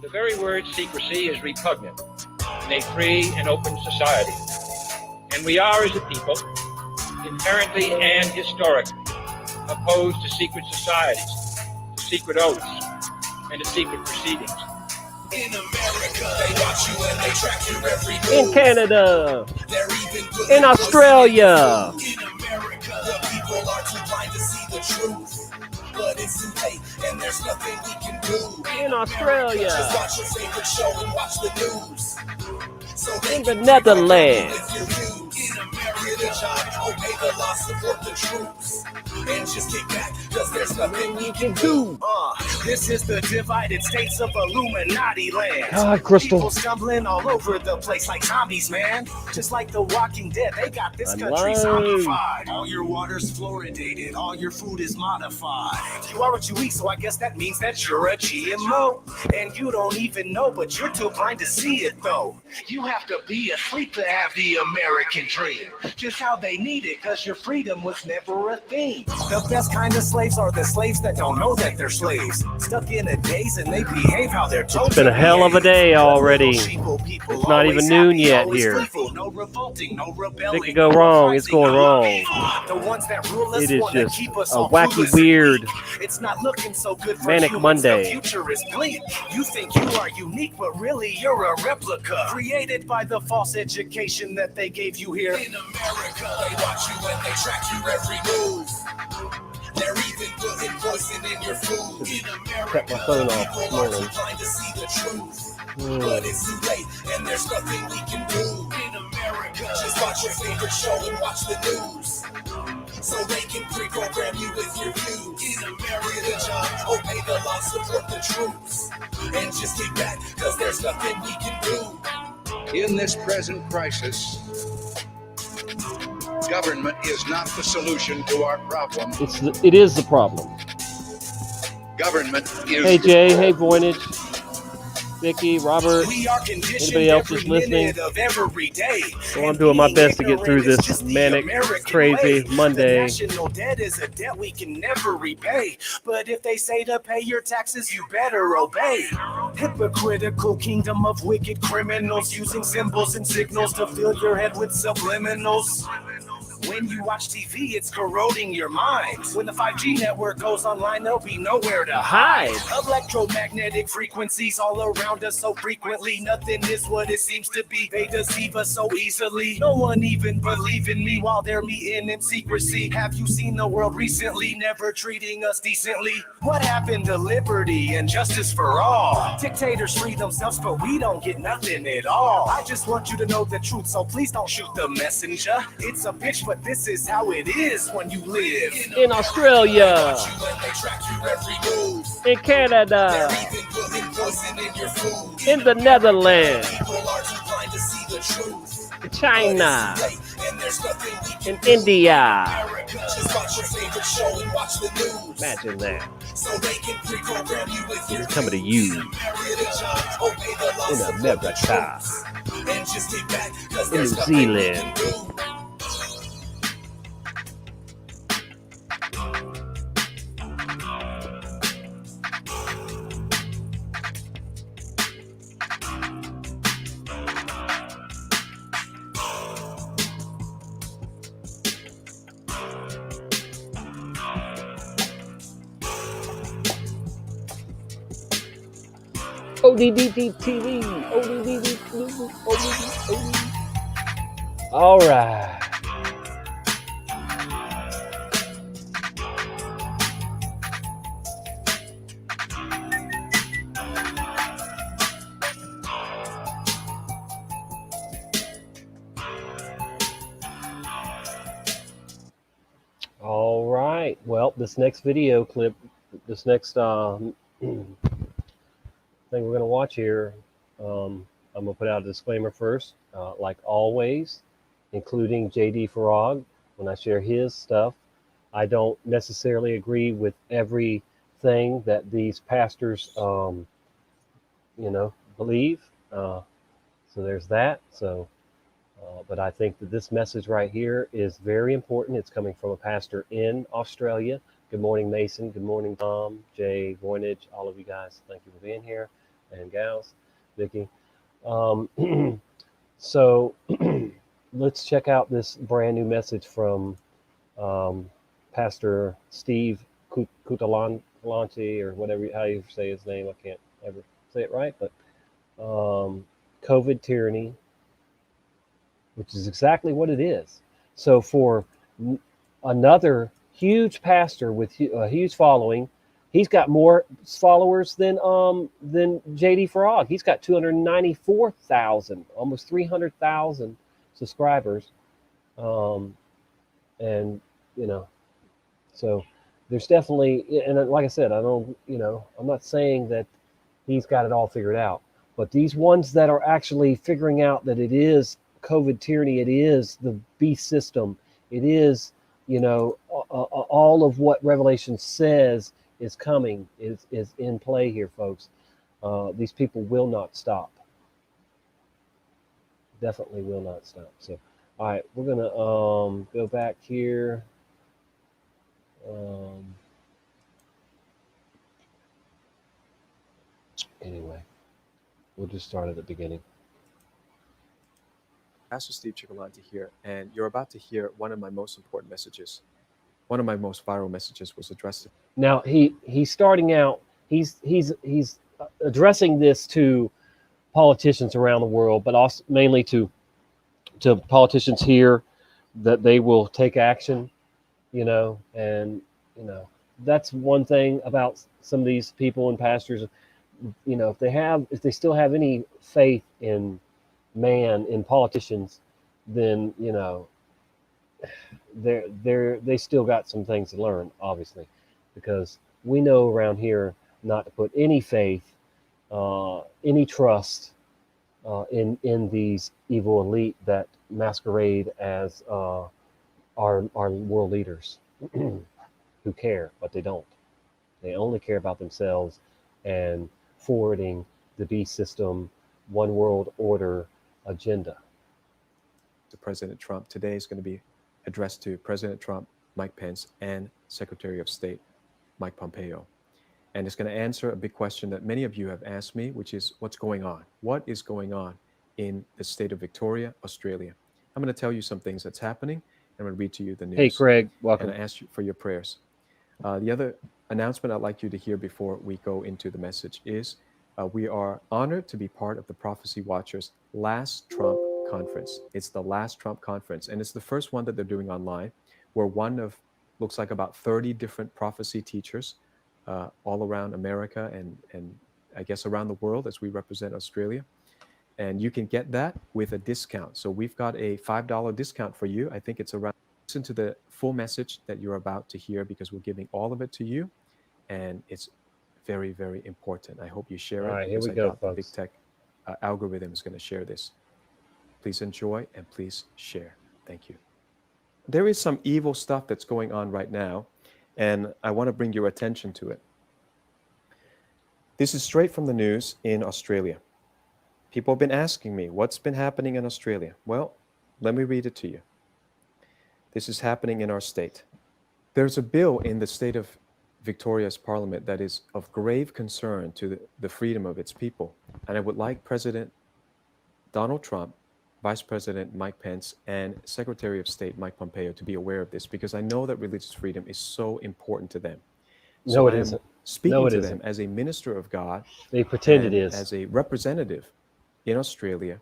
The very word secrecy is repugnant in a free and open society. And we are, as a people, inherently and historically opposed to secret societies, to secret oaths, and to secret proceedings. In America, they watch you and they track your every move. In Canada, They're even good in at Australia, in America, the people are too blind to see the truth. But it's too late, and there's nothing we can do. in Australia, Just watch your favorite show and watch the news. So they in the can Netherlands. with your views. In America, get a job, obey the law, support the troops. And just kick back, cause there's nothing we can do. This is the divided states of Illuminati land. God, Crystal. People stumbling all over the place like zombies, man. Just like the Walking Dead, they got this I'm country lying. zombified. All your water's fluoridated, all your food is modified. You are what you eat, so I guess that means that you're a GMO. And you don't even know, but you're too blind to see it, though. You have to be asleep to have the American dream. Just how they need it, cause your freedom was never a thing. The best kind of slaves are the slaves that don't know that they're slaves. Stuck in a daze and they behave how they're told. It's been a hell of a day already. It's not even noon yet here. No revolting, no rebelling, It could go wrong. It's going wrong. The ones that rule us It is wanna just keep us a all wacky, clueless and weird, weak. It's not looking so good for Manic humans. Monday. The future is bleak. You think you are unique, but really you're a replica. Created by the false education that they gave you here. In America, they watch you and they track your every move. They're even putting poison in your food. In America, Cut my phone off this people are too morning. blind to see the truth. But it's too late, and there's nothing we can do. In America, just watch your favorite show and watch the news. So they can pre-program you with your views. In America, get a job, obey the law, support the troops. And just kick back, cause there's nothing we can do. In this present crisis, government is not the solution to our problem. It is the problem. Government is. Hey Jay, hey Voynich, Vicky, Robert, We are conditioned anybody else every that's listening? minute of every day. So I'm doing my best to get through this manic, crazy Monday. The national debt is a debt we can never repay. But if they say to pay your taxes, you better obey. Hypocritical kingdom of wicked criminals using symbols and signals to fill your head with subliminals. When you watch TV, it's corroding your mind. When the 5G network goes online, there'll be nowhere to hide. Electromagnetic frequencies all around us so frequently. Nothing is what it seems to be. They deceive us so easily. No one even believe in me while they're meeting in secrecy. Have you seen the world recently? Never treating us decently. What happened to liberty and justice for all? Dictators free themselves, but we don't get nothing at all. I just want you to know the truth, so please don't shoot the messenger. It's a bitch, but this is how it is when you live In Australia, in Canada, in the Netherlands, in China, in India. Imagine that. It's coming to you in America, in New Zealand. ODDTV, ODDTV. All right. All right. Well, this next video clip, this next thing we're going to watch here, I'm going to put out a disclaimer first. Like always, including JD Farag, when I share his stuff, I don't necessarily agree with everything that these pastors, believe. So there's that. But I think that this message right here is very important. It's coming from a pastor in Australia. Good morning, Mason. Good morning, Tom, Jay, Voynich, all of you guys. Thank you for being here. and gals, Vicky. Um, so let's check out this brand new message from Pastor Steve Kutalanchi, or whatever, how you say his name. I can't ever say it right, but COVID tyranny, which is exactly what it is. So for another huge pastor with a huge following, he's got more followers than JD Farag. He's got 294,000, almost 300,000 subscribers, and so there's definitely, and like I said, I'm not saying that he's got it all figured out, but these ones that are actually figuring out that it is COVID tyranny, it is the beast system, it is, all of what Revelation says is coming, is in play here, folks. These people will not stop. Definitely will not stop. So, all right, we're gonna go back here. Anyway, we'll just start at the beginning. Pastor Steve Cioccolanti here, and you're about to hear one of my most important messages. One of my most viral messages was addressed to. Now he's starting out. He's addressing this to politicians around the world, but also mainly to politicians here, that they will take action. That's one thing about some of these people and pastors. If they still have any faith in man, in politicians, then they still got some things to learn, obviously, because we know around here not to put any faith, any trust in these evil elite that masquerade as our world leaders, who care, but they don't. They only care about themselves and forwarding the beast system, one world order agenda. To President Trump today is going to be addressed to President Trump, Mike Pence, and Secretary of State Mike Pompeo. And it's going to answer a big question that many of you have asked me, which is what's going on? What is going on in the state of Victoria, Australia? I'm going to tell you some things that's happening. I'm going to read to you the news. Hey, Craig, welcome. And I ask you for your prayers. The other announcement I'd like you to hear before we go into the message is we are honored to be part of the Prophecy Watchers Last Trump Conference. It's the Last Trump Conference, and it's the first one that they're doing online. We're one of, looks like about 30 different prophecy teachers all around America and I guess around the world, as we represent Australia. And you can get that with a discount. So we've got a $5 discount for you. I think it's around. Listen to the full message that you're about to hear, because we're giving all of it to you, and it's very, very important. I hope you share it. All right, here we go, The folks. big tech algorithm is going to share this. Please enjoy and please share. Thank you. There is some evil stuff that's going on right now, and I want to bring your attention to it. This is straight from the news in Australia. People have been asking me, what's been happening in Australia? Well, let me read it to you. This is happening in our state. There's a bill in the state of Victoria's parliament that is of grave concern to the freedom of its people. And I would like President Donald Trump, Vice President Mike Pence, and Secretary of State Mike Pompeo to be aware of this, because I know that religious freedom is so important to them. So No, it I am isn't. speaking No, it to isn't. them as a minister of God. They pretend and it is. as a representative in Australia,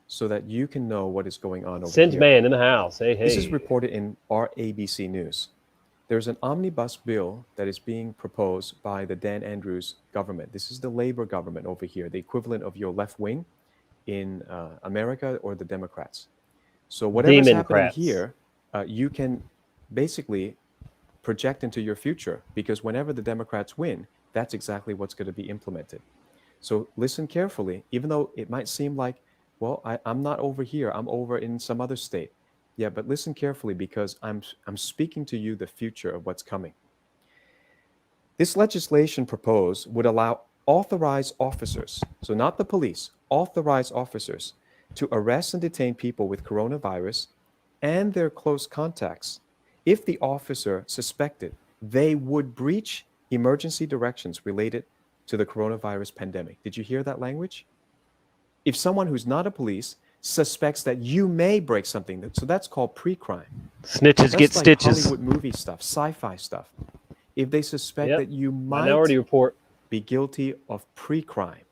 so that you can know what is going on over Singe here. man in the house. Hey. This is reported in our ABC News. There's an omnibus bill that is being proposed by the Dan Andrews government. This is the Labor government over here, the equivalent of your left wing in America, or the Democrats. So whatever's happening Democrats. here, you can basically project into your future, because whenever the Democrats win, that's exactly what's going to be implemented. So listen carefully, even though it might seem like, well, I'm not over here, I'm over in some other state. Yeah, but listen carefully, because I'm speaking to you the future of what's coming. This legislation proposed would allow authorized officers, so not the police, authorized officers, to arrest and detain people with coronavirus and their close contacts if the officer suspected they would breach emergency directions related to the coronavirus pandemic. Did you hear that language? If someone who's not a police suspects that you may break something, so that's called pre-crime. Snitches That's get like stitches. Hollywood movie stuff, sci-fi stuff. If they suspect Yep. that you Minority might Report. be guilty of pre-crime,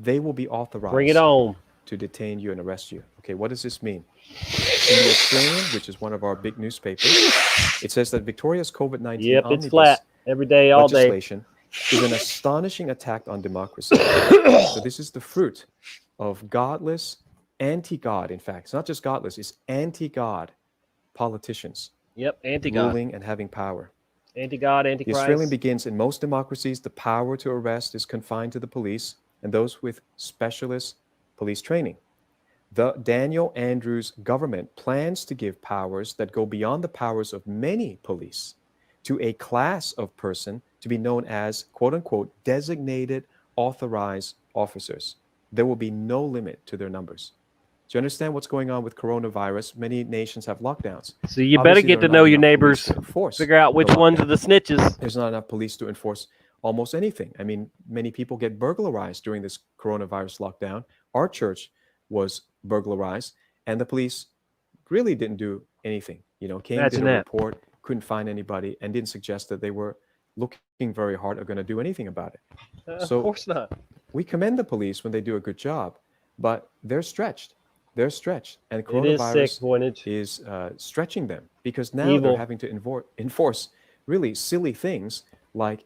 they will be authorized Bring it on. to detain you and arrest you. Okay, what does this mean? In the Australian, which is one of our big newspapers, it says that Victoria's COVID-19 Yep, it's omnibus flat every day, all day. legislation is an astonishing attack on democracy. So this is the fruit of godless, anti-God, in fact. It's not just godless, it's anti-God politicians Yep, anti-God. ruling and having power. Anti-God, The anti-Christ. Australian begins in most democracies, the power to arrest is confined to the police and those with specialist police training. The Daniel Andrews government plans to give powers that go beyond the powers of many police to a class of person to be known as, quote unquote, designated authorized officers. There will be no limit to their numbers. Do you understand what's going on with coronavirus? Many nations have lockdowns. So you better Obviously, get there to are know not your enough police neighbors. to enforce Figure out the which ones lockdown. are the snitches. There's not enough police to enforce almost anything. I mean, many people get burglarized during this coronavirus lockdown. Our church was burglarized, and the police really didn't do anything. You know, came, Imagine did a that. report, couldn't find anybody, and didn't suggest that they were looking very hard or going to do anything about it. So- of course not. We commend the police when they do a good job, but they're stretched. They're stretched, and It is sick, coronavirus Voynich. is stretching them because now Evil. they're having to enforce really silly things like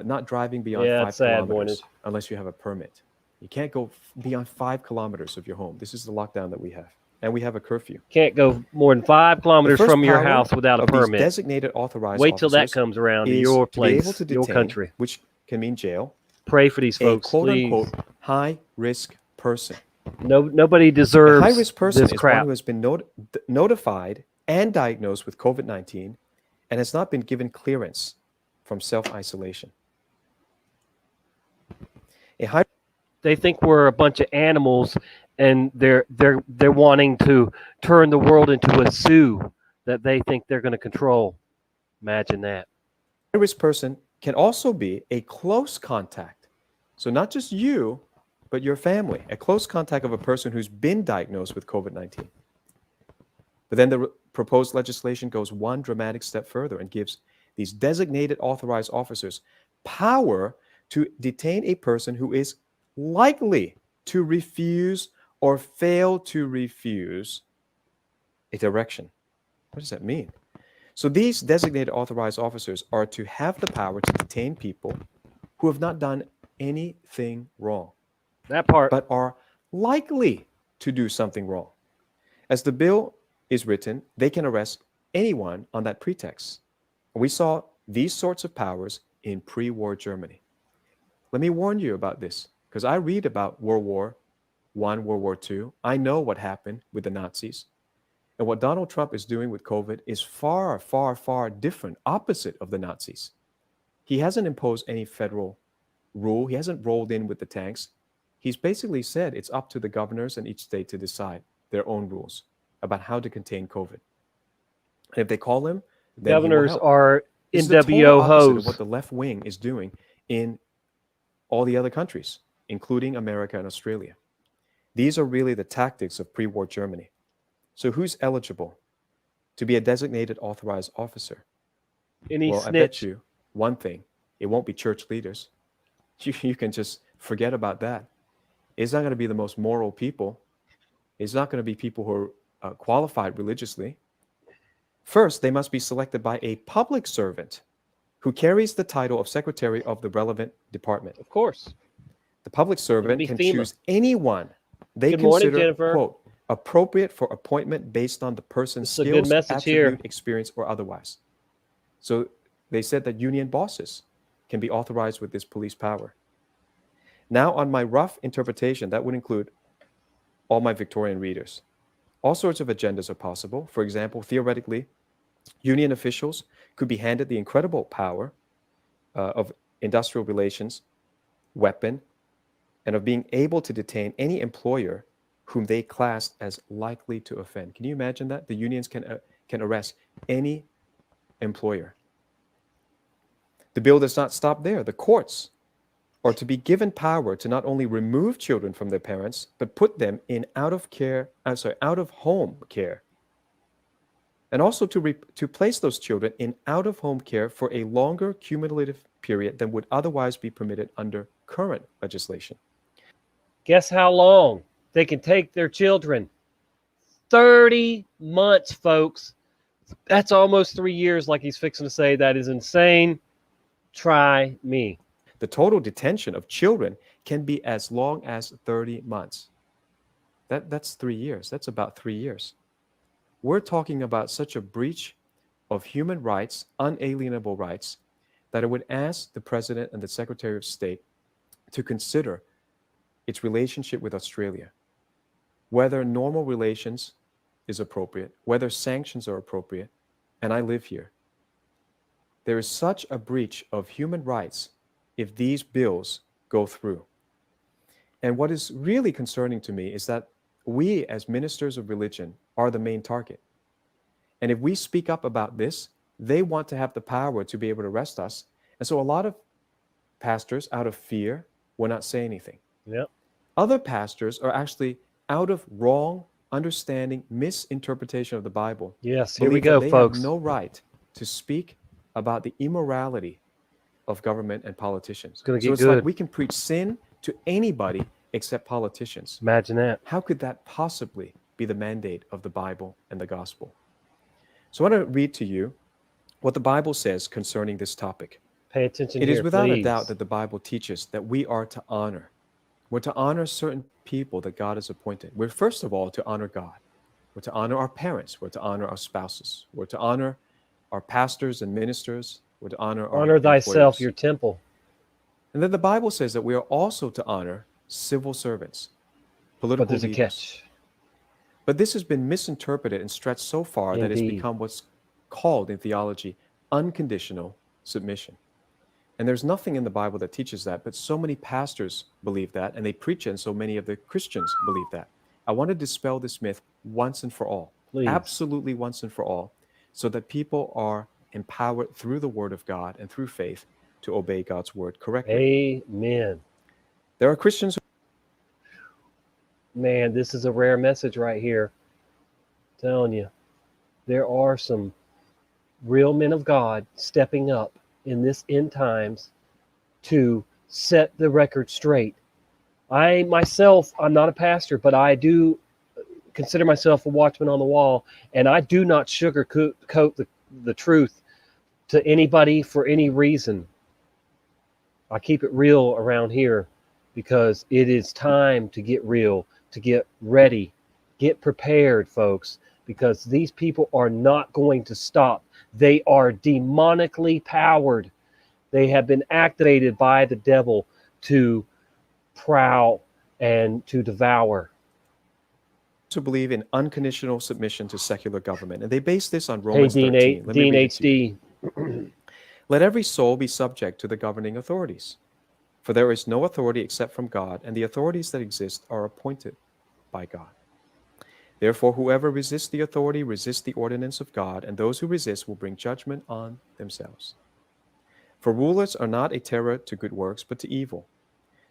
not driving beyond Yeah, 5 it's sad, kilometers Voynich. unless you have a permit. You can't go beyond 5 kilometers of your home. This is the lockdown that we have, and we have a curfew. Can't go more than 5 kilometers The first from your power house without a of these permit. designated authorized Wait till that officers comes around to is your to be able place, to your detain, country. which can mean jail, Pray for these a folks, quote please. unquote high risk person. Nobody A deserves high-risk person this is crap. one who has been notified and diagnosed with COVID-19 and has not been given clearance from self-isolation. A high They think we're a bunch of animals, and they're wanting to turn the world into a zoo that they think they're going to control. Imagine that. risk person can also be a close contact. So not just you, but your family, a close contact of a person who's been diagnosed with COVID-19. But then the proposed legislation goes one dramatic step further and gives these designated authorized officers power to detain a person who is likely to refuse or fail to refuse a direction. What does that mean? So these designated authorized officers are to have the power to detain people who have not done anything wrong, That part. but are likely to do something wrong. As the bill is written, they can arrest anyone on that pretext. We saw these sorts of powers in pre-war Germany. Let me warn you about this, because I read about World War I, World War II. I know what happened with the Nazis. And what Donald Trump is doing with COVID is far, far, far different, opposite of the Nazis. He hasn't imposed any federal rule. He hasn't rolled in with the tanks. He's basically said it's up to the governors and each state to decide their own rules about how to contain COVID. And if they call him, then Governors he will help. are This is the total NWO opposite of hoes. what the left wing is doing in all the other countries, including America and Australia. These are really the tactics of pre-war Germany. So who's eligible to be a designated authorized officer? Any Well, I bet snitch. you one thing, it won't be church leaders. You can just forget about that. It's not going to be the most moral people. It's not going to be people who are qualified religiously. First, they must be selected by a public servant who carries the title of secretary of the relevant department. Of course. The public servant be can FEMA. choose anyone they Good morning, consider, Jennifer. quote, appropriate for appointment based on the person's This is a skills, good message here. attribute, experience, or otherwise. So they said that union bosses can be authorized with this police power. Now, on my rough interpretation, that would include all my Victorian readers. All sorts of agendas are possible. For example, theoretically, union officials could be handed the incredible power of industrial relations, weapon, and of being able to detain any employer whom they classed as likely to offend. Can you imagine that? The unions can arrest any employer. The bill does not stop there. The courts or to be given power to not only remove children from their parents, but put them in out of home care, and also to place those children in out of home care for a longer cumulative period than would otherwise be permitted under current legislation. Guess how long they can take their children? 30 months, folks. That's almost 3 years, like he's fixing to say. That is insane. Try me. The total detention of children can be as long as 30 months. That's 3 years. That's about 3 years. We're talking about such a breach of human rights, unalienable rights, that I would ask the President and the Secretary of State to consider its relationship with Australia, whether normal relations is appropriate, whether sanctions are appropriate, and I live here. There is such a breach of human rights if these bills go through. And what is really concerning to me is that we as ministers of religion are the main target. And if we speak up about this, they want to have the power to be able to arrest us. And so a lot of pastors, out of fear, will not say anything. Yep. Other pastors are actually out of wrong understanding, misinterpretation of the Bible. Yes, here we believe that go, they folks. have no right to speak about the immorality of government and politicians. It's gonna So get it's good. like we can preach sin to anybody except politicians. Imagine that. How could that possibly be the mandate of the Bible and the gospel? So I want to read to you what the Bible says concerning this topic. Pay attention It here, is without please. a doubt that the Bible teaches that we are to honor. We're to honor certain people that God has appointed. We're first of all to honor God. We're to honor our parents. We're to honor our spouses. We're to honor our pastors and ministers. We're to honor our Honor thyself, employers. your temple. And then the Bible says that we are also to honor civil servants, political But there's a leaders. catch. But this has been misinterpreted and stretched so far that it's Indeed. become what's called in theology unconditional submission. And there's nothing in the Bible that teaches that, but so many pastors believe that, and they preach it, and so many of the Christians believe that. I want to dispel this myth once and for all, Please. absolutely once and for all, so that people are empowered through the Word of God and through faith to obey God's Word correctly. Amen. There are Christians Man, this is a rare message right here. I'm telling you, there are some real men of God stepping up in this end times to set the record straight. I myself, I'm not a pastor, but I do consider myself a watchman on the wall, and I do not sugarcoat the truth to anybody for any reason. I keep it real around here because it is time to get real, to get ready, get prepared, folks, because these people are not going to stop. They are demonically powered. They have been activated by the devil to prowl and to devour. to believe in unconditional submission to secular government, and they base this on Hey, Romans 13. Let me Dean read it to you. HD. Let every soul be subject to the governing authorities. For there is no authority except from God, and the authorities that exist are appointed by God. Therefore, whoever resists the authority resists the ordinance of God, and those who resist will bring judgment on themselves. For rulers are not a terror to good works, but to evil.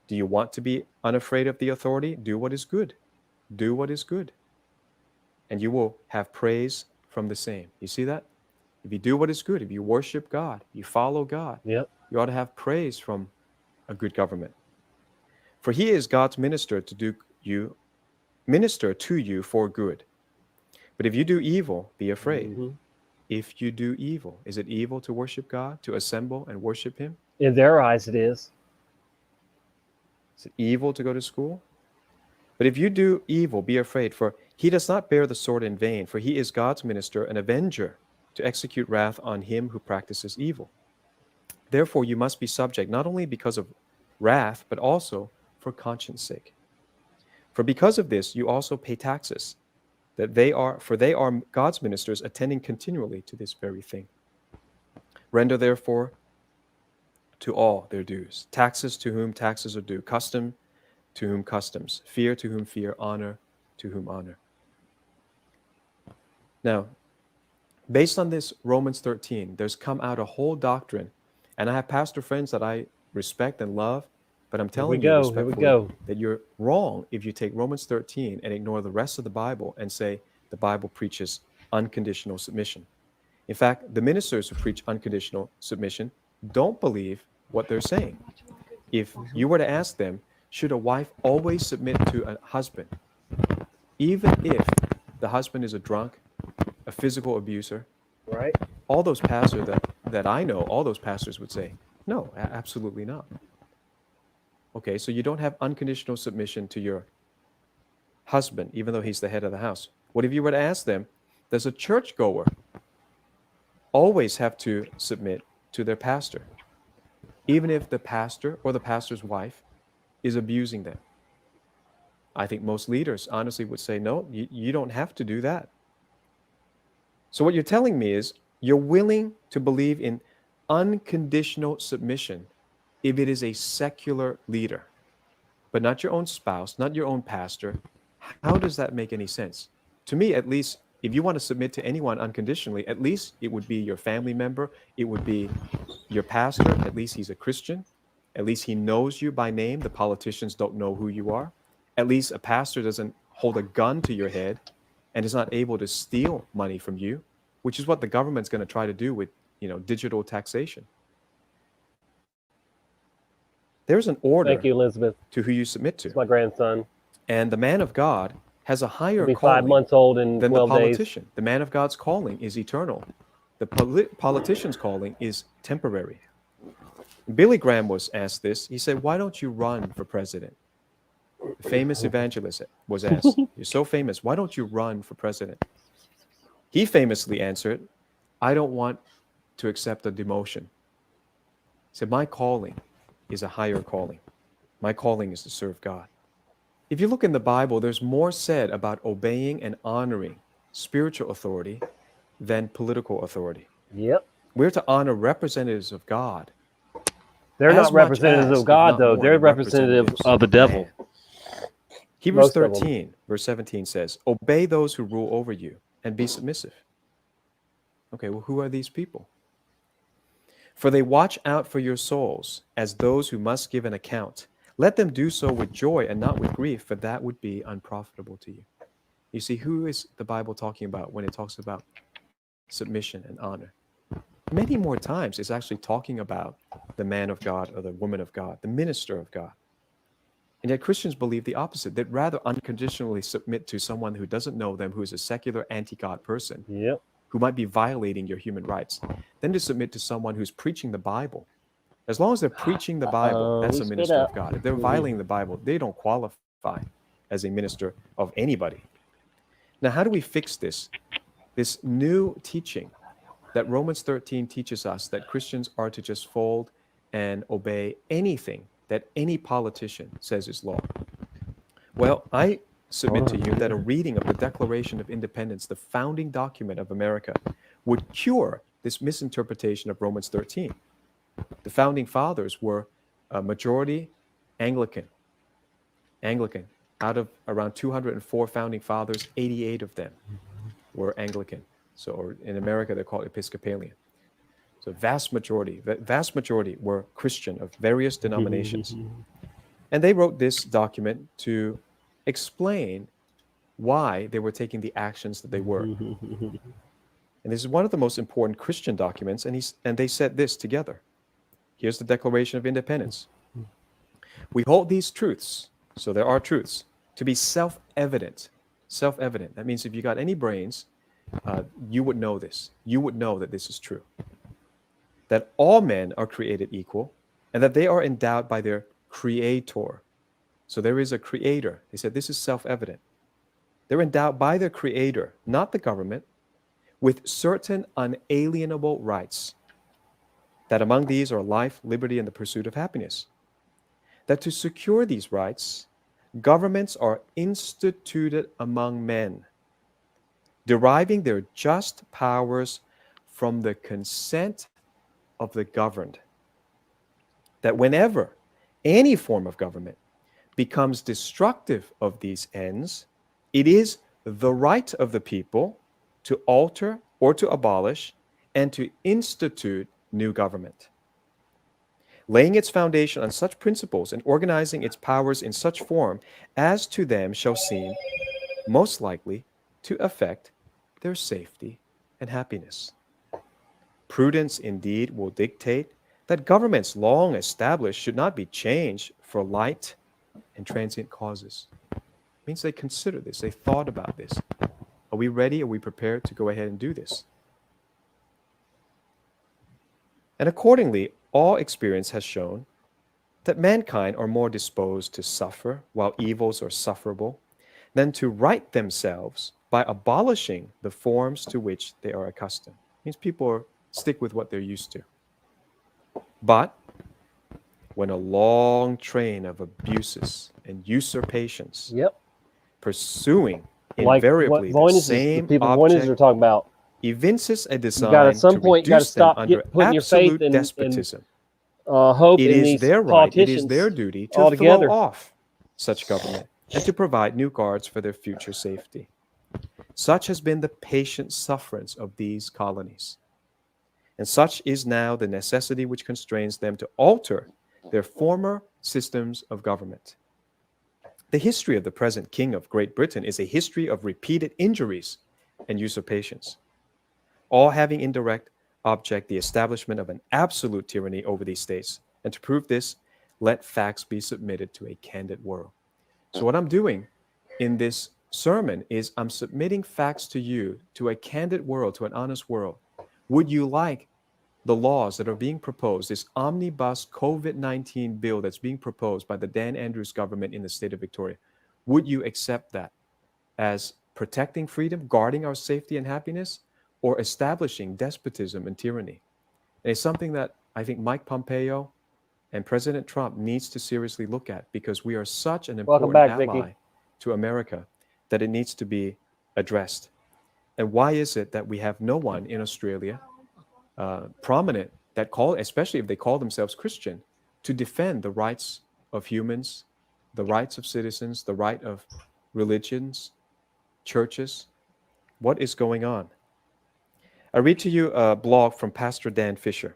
Do you want to be unafraid of the authority? Do what is good. Do what is good. And you will have praise from the same. You see that? If you do what is good, if you worship God, you follow God, Yep. you ought to have praise from a good government. For he is God's minister to you for good. But if you do evil, be afraid. Mhm. If you do evil, is it evil to worship God, to assemble and worship him? In their eyes, it is. Is it evil to go to school? But if you do evil, be afraid, for he does not bear the sword in vain, for he is God's minister, an avenger, to execute wrath on him who practices evil. Therefore, you must be subject, not only because of wrath, but also for conscience sake. For because of this, you also pay taxes, for they are God's ministers, attending continually to this very thing. Render therefore to all their dues, taxes to whom taxes are due, custom to whom customs, fear to whom fear, honor to whom honor. Now, based on this Romans 13, there's come out a whole doctrine, and I have pastor friends that I respect and love, But I'm Here telling we you go. Here we respectfully go. that you're wrong if you take Romans 13 and ignore the rest of the Bible and say the Bible preaches unconditional submission. In fact, the ministers who preach unconditional submission don't believe what they're saying. If you were to ask them, should a wife always submit to a husband, even if the husband is a drunk, a physical abuser? Right? All those pastors that I know, all those pastors would say, no, absolutely not. Okay, so you don't have unconditional submission to your husband, even though he's the head of the house. What if you were to ask them, does a churchgoer always have to submit to their pastor, even if the pastor or the pastor's wife is abusing them? I think most leaders honestly would say, no, you don't have to do that. So what you're telling me is you're willing to believe in unconditional submission if it is a secular leader, but not your own spouse, not your own pastor. How does that make any sense? To me, at least, if you want to submit to anyone unconditionally, at least it would be your family member, it would be your pastor, at least he's a Christian, at least he knows you by name. The politicians don't know who you are. At least a pastor doesn't hold a gun to your head and is not able to steal money from you, which is what the government's going to try to do with, digital taxation. There's an order Thank you, Elizabeth. to who you submit to. It's my grandson. And the man of God has a higher He'll be calling 5 months old in than the 12 days. politician. The man of God's calling is eternal. The politician's calling is temporary. Billy Graham was asked this. He said, why don't you run for president? The famous evangelist was asked, you're so famous, why don't you run for president? He famously answered, I don't want to accept a demotion. He said, my calling is a higher calling. My calling is to serve God. If you look in the Bible, there's more said about obeying and honoring spiritual authority than political authority. Yep. We're to honor representatives of God. They're as not much representatives as, of if God, not though. more They're than representatives of the devil. Hebrews Most of them. 13, verse 17 says, obey those who rule over you and be submissive. Okay, well, who are these people? For they watch out for your souls as those who must give an account. Let them do so with joy and not with grief, for that would be unprofitable to you. You see, who is the Bible talking about when it talks about submission and honor? Many more times it's actually talking about the man of God or the woman of God, the minister of God. And yet Christians believe the opposite. They'd rather unconditionally submit to someone who doesn't know them, who is a secular anti-God person, Yep. who might be violating your human rights, than to submit to someone who's preaching the Bible. As long as they're preaching the Bible, that's a minister of God. If they're violating the Bible, they don't qualify as a minister of anybody. Now, how do we fix this? This new teaching that Romans 13 teaches us that Christians are to just fold and obey anything that any politician says is law. Well, I submit to you that a reading of the Declaration of Independence, the founding document of America, would cure this misinterpretation of Romans 13. The founding fathers were a majority Anglican. Out of around 204 founding fathers, 88 of them were Anglican. So or in America, they're called Episcopalian. So vast majority were Christian of various denominations. And they wrote this document to explain why they were taking the actions that they were. And this is one of the most important Christian documents, and they said this together. Here's the Declaration of Independence. We hold these truths, so there are truths, to be self-evident. Self-evident. That means if you got any brains, you would know this. You would know that this is true. That all men are created equal, and that they are endowed by their Creator. So there is a Creator. They said this is self-evident. They're endowed by their Creator, not the government, with certain unalienable rights. That among these are life, liberty, and the pursuit of happiness. That to secure these rights, governments are instituted among men, deriving their just powers from the consent of the governed. That whenever any form of government becomes destructive of these ends, it is the right of the people to alter or to abolish and to institute new government. laying its foundation on such principles and organizing its powers in such form as to them shall seem most likely to affect their safety and happiness. Prudence indeed will dictate that governments long established should not be changed for light and transient causes. It means they considered this, they thought about this. Are we ready? Are we prepared to go ahead and do this? And accordingly, all experience has shown that mankind are more disposed to suffer while evils are sufferable than to right themselves by abolishing the forms to which they are accustomed. It means people stick with what they're used to. But when a long train of abuses and usurpations Yep. pursuing Like what invariably the Voynich is, the same people Voynich are object talking about. evinces a design gotta, at some to point, you gotta reduce them stop under putting your faith absolute in despotism. Hope It in is these their right, it politicians is their duty to altogether. throw off such government and to provide new guards for their future safety. Such has been the patient sufferance of these colonies. And such is now the necessity which constrains them to alter their former systems of government. The history of the present King of Great Britain is a history of repeated injuries and usurpations, all having in direct object the establishment of an absolute tyranny over these states. And to prove this, let facts be submitted to a candid world. So what I'm doing in this sermon is I'm submitting facts to you, to a candid world, to an honest world. Would you like the laws that are being proposed, this omnibus COVID-19 bill that's being proposed by the Dan Andrews government in the state of Victoria, would you accept that as protecting freedom, guarding our safety and happiness, or establishing despotism and tyranny? And it's something that I think Mike Pompeo and President Trump needs to seriously look at, because we are such an important back, ally Vicky. to America that it needs to be addressed. And why is it that we have no one in Australia prominent that call, especially if they call themselves Christian, to defend the rights of humans, the rights of citizens, the right of religions, churches? What is going on? I read to you a blog from Pastor Dan Fisher.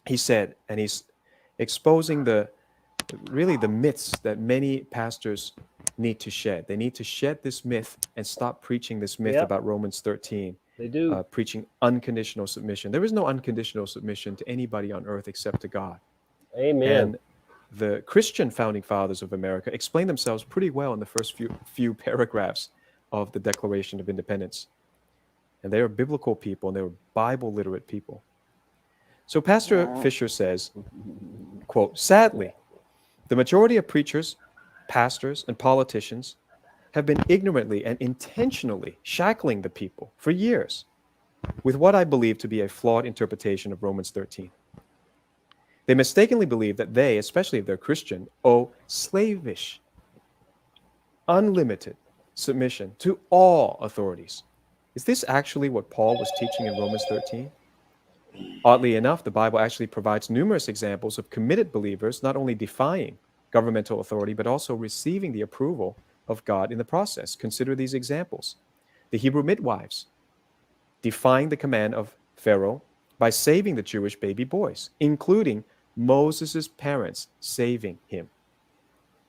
He said, and he's exposing the myths that many pastors need to shed. They need to shed this myth and stop preaching this myth Yep. about Romans 13. They do. Preaching unconditional submission. There is no unconditional submission to anybody on earth except to God. Amen. And the Christian founding fathers of America explain themselves pretty well in the first few paragraphs of the Declaration of Independence. And they are biblical people, and they were Bible literate people. So Pastor Fisher says, quote, sadly, the majority of preachers, pastors, and politicians have been ignorantly and intentionally shackling the people for years with what I believe to be a flawed interpretation of Romans 13. They mistakenly believe that they, especially if they're Christian, owe slavish, unlimited submission to all authorities. Is this actually what Paul was teaching in Romans 13? Oddly enough, the Bible actually provides numerous examples of committed believers not only defying governmental authority, but also receiving the approval of God in the process. Consider these examples. The Hebrew midwives defying the command of Pharaoh by saving the Jewish baby boys, including Moses' parents saving him.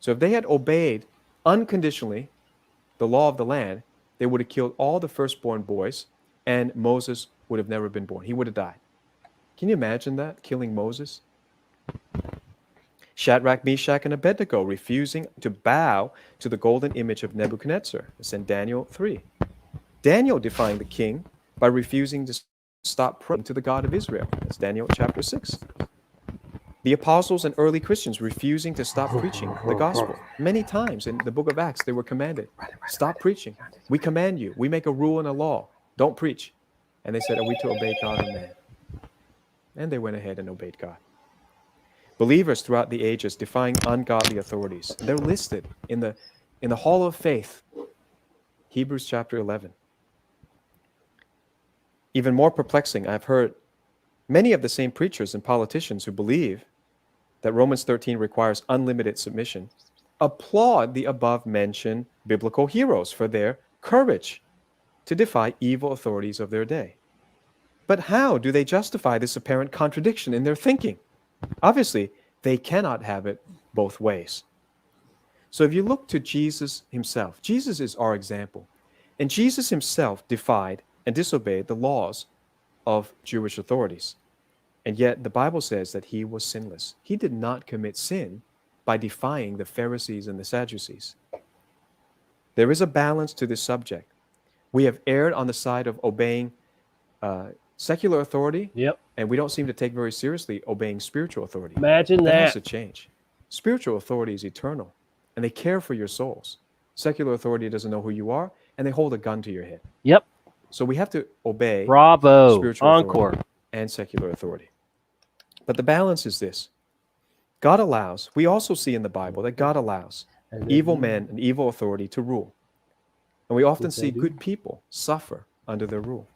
So if they had obeyed unconditionally the law of the land, they would have killed all the firstborn boys, and Moses would have never been born. He would have died. Can you imagine that, killing Moses? Shadrach, Meshach, and Abednego refusing to bow to the golden image of Nebuchadnezzar. It's in Daniel 3. Daniel defying the king by refusing to stop praying to the God of Israel. That's Daniel chapter 6. The apostles and early Christians refusing to stop preaching the gospel. Many times in the book of Acts, they were commanded, stop preaching. We command you. We make a rule and a law. Don't preach. And they said, are we to obey God or man? And they went ahead and obeyed God. Believers throughout the ages defying ungodly authorities. They're listed in the Hall of Faith, Hebrews chapter 11. Even more perplexing, I've heard many of the same preachers and politicians who believe that Romans 13 requires unlimited submission applaud the above-mentioned biblical heroes for their courage to defy evil authorities of their day. But how do they justify this apparent contradiction in their thinking? Obviously, They cannot have it both ways. So if you look to Jesus himself, Jesus is our example. And Jesus himself defied and disobeyed the laws of Jewish authorities. And yet the Bible says that he was sinless. He did not commit sin by defying the Pharisees and the Sadducees. There is a balance to this subject. We have erred on the side of obeying secular authority, Yep. and we don't seem to take very seriously obeying spiritual authority. Imagine That has that. to change. Spiritual authority is eternal, and they care for your souls. Secular authority doesn't know who you are, and they hold a gun to your head. Yep. So we have to obey Bravo. spiritual Encore. authority and secular authority. But the balance is this. God allows, we also see in the Bible that God allows evil men and evil authority to rule. And we often see good people suffer under their rule.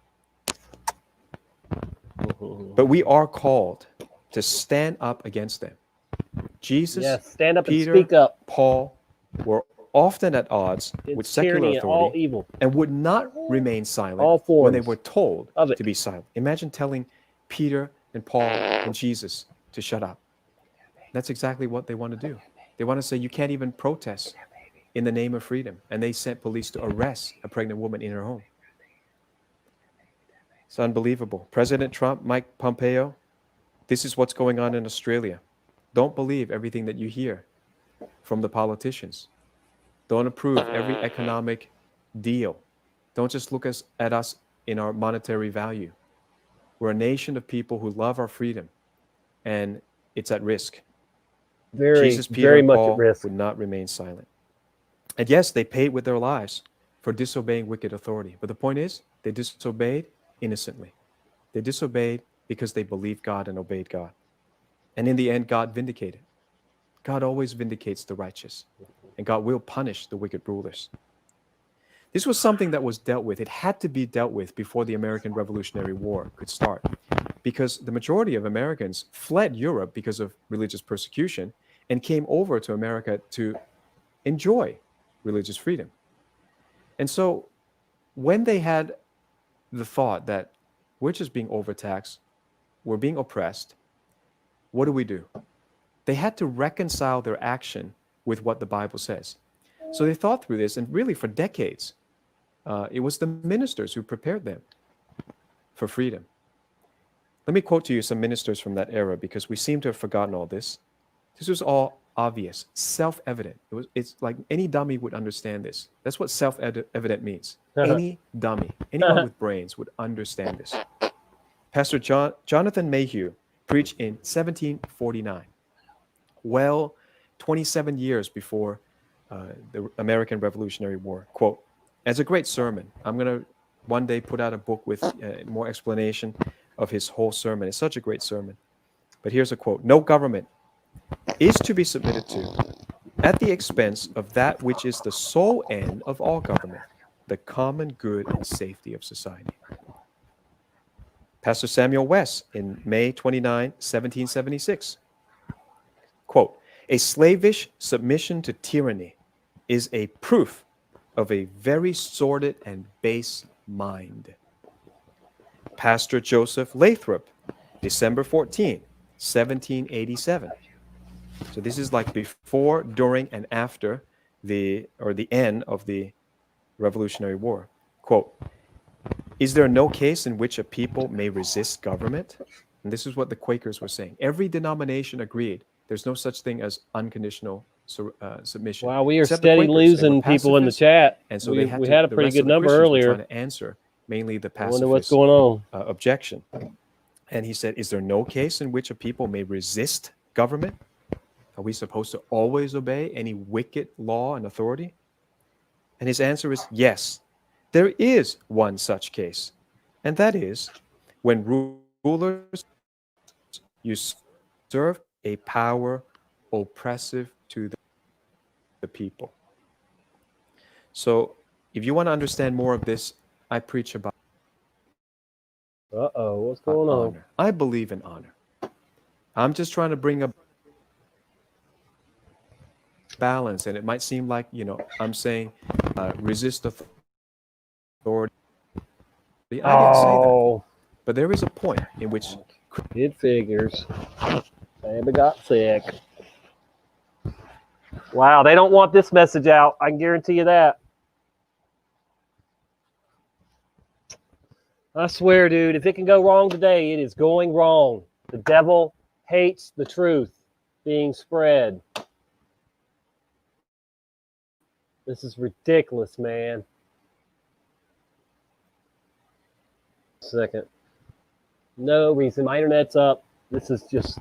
But we are called to stand up against them. Jesus, Yes, stand up Peter, and speak up. Paul were often at odds with It's secular tyranny, all authority evil. and would not remain silent All when they forms were told of it. to be silent. Imagine telling Peter and Paul and Jesus to shut up. That's exactly what they want to do. They want to say you can't even protest in the name of freedom. And they sent police to arrest a pregnant woman in her home. It's unbelievable. President Trump, Mike Pompeo, this is what's going on in Australia. Don't believe everything that you hear from the politicians. Don't approve every economic deal. Don't just look at us in our monetary value. We're a nation of people who love our freedom, and it's at risk. Very, Jesus, Peter, very and much Paul at risk. would not remain silent. And yes, they paid with their lives for disobeying wicked authority. But the point is, they disobeyed innocently. They disobeyed because they believed God and obeyed God. And in the end, God vindicated. God always vindicates the righteous, and God will punish the wicked rulers. This was something that was dealt with. It had to be dealt with before the American Revolutionary War could start, because the majority of Americans fled Europe because of religious persecution and came over to America to enjoy religious freedom. And so when they had the thought that we're just being overtaxed, we're being oppressed, what do? They had to reconcile their action with what the Bible says. So they thought through this, and really for decades, it was the ministers who prepared them for freedom. Let me quote to you some ministers from that era, because we seem to have forgotten all this. This was all obvious, self-evident. It's like any dummy would understand this. That's what self-evident means. Any dummy, anyone with brains would understand this. Pastor Jonathan Mayhew preached in 1749, well, 27 years before the American Revolutionary War. Quote, as a great sermon, I'm going to one day put out a book with more explanation of his whole sermon. It's such a great sermon. But here's a quote. No government is to be submitted to at the expense of that which is the sole end of all government, the common good and safety of society. Pastor Samuel West in May 29, 1776. Quote, a slavish submission to tyranny is a proof of a very sordid and base mind. Pastor Joseph Lathrop, December 14, 1787. So this is like before, during, and after the end of the Revolutionary War. Quote, is there no case in which a people may resist government? And this is what the Quakers were saying. Every denomination agreed there's no such thing as unconditional submission. Wow, we are Except the steady Quakers. They were losing people in the pacifists, chat. and so we they had a the pretty rest good of the number Christians were earlier. trying to answer mainly the I pacifist wonder what's going on. objection. And he said, is there no case in which a people may resist government? Are we supposed to always obey any wicked law and authority? And his answer is yes, there is one such case. And that is when rulers usurp a power oppressive to the people. So if you want to understand more of this, I preach about Uh-oh, what's going on? honor. I believe in honor. I'm just trying to bring a balance, and it might seem like, I'm saying resist authority. I didn't say that. Oh, But there is a point in which it figures. Thank Baby got sick. Wow, they don't want this message out. I can guarantee you that. I swear, dude, if it can go wrong today, it is going wrong. The devil hates the truth being spread. This is ridiculous, man. Second. No reason. My internet's up. This is just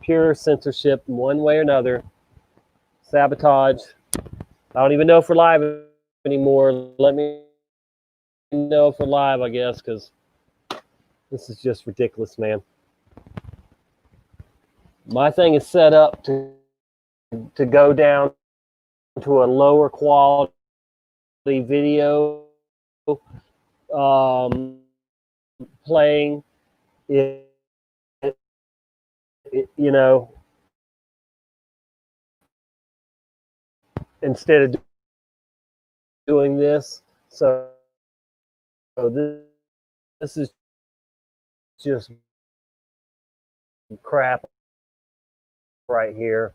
pure censorship in one way or another. Sabotage. I don't even know if we're live anymore. Let me know if we're live, I guess, because this is just ridiculous, man. My thing is set up to go down to a lower quality video playing it, you know, instead of doing this. So this is just crap right here.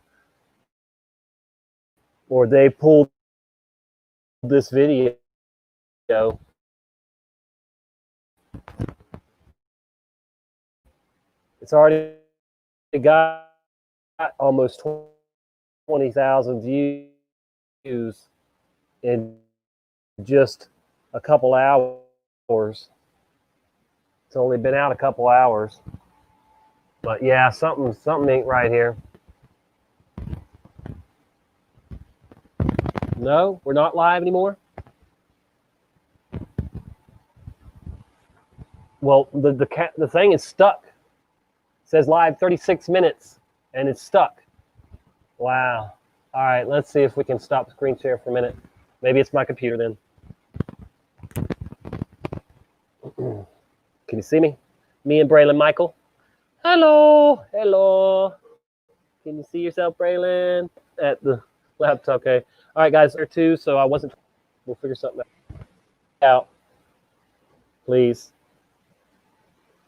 Or they pulled this video. It's already got almost 20,000 views in just a couple hours. It's only been out a couple hours. But yeah, something ain't right here. No, we're not live anymore. Well, the thing is stuck. It says live 36 minutes, and it's stuck. Wow. All right, let's see if we can stop screen share for a minute. Maybe it's my computer then. Can you see me? Me and Braylon Michael. Hello. Hello. Can you see yourself, Braylon? At the laptop, okay. All right, guys, there too, so I wasn't. We'll figure something out. Please.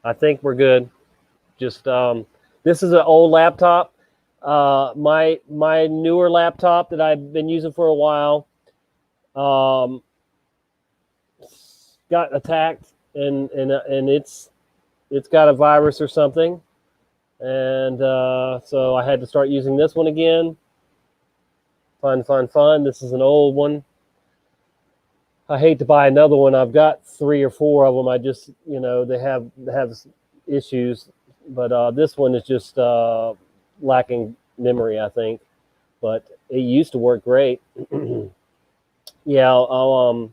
I think we're good. Just this is an old laptop. My newer laptop that I've been using for a while got attacked, and it's got a virus or something, and so I had to start using this one again. Fun. This is an old one. I hate to buy another one. I've got 3 or 4 of them. I just, you know, they have issues, but this one is just lacking memory, I think. But it used to work great. Yeah, I'll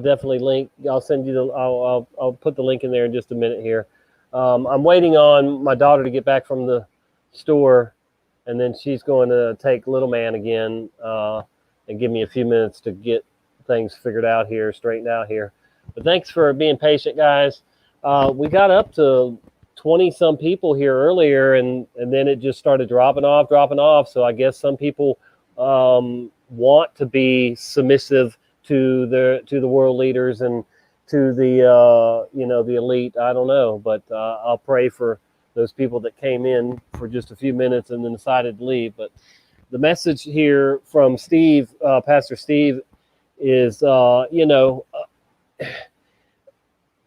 definitely link. I'll send you the. I'll put the link in there in just a minute here. I'm waiting on my daughter to get back from the store, and then she's going to take little man again and give me a few minutes to get things figured out here, straightened out here. But thanks for being patient, guys. We got up to 20 some people here earlier, and then it just started dropping off. So I guess some people want to be submissive to the world leaders and to the the elite. I don't know, but I'll pray for those people that came in for just a few minutes and then decided to leave. But the message here from Steve, Pastor Steve, is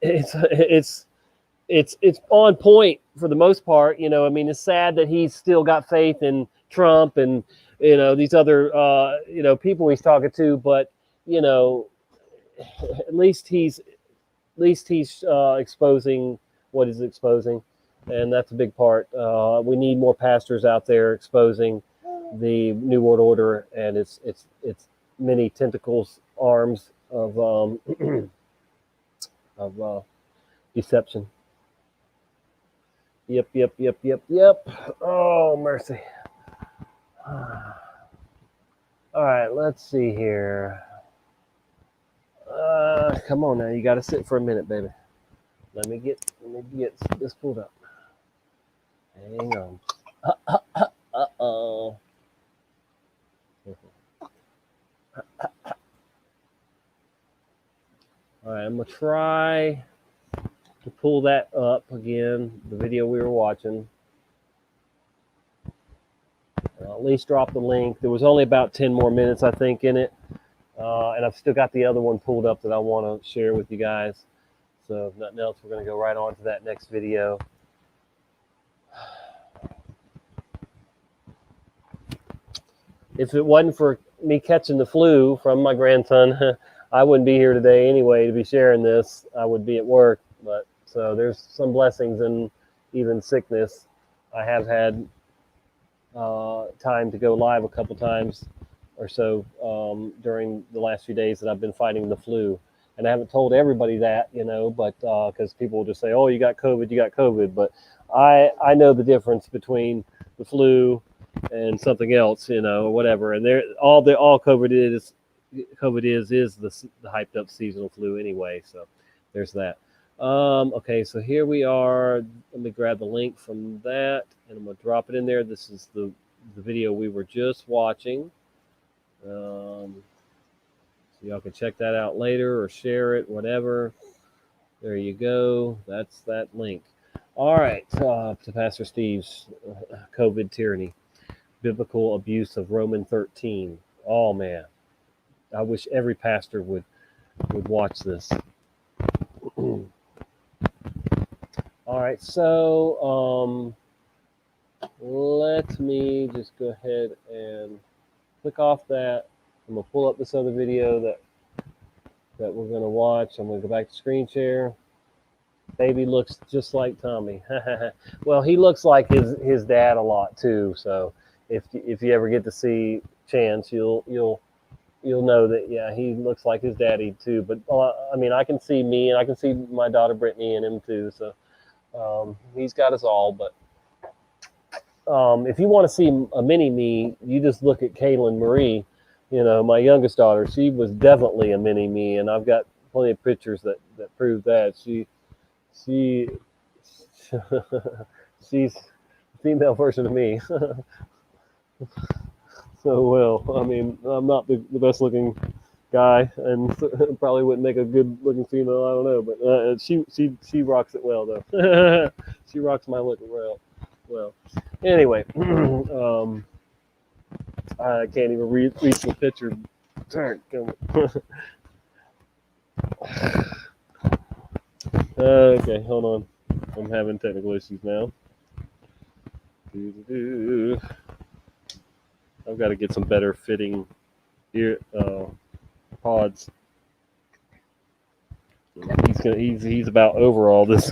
it's on point for the most part. You know, I mean, it's sad that he's still got faith in Trump and these other people he's talking to, but at least he's exposing what he's exposing, and that's a big part. We need more pastors out there exposing the New World Order and its many tentacles, arms of deception. Yep. Oh, mercy. All right, let's see here. Come on now, you got to sit for a minute, baby. Let me get this pulled up. Hang on. Uh-oh. All right, I'm going to try to pull that up again, the video we were watching. at least drop the link. There was only about 10 more minutes, I think, in it. And I've still got the other one pulled up that I want to share with you guys. So if nothing else, we're going to go right on to that next video. If it wasn't for me catching the flu from my grandson, I wouldn't be here today anyway to be sharing this. I would be at work. But so there's some blessings in even sickness. I have had time to go live a couple times or so during the last few days that I've been fighting the flu. And I haven't told everybody that, you know, but because people will just say, oh, you got COVID. But I know the difference between the flu and something else, you know, or whatever. And all COVID is the hyped up seasonal flu anyway. So there's that. Okay, so here we are. Let me grab the link from that and I'm gonna drop it in there. This is the video we were just watching. So y'all can check that out later or share it, whatever. There you go. That's that link. All right, to Pastor Steve's COVID tyranny, biblical abuse of Roman 13. Oh man, I wish every pastor would watch this. All right, so let me just go ahead and click off that. I'm gonna pull up this other video that we're gonna watch. I'm gonna go back to screen share. Baby looks just like Tommy. Well, he looks like his dad a lot too. So if you ever get to see Chance, you'll know that yeah, he looks like his daddy too. But I mean, I can see me and I can see my daughter Brittany in him too. So he's got us all. But if you want to see a mini me, you just look at Kaylin Marie. You know, my youngest daughter, she was definitely a mini me, and I've got plenty of pictures that prove that. She's a female version of me. So, well, I mean, I'm not the best looking guy, and probably wouldn't make a good looking female. I don't know, but she rocks it well though. She rocks my look well. Anyway, I can't even reach the picture. Turn. Okay, hold on. I'm having technical issues now. I've got to get some better fitting ear pods. He's about over all this.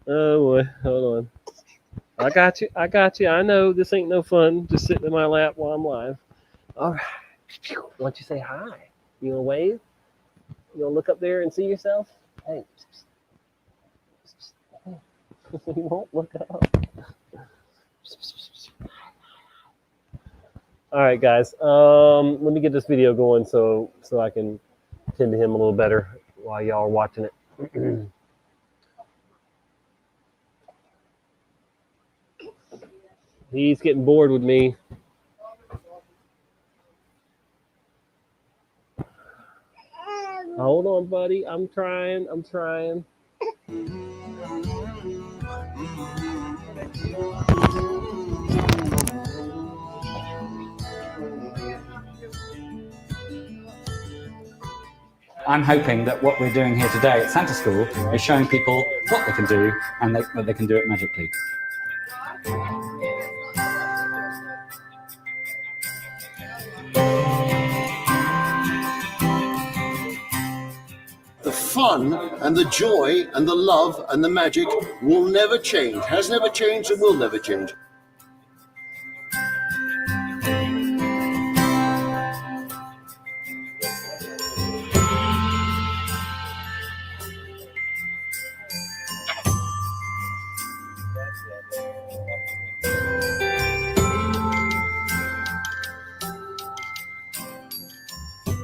Oh boy, hold on. I got you. I know this ain't no fun just sitting in my lap while I'm live. All right. Why don't you say hi? You gonna wave? You gonna look up there and see yourself? Hey. You won't look up. All right, guys. Let me get this video going so I can tend to him a little better while y'all are watching it. He's getting bored with me. Hold on, buddy. I'm trying. I'm hoping that what we're doing here today at Santa School is showing people what they can do and that they can do it magically. The fun and the joy and the love and the magic will never change, has never changed and will never change.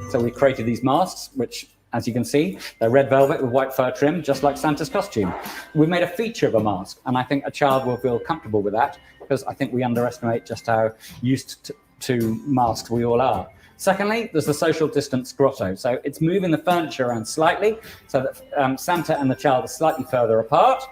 So we created these masks, which, as you can see, they're red velvet with white fur trim, just like Santa's costume. We made a feature of a mask, and I think a child will feel comfortable with that, because I think we underestimate just how used to masks we all are. Secondly, there's the social distance grotto. So it's moving the furniture around slightly so that Santa and the child are slightly further apart.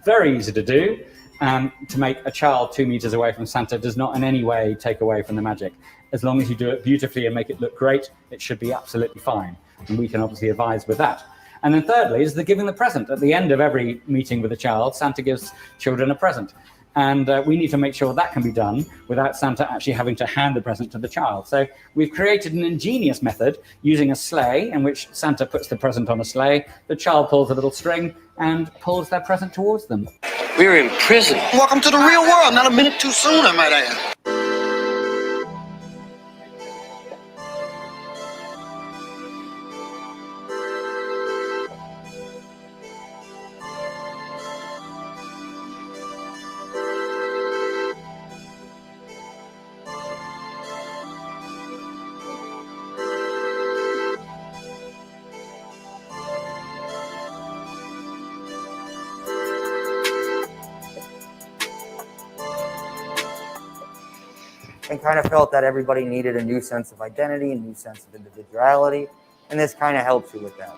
Very easy to do. to make a child 2 meters away from Santa does not in any way take away from the magic. As long as you do it beautifully and make it look great, it should be absolutely fine. And we can obviously advise with that. And then thirdly is the giving the present. At the end of every meeting with a child, Santa gives children a present. And we need to make sure that can be done without Santa actually having to hand the present to the child. So we've created an ingenious method using a sleigh in which Santa puts the present on a sleigh, the child pulls a little string and pulls their present towards them. We're in prison. Welcome to the real world. Not a minute too soon, I might add. And kind of felt that everybody needed a new sense of identity, a new sense of individuality, and this kind of helps you with that.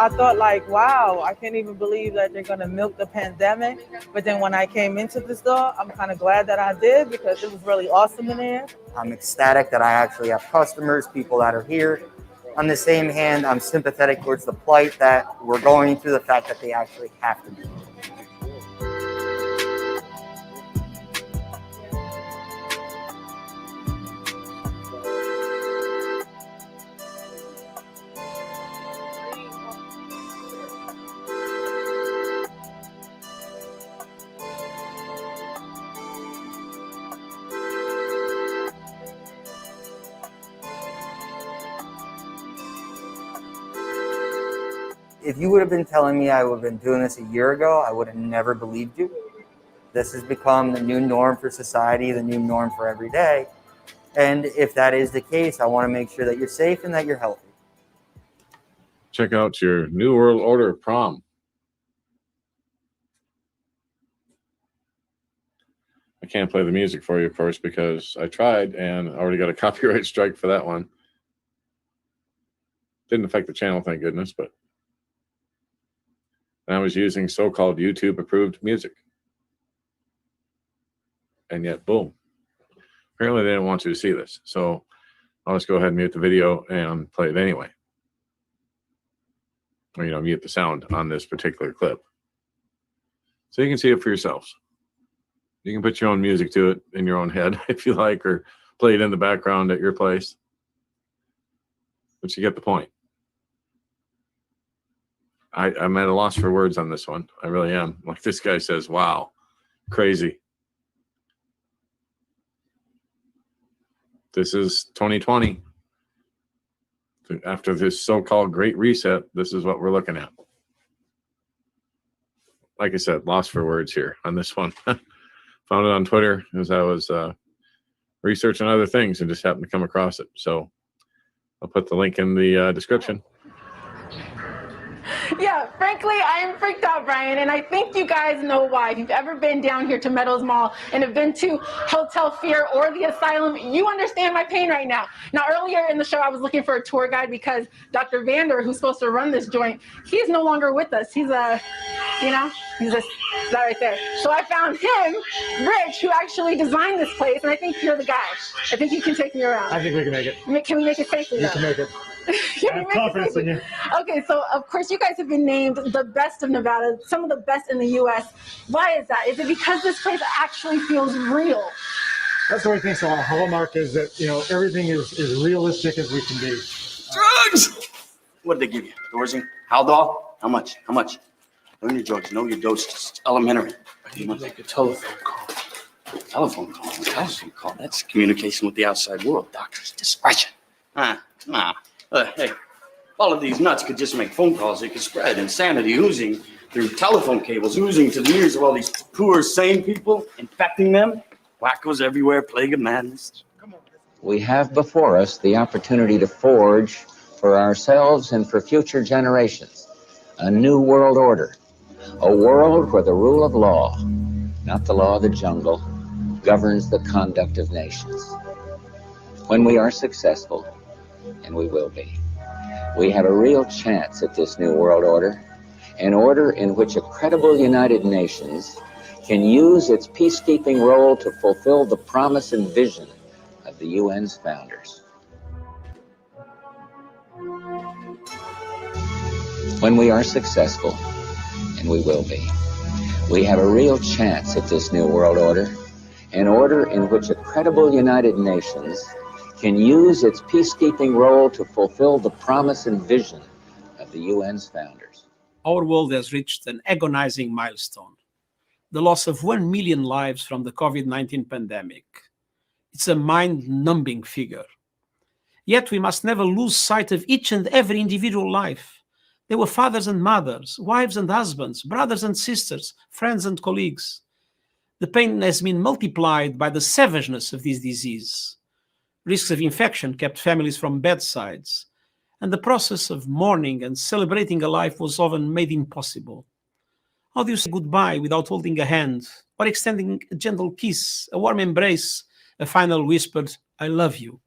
I thought like, wow, I can't even believe that they're gonna milk the pandemic. But then when I came into the store, I'm kind of glad that I did because it was really awesome in there. I'm ecstatic that I actually have customers, people that are here. On the same hand, I'm sympathetic towards the plight that we're going through, the fact that they actually have to be. If you would have been telling me I would have been doing this a year ago, I would have never believed you. This has become the new norm for society, the new norm for every day. And if that is the case, I want to make sure that you're safe and that you're healthy. Check out your New World Order prom. I can't play the music for you, of course, because I tried and already got a copyright strike for that one. Didn't affect the channel, thank goodness, but I was using so-called YouTube approved music. And yet, boom. Apparently they didn't want you to see this. So I'll just go ahead and mute the video and play it anyway. Or, you know, mute the sound on this particular clip. So you can see it for yourselves. You can put your own music to it in your own head if you like, or play it in the background at your place. But you get the point. I'm at a loss for words on this one. I really am. Like this guy says, wow, crazy. This is 2020. After this so-called great reset, this is what we're looking at. Like I said, lost for words here on this one. Found it on Twitter as I was researching other things and just happened to come across it. So I'll put the link in the description. Yeah, frankly, I am freaked out, Brian, and I think you guys know why. If you've ever been down here to Meadows Mall and have been to Hotel Fear or the Asylum, you understand my pain right now. Now, earlier in the show, I was looking for a tour guide because Dr. Vander, who's supposed to run this joint, he is no longer with us. He's that right there. So I found him, Rich, who actually designed this place, and I think you're the guy. I think you can take me around. I think we can make it. Can we make it safely? You can make it. I have confidence in you. Okay, so of course you guys have been named the best of Nevada, some of the best in the U.S. Why is that? Is it because this place actually feels real? That's what I think. So our hallmark is that, you know, everything is realistic as we can be. Drugs! What did they give you? Dorsey? Haldol? How much? How much? Learn your drugs. Know your doses. It's elementary. You must make a telephone call. Telephone call? That's communication with the outside world. Doctor's discretion. Nah. Hey, all of these nuts could just make phone calls. It could spread. Insanity oozing through telephone cables, oozing to the ears of all these poor, sane people, infecting them. Wackos everywhere, plague of madness. We have before us the opportunity to forge for ourselves and for future generations a new world order, a world where the rule of law, not the law of the jungle, governs the conduct of nations. When we are successful, and we will be, we have a real chance at this new world order, an order in which a credible United Nations can use its peacekeeping role to fulfill the promise and vision of the UN's founders. When we are successful, and we will be, we have a real chance at this new world order, an order in which a credible United Nations can use its peacekeeping role to fulfill the promise and vision of the UN's founders. Our world has reached an agonizing milestone, the loss of 1 million lives from the COVID-19 pandemic. It's a mind-numbing figure. Yet we must never lose sight of each and every individual life. They were fathers and mothers, wives and husbands, brothers and sisters, friends and colleagues. The pain has been multiplied by the savageness of this disease. Risks of infection kept families from bedsides, and the process of mourning and celebrating a life was often made impossible. How do you say goodbye without holding a hand, or extending a gentle kiss, a warm embrace, a final whispered, "I love you"?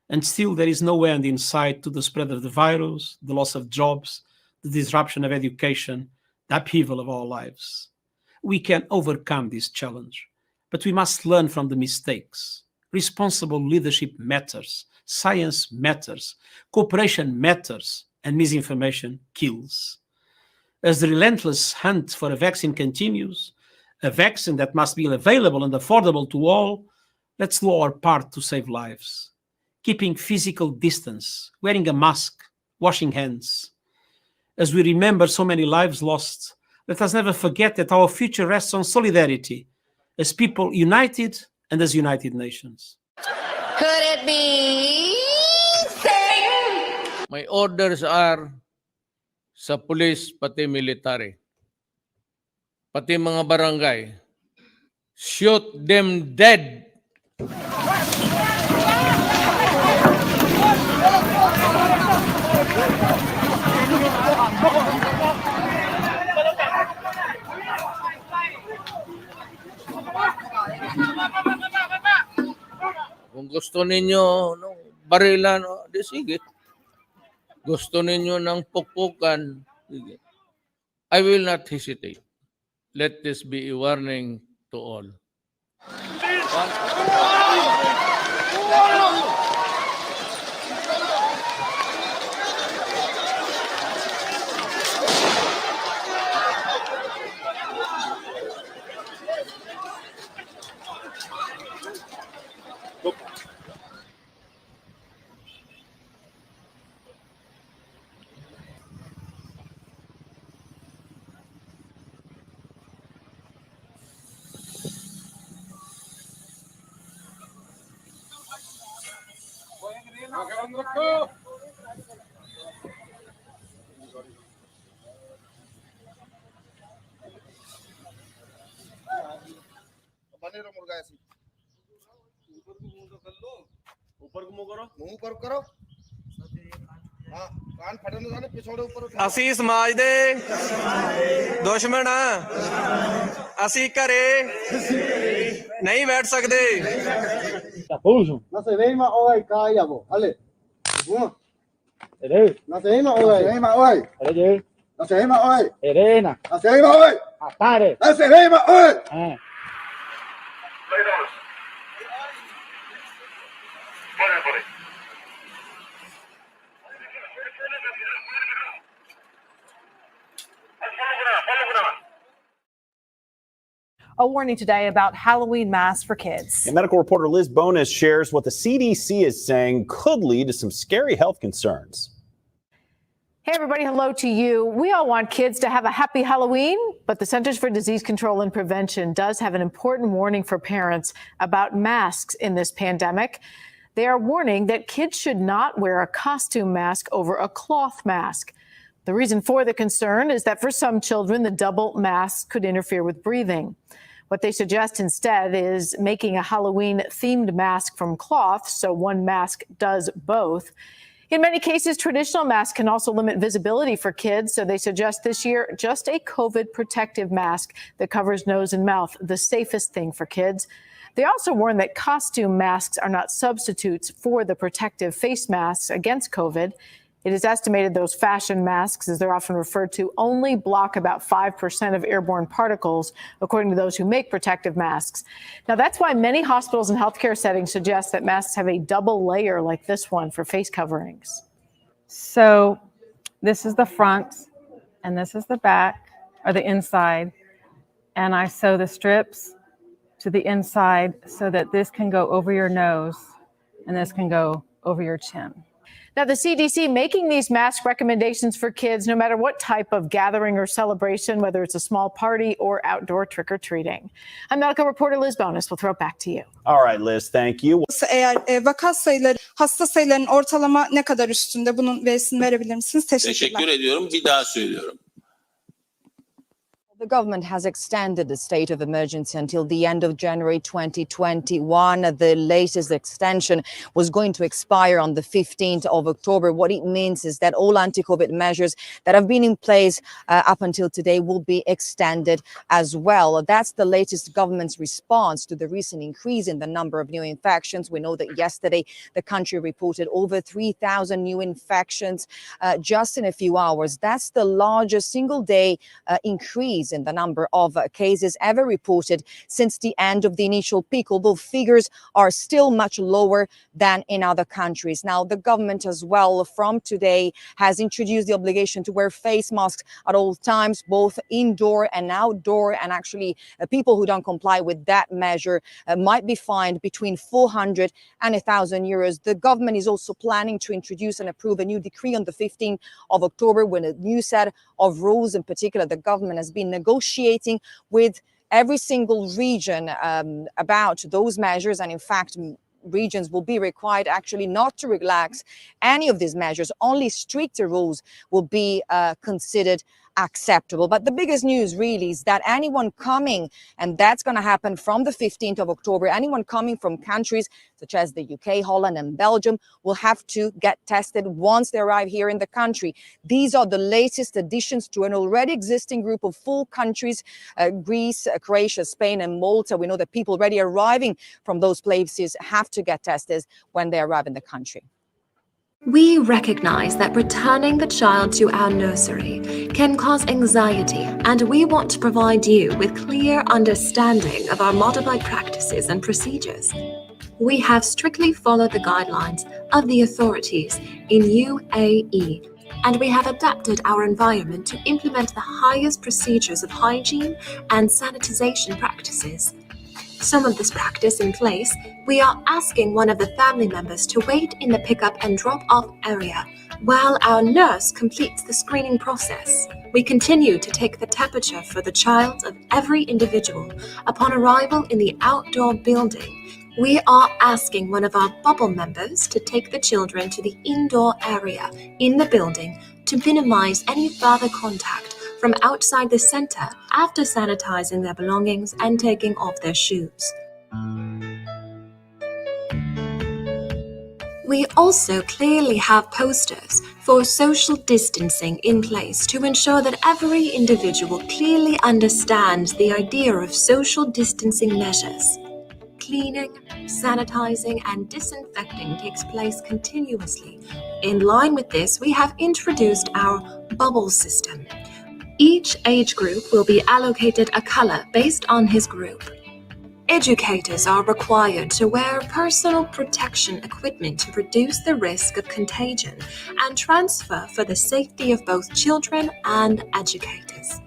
And still there is no end in sight to the spread of the virus, the loss of jobs, the disruption of education, the upheaval of our lives. We can overcome this challenge, but we must learn from the mistakes. Responsible leadership matters, science matters, cooperation matters, and misinformation kills. As the relentless hunt for a vaccine continues, a vaccine that must be available and affordable to all, let's do our part to save lives. Keeping physical distance, wearing a mask, washing hands. As we remember so many lives lost, let us never forget that our future rests on solidarity, as people united and as United Nations. Could it be same? My orders are sa police pati military. Pati mga barangay. Shoot them dead. Kung gusto ninyo ng barilan, di sige. Gusto ninyo ng pukpukan, sige. I will not hesitate. Let this be a warning to all. ਅਸੀਂ ਸਮਾਜ ਦੇ ਦੁਸ਼ਮਣ ਆ ਅਸੀਂ ਘਰੇ ਨਹੀਂ ਬੈਠ ਸਕਦੇ No se ve más hoy, callabo, vale. No se ve más hoy. No se ve más hoy. No se ve más hoy. No se ve más hoy. No se ve más hoy. A warning today about Halloween masks for kids. And medical reporter Liz Bonas shares what the CDC is saying could lead to some scary health concerns. Hey, everybody. Hello to you. We all want kids to have a happy Halloween, but the Centers for Disease Control and Prevention does have an important warning for parents about masks in this pandemic. They are warning that kids should not wear a costume mask over a cloth mask. The reason for the concern is that for some children, the double mask could interfere with breathing. What they suggest instead is making a Halloween-themed mask from cloth, so one mask does both. In many cases, traditional masks can also limit visibility for kids, so they suggest this year just a COVID protective mask that covers nose and mouth, the safest thing for kids. They also warn that costume masks are not substitutes for the protective face masks against COVID. It is estimated those fashion masks, as they're often referred to, only block about 5% of airborne particles, according to those who make protective masks. Now, that's why many hospitals and healthcare settings suggest that masks have a double layer like this one for face coverings. So this is the front, and this is the back, or the inside. And I sew the strips to the inside so that this can go over your nose, and this can go over your chin. Now, the CDC making these mask recommendations for kids, no matter what type of gathering or celebration, whether it's a small party or outdoor trick-or-treating. I'm medical reporter Liz Bonus. We'll throw it back to you. All right, Liz, thank you. Eğer vaka sayıları, hasta sayılarının ortalama ne kadar üstünde? Bunun verisini verebilir misiniz? Teşekkürler. Teşekkür ediyorum. Bir daha söylüyorum. The government has extended the state of emergency until the end of January 2021. The latest extension was going to expire on the 15th of October. What it means is that all anti-COVID measures that have been in place up until today will be extended as well. That's the latest government's response to the recent increase in the number of new infections. We know that yesterday the country reported over 3,000 new infections just in a few hours. That's the largest single day increase in the number of cases ever reported since the end of the initial peak, although figures are still much lower than in other countries. Now, the government as well from today has introduced the obligation to wear face masks at all times, both indoor and outdoor. And actually, people who don't comply with that measure might be fined between 400 and 1,000 euros. The government is also planning to introduce and approve a new decree on the 15th of October when a new set of rules, in particular, the government has been negotiating with every single region about those measures. And in fact, regions will be required actually not to relax any of these measures. Only stricter rules will be considered acceptable. But the biggest news really is that anyone coming, and that's going to happen from the 15th of October, anyone coming from countries such as the UK, Holland and Belgium will have to get tested once they arrive here in the country. These are the latest additions to an already existing group of 4 countries, Greece, Croatia, Spain and Malta. We know that people already arriving from those places have to get tested when they arrive in the country. We recognize that returning the child to our nursery can cause anxiety, and we want to provide you with clear understanding of our modified practices and procedures. We have strictly followed the guidelines of the authorities in UAE, and we have adapted our environment to implement the highest procedures of hygiene and sanitization practices. Some of this practice in place, we are asking one of the family members to wait in the pickup and drop-off area while our nurse completes the screening process. We continue to take the temperature for the child of every individual upon arrival in the outdoor building. We are asking one of our bubble members to take the children to the indoor area in the building to minimize any further contact from outside the center after sanitizing their belongings and taking off their shoes. We also clearly have posters for social distancing in place to ensure that every individual clearly understands the idea of social distancing measures. Cleaning, sanitizing, and disinfecting takes place continuously. In line with this, we have introduced our bubble system. Each age group will be allocated a color based on his group. Educators are required to wear personal protection equipment to reduce the risk of contagion and transfer for the safety of both children and educators.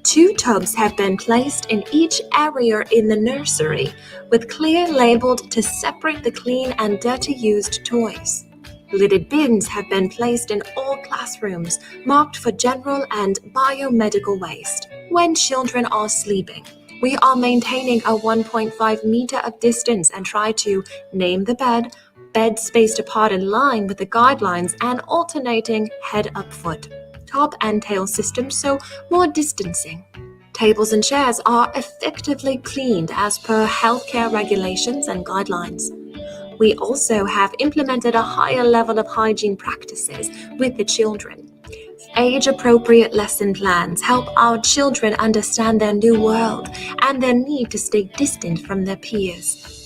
2 tubs have been placed in each area in the nursery, with clear labeled to separate the clean and dirty used toys. Lidded bins have been placed in all classrooms, marked for general and biomedical waste. When children are sleeping, we are maintaining a 1.5 meter of distance and try to name the bed, beds spaced apart in line with the guidelines, and alternating head-up foot, top and tail systems, so more distancing. Tables and chairs are effectively cleaned as per healthcare regulations and guidelines. We also have implemented a higher level of hygiene practices with the children. Age-appropriate lesson plans help our children understand their new world and their need to stay distant from their peers.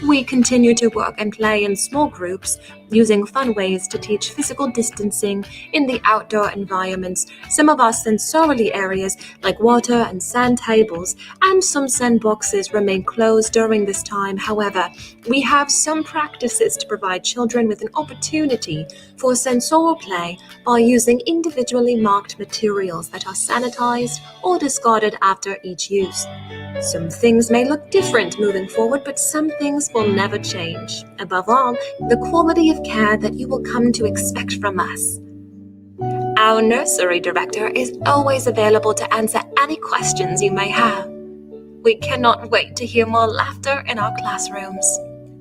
We continue to work and play in small groups, using fun ways to teach physical distancing in the outdoor environments, some of our sensory areas like water and sand tables, and some sandboxes remain closed during this time. However, we have some practices to provide children with an opportunity for sensorial play by using individually marked materials that are sanitized or discarded after each use. Some things may look different moving forward, but some things will never change. Above all, the quality of care that you will come to expect from us. Our nursery director is always available to answer any questions you may have. We cannot wait to hear more laughter in our classrooms.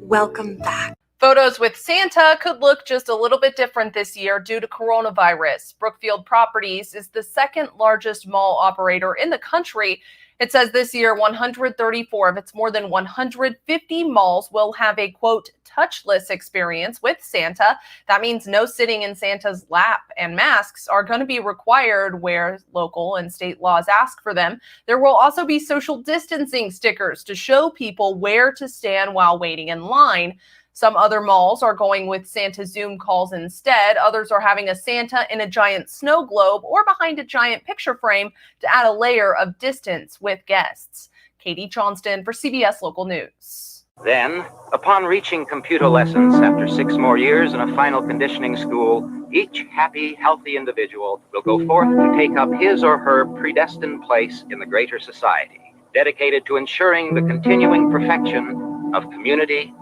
Welcome back. Photos with Santa could look just a little bit different this year due to coronavirus. Brookfield Properties is the second largest mall operator in the country. It says this year, 134 of its more than 150 malls will have a, quote, touchless experience with Santa. That means no sitting in Santa's lap, and masks are going to be required where local and state laws ask for them. There will also be social distancing stickers to show people where to stand while waiting in line. Some other malls are going with Santa Zoom calls instead. Others are having a Santa in a giant snow globe or behind a giant picture frame to add a layer of distance with guests. Katie Johnston for CBS Local News. Then, upon reaching computer lessons after 6 more years in a final conditioning school, each happy, healthy individual will go forth to take up his or her predestined place in the greater society, dedicated to ensuring the continuing perfection of community,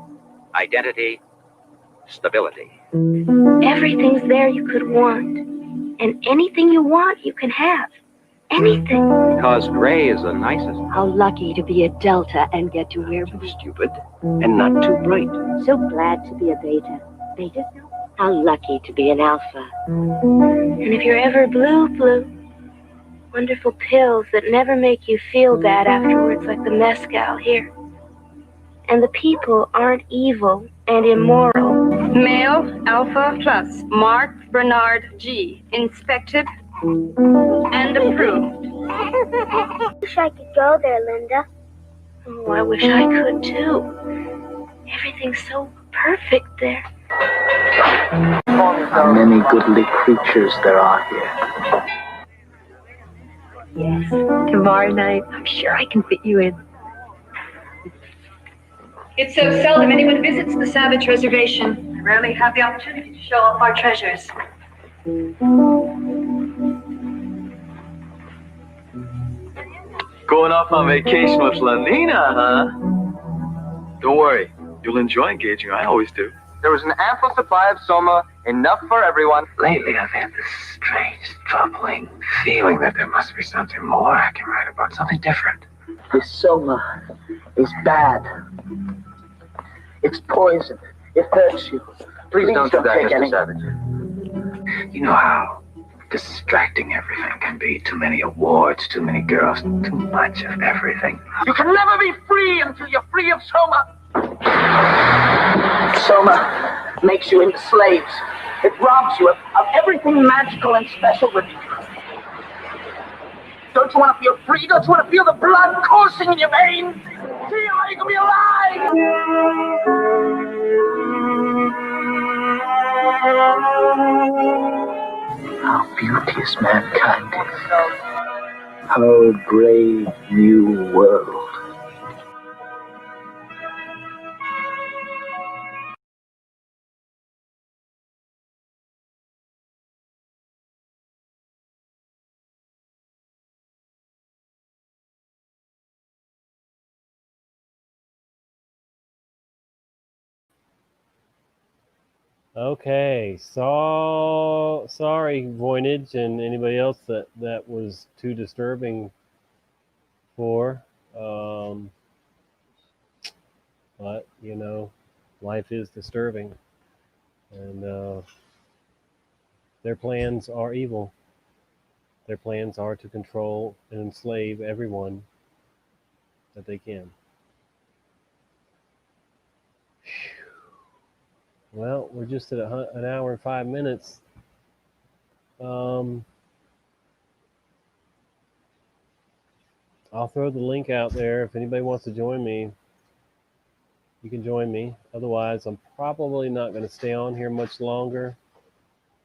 identity, stability. Everything's there you could want. And anything you want, you can have. Anything. Because gray is the nicest. How lucky to be a Delta and get to wear blue. Stupid and not too bright. So glad to be a Beta. Beta? How lucky to be an Alpha. And if you're ever blue, wonderful pills that never make you feel bad afterwards like the mezcal here. And the people aren't evil and immoral. Male Alpha Plus, Mark Bernard G. Inspected and approved. Wish I could go there, Linda. Oh, I wish I could too. Everything's so perfect there. How many goodly creatures there are here. Yes, tomorrow night, I'm sure I can fit you in. It's so seldom anyone visits the Savage Reservation. I rarely have the opportunity to show off our treasures. Going off on vacation with Lanina, huh? Don't worry, you'll enjoy engaging. I always do. There was an ample supply of Soma, enough for everyone. Lately, I've had this strange, troubling feeling that there must be something more I can write about, something different. This Soma is bad. It's poison. It hurts you. Please don't do that, take Mr. any. Savage. You know how distracting everything can be. Too many awards, too many girls, too much of everything. You can never be free until you're free of Soma. Soma makes you into slaves. It robs you of everything magical and special with you. Don't you want to feel free? Don't you want to feel the blood coursing in your veins? Feel how you can be alive! How beauteous mankind is. How brave new world. Okay, so sorry, Voynich, and anybody else that was too disturbing for. But you know, life is disturbing. And their plans are evil. Their plans are to control and enslave everyone that they can. Well, we're just at an hour and 5 minutes. I'll throw the link out there. If anybody wants to join me, you can join me. Otherwise, I'm probably not going to stay on here much longer.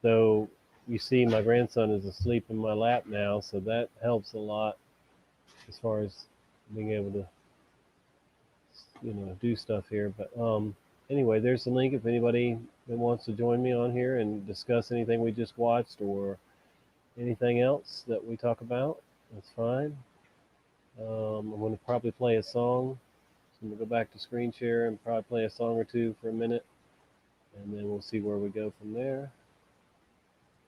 Though, you see, my grandson is asleep in my lap now, so that helps a lot as far as being able to, do stuff here. But anyway, there's the link if anybody that wants to join me on here and discuss anything we just watched or anything else that we talk about. That's fine. I'm going to probably play a song. So I'm going to go back to screen share and probably play a song or two for a minute, and then we'll see where we go from there.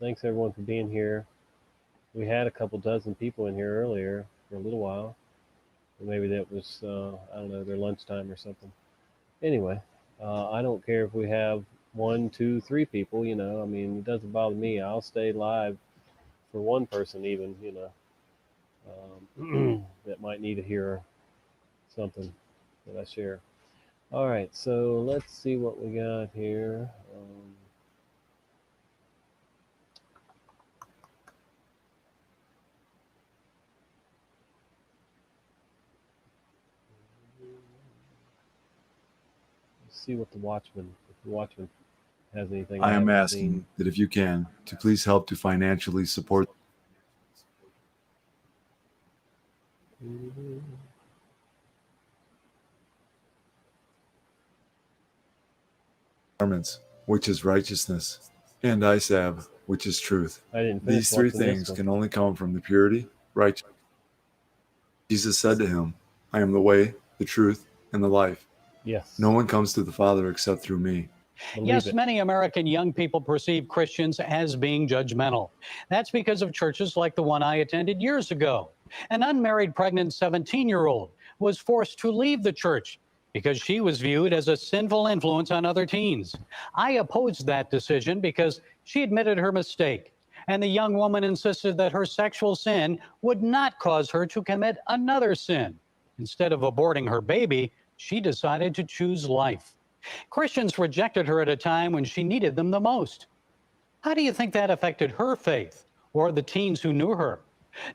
Thanks everyone for being here. We had a couple dozen people in here earlier for a little while. Or maybe that was, I don't know, their lunchtime or something. Anyway, I don't care if we have 1, 2, 3 people, I mean, it doesn't bother me. I'll stay live for one person even, that might need to hear something that I share. All right, so let's see what we got here. See what the Watchman, if the Watchman has anything. I am asking that if you can, to please help to financially support garments, which is righteousness, and eye salve, which is truth. These three things can only come from the purity, righteousness. Jesus said to him, I am the way, the truth, and the life. Yes. No one comes to the Father except through me. Yes, many American young people perceive Christians as being judgmental. That's because of churches like the one I attended years ago. An unmarried pregnant 17-year-old was forced to leave the church because she was viewed as a sinful influence on other teens. I opposed that decision because she admitted her mistake, and the young woman insisted that her sexual sin would not cause her to commit another sin. Instead of aborting her baby, she decided to choose life. Christians rejected her at a time when she needed them the most. How do you think that affected her faith or the teens who knew her?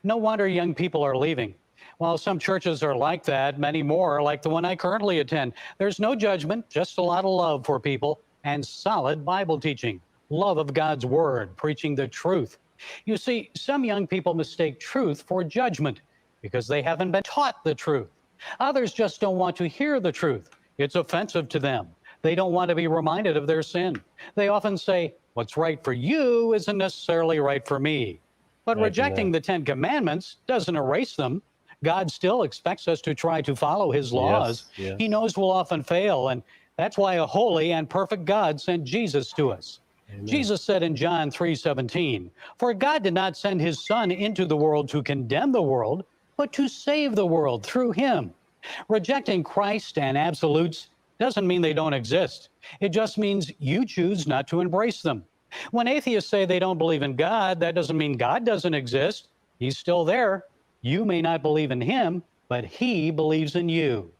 No wonder young people are leaving. While some churches are like that, many more are like the one I currently attend. There's no judgment, just a lot of love for people and solid Bible teaching, love of God's word, preaching the truth. You see, some young people mistake truth for judgment because they haven't been taught the truth. Others just don't want to hear the truth. It's offensive to them. They don't want to be reminded of their sin. They often say, what's right for you isn't necessarily right for me. But rejecting the 10 Commandments doesn't erase them. God still expects us to try to follow his laws. Yes. He knows we'll often fail, and that's why a holy and perfect God sent Jesus to us. Amen. Jesus said in John 3:17, for God did not send his Son into the world to condemn the world, but to save the world through him. Rejecting Christ and absolutes doesn't mean they don't exist. It just means you choose not to embrace them. When atheists say they don't believe in God, that doesn't mean God doesn't exist. He's still there. You may not believe in him, but he believes in you.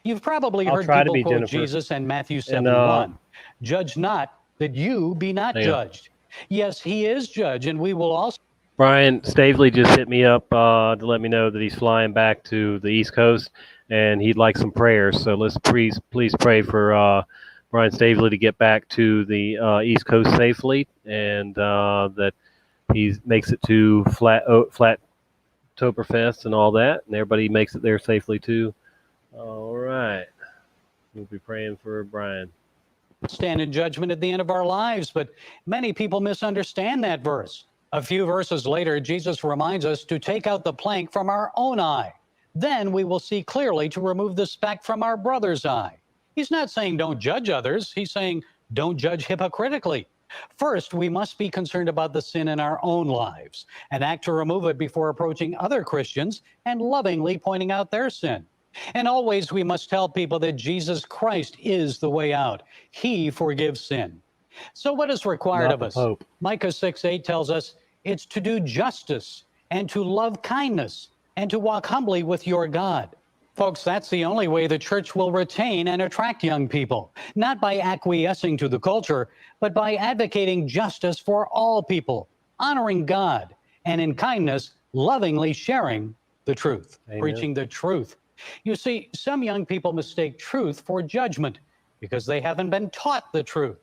You've probably heard people quote Jesus in Matthew 7:1. Judge not, that you be not judged. Yes, he is judge, and we will also. Brian Stavely just hit me up to let me know that he's flying back to the East Coast and he'd like some prayers. So let's please pray for Brian Stavely to get back to the East Coast safely, and that he makes it to Flattoberfest and all that, and everybody makes it there safely too. All right. We'll be praying for Brian. Stand in judgment at the end of our lives, but many people misunderstand that verse. A few verses later, Jesus reminds us to take out the plank from our own eye. Then we will see clearly to remove the speck from our brother's eye. He's not saying don't judge others. He's saying don't judge hypocritically. First, we must be concerned about the sin in our own lives and act to remove it before approaching other Christians and lovingly pointing out their sin. And always we must tell people that Jesus Christ is the way out. He forgives sin. So what is required Not of the us? Pope. Micah 6:8 tells us it's to do justice and to love kindness and to walk humbly with your God. Folks, that's the only way the church will retain and attract young people, not by acquiescing to the culture, but by advocating justice for all people, honoring God, and in kindness, lovingly sharing the truth, Amen. preaching the truth. You see, some young people mistake truth for judgment because they haven't been taught the truth.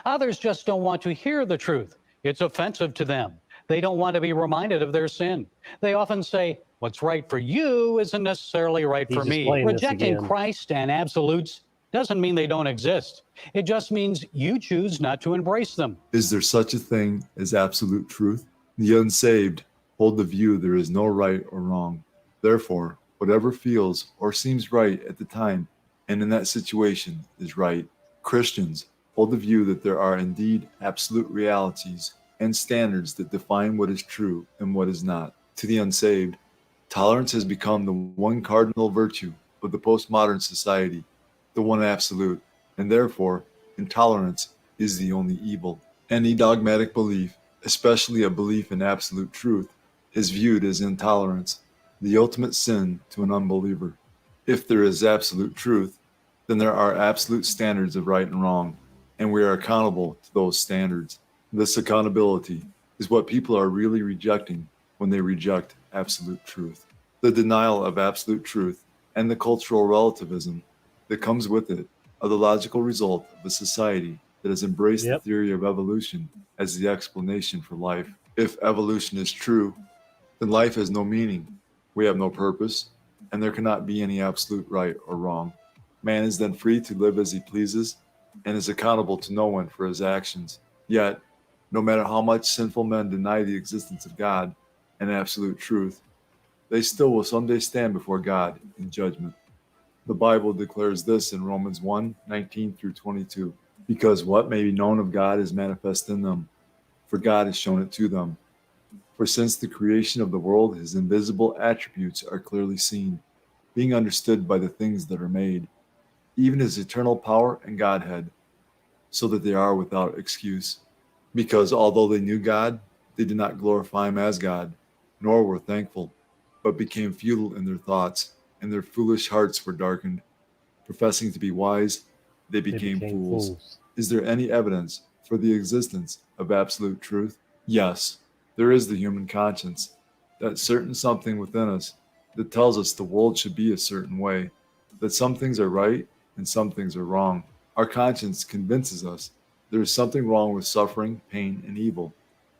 Others just don't want to hear the truth. It's offensive to them. They don't want to be reminded of their sin. They often say, what's right for you isn't necessarily right He's for just me. playing this Rejecting again. Christ and absolutes doesn't mean they don't exist. It just means you choose not to embrace them. Is there such a thing as absolute truth? The unsaved hold the view there is no right or wrong. Therefore, whatever feels or seems right at the time and in that situation is right. Christians hold the view that there are indeed absolute realities and standards that define what is true and what is not. To the unsaved, tolerance has become the one cardinal virtue of the postmodern society, the one absolute, and therefore intolerance is the only evil. Any dogmatic belief, especially a belief in absolute truth, is viewed as intolerance, the ultimate sin to an unbeliever. If there is absolute truth, then there are absolute standards of right and wrong, and we are accountable to those standards. This accountability is what people are really rejecting when they reject absolute truth. The denial of absolute truth and the cultural relativism that comes with it are the logical result of a society that has embraced the theory of evolution as the explanation for life. If evolution is true, then life has no meaning. We have no purpose, and there cannot be any absolute right or wrong. Man is then free to live as he pleases and is accountable to no one for his actions. Yet, no matter how much sinful men deny the existence of God and absolute truth, they still will someday stand before God in judgment. The Bible declares this in Romans 1:19 through 22. Because what may be known of God is manifest in them, for God has shown it to them. For since the creation of the world, his invisible attributes are clearly seen, being understood by the things that are made, even his eternal power and Godhead, so that they are without excuse. Because although they knew God, they did not glorify him as God, nor were thankful, but became futile in their thoughts, and their foolish hearts were darkened. Professing to be wise, they became fools. Is there any evidence for the existence of absolute truth? Yes, there is the human conscience, that certain something within us that tells us the world should be a certain way, that some things are right and some things are wrong. Our conscience convinces us there is something wrong with suffering, pain, and evil,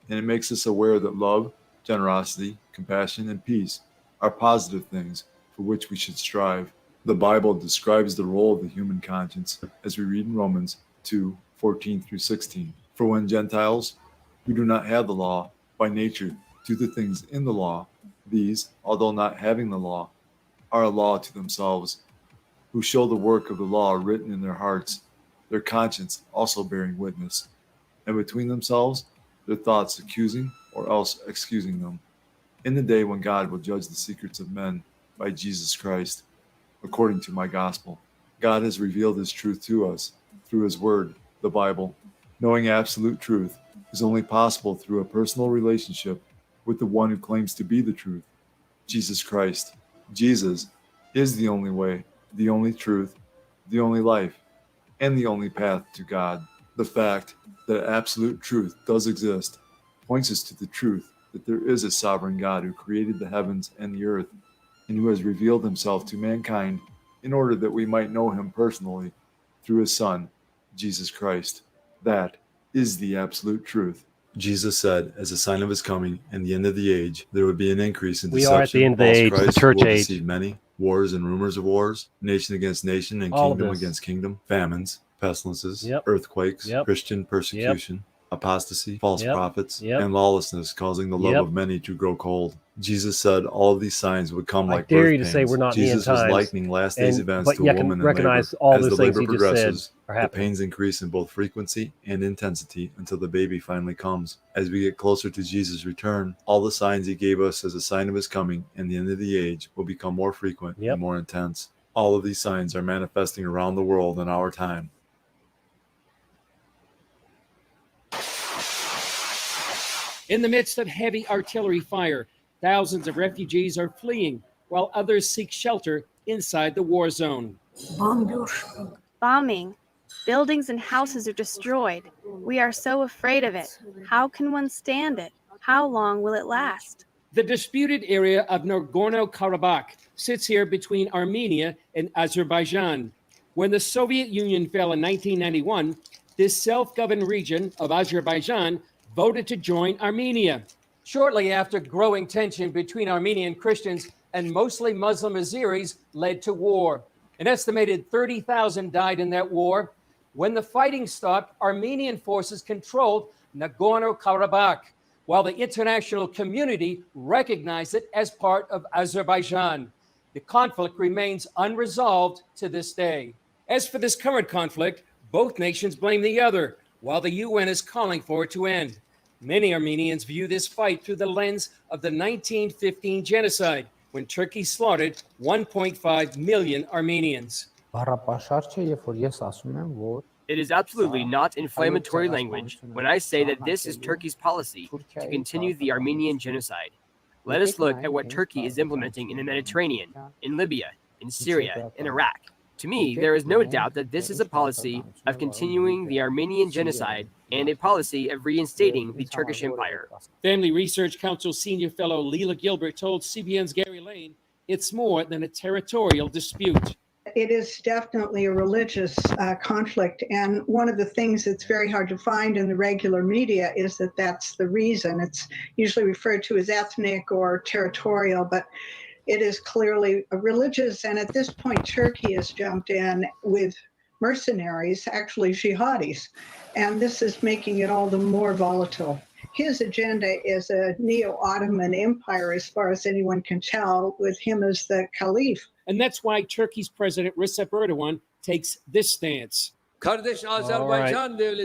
and it makes us aware that love, generosity, compassion, and peace are positive things for which we should strive. The Bible describes the role of the human conscience as we read in Romans 2:14 through 16. For when Gentiles, who do not have the law, by nature do the things in the law, these, although not having the law, are a law to themselves, who show the work of the law written in their hearts, their conscience also bearing witness, and between themselves their thoughts accusing or else excusing them, in the day when God will judge the secrets of men by Jesus Christ, according to my gospel. God has revealed his truth to us through his word, the Bible. Knowing absolute truth is only possible through a personal relationship with the one who claims to be the truth, Jesus Christ. Jesus is the only way, the only truth, the only life, and the only path to God. The fact that absolute truth does exist points us to the truth that there is a sovereign God who created the heavens and the earth, and who has revealed himself to mankind in order that we might know him personally through his Son, Jesus Christ. That is the absolute truth. Jesus said, as a sign of his coming and the end of the age, there would be an increase in deception. We are at the end of the False age, the Christ church will age. deceive many, wars and rumors of wars, nation against nation and All of kingdom this. against kingdom, famines, pestilences, Yep. earthquakes, Yep. Christian persecution, apostasy, false Yep. prophets, Yep. and lawlessness, causing the love Yep. of many to grow cold. Jesus said all of these signs would come I like dare birth you to say pains. we're not in the end Jesus was times, likening last days and- events but to you a can woman in recognize labor. all As those the things labor you just said progresses, are the happening. pains increase in both frequency and intensity until the baby finally comes. As we get closer to Jesus' return, all the signs he gave us as a sign of his coming and the end of the age will become more frequent Yep. and more intense. All of these signs are manifesting around the world in our time. In the midst of heavy artillery fire, thousands of refugees are fleeing, while others seek shelter inside the war zone. Bombing. Buildings and houses are destroyed. We are so afraid of it. How can one stand it? How long will it last? The disputed area of Nagorno-Karabakh sits here between Armenia and Azerbaijan. When the Soviet Union fell in 1991, this self-governed region of Azerbaijan voted to join Armenia. Shortly after, growing tension between Armenian Christians and mostly Muslim Azeris led to war. An estimated 30,000 died in that war. When the fighting stopped, Armenian forces controlled Nagorno-Karabakh, while the international community recognized it as part of Azerbaijan. The conflict remains unresolved to this day. As for this current conflict, both nations blame the other, while the UN is calling for it to end. Many Armenians view this fight through the lens of the 1915 genocide, when Turkey slaughtered 1.5 million Armenians. It is absolutely not inflammatory language when I say that this is Turkey's policy to continue the Armenian genocide. Let us look at what Turkey is implementing in the Mediterranean, in Libya, in Syria, in Iraq. To me, there is no doubt that this is a policy of continuing the Armenian genocide and a policy of reinstating the Turkish Empire. Family Research Council senior fellow Leila Gilbert told CBN's Gary Lane it's more than a territorial dispute. It is definitely a religious conflict, and one of the things that's very hard to find in the regular media is that that's the reason. It's usually referred to as ethnic or territorial, but it is clearly religious, and at this point Turkey has jumped in with mercenaries, actually jihadis, and this is making it all the more volatile. His agenda is a neo-Ottoman empire as far as anyone can tell, with him as the caliph. And that's why Turkey's President Recep Erdogan takes this stance. All right,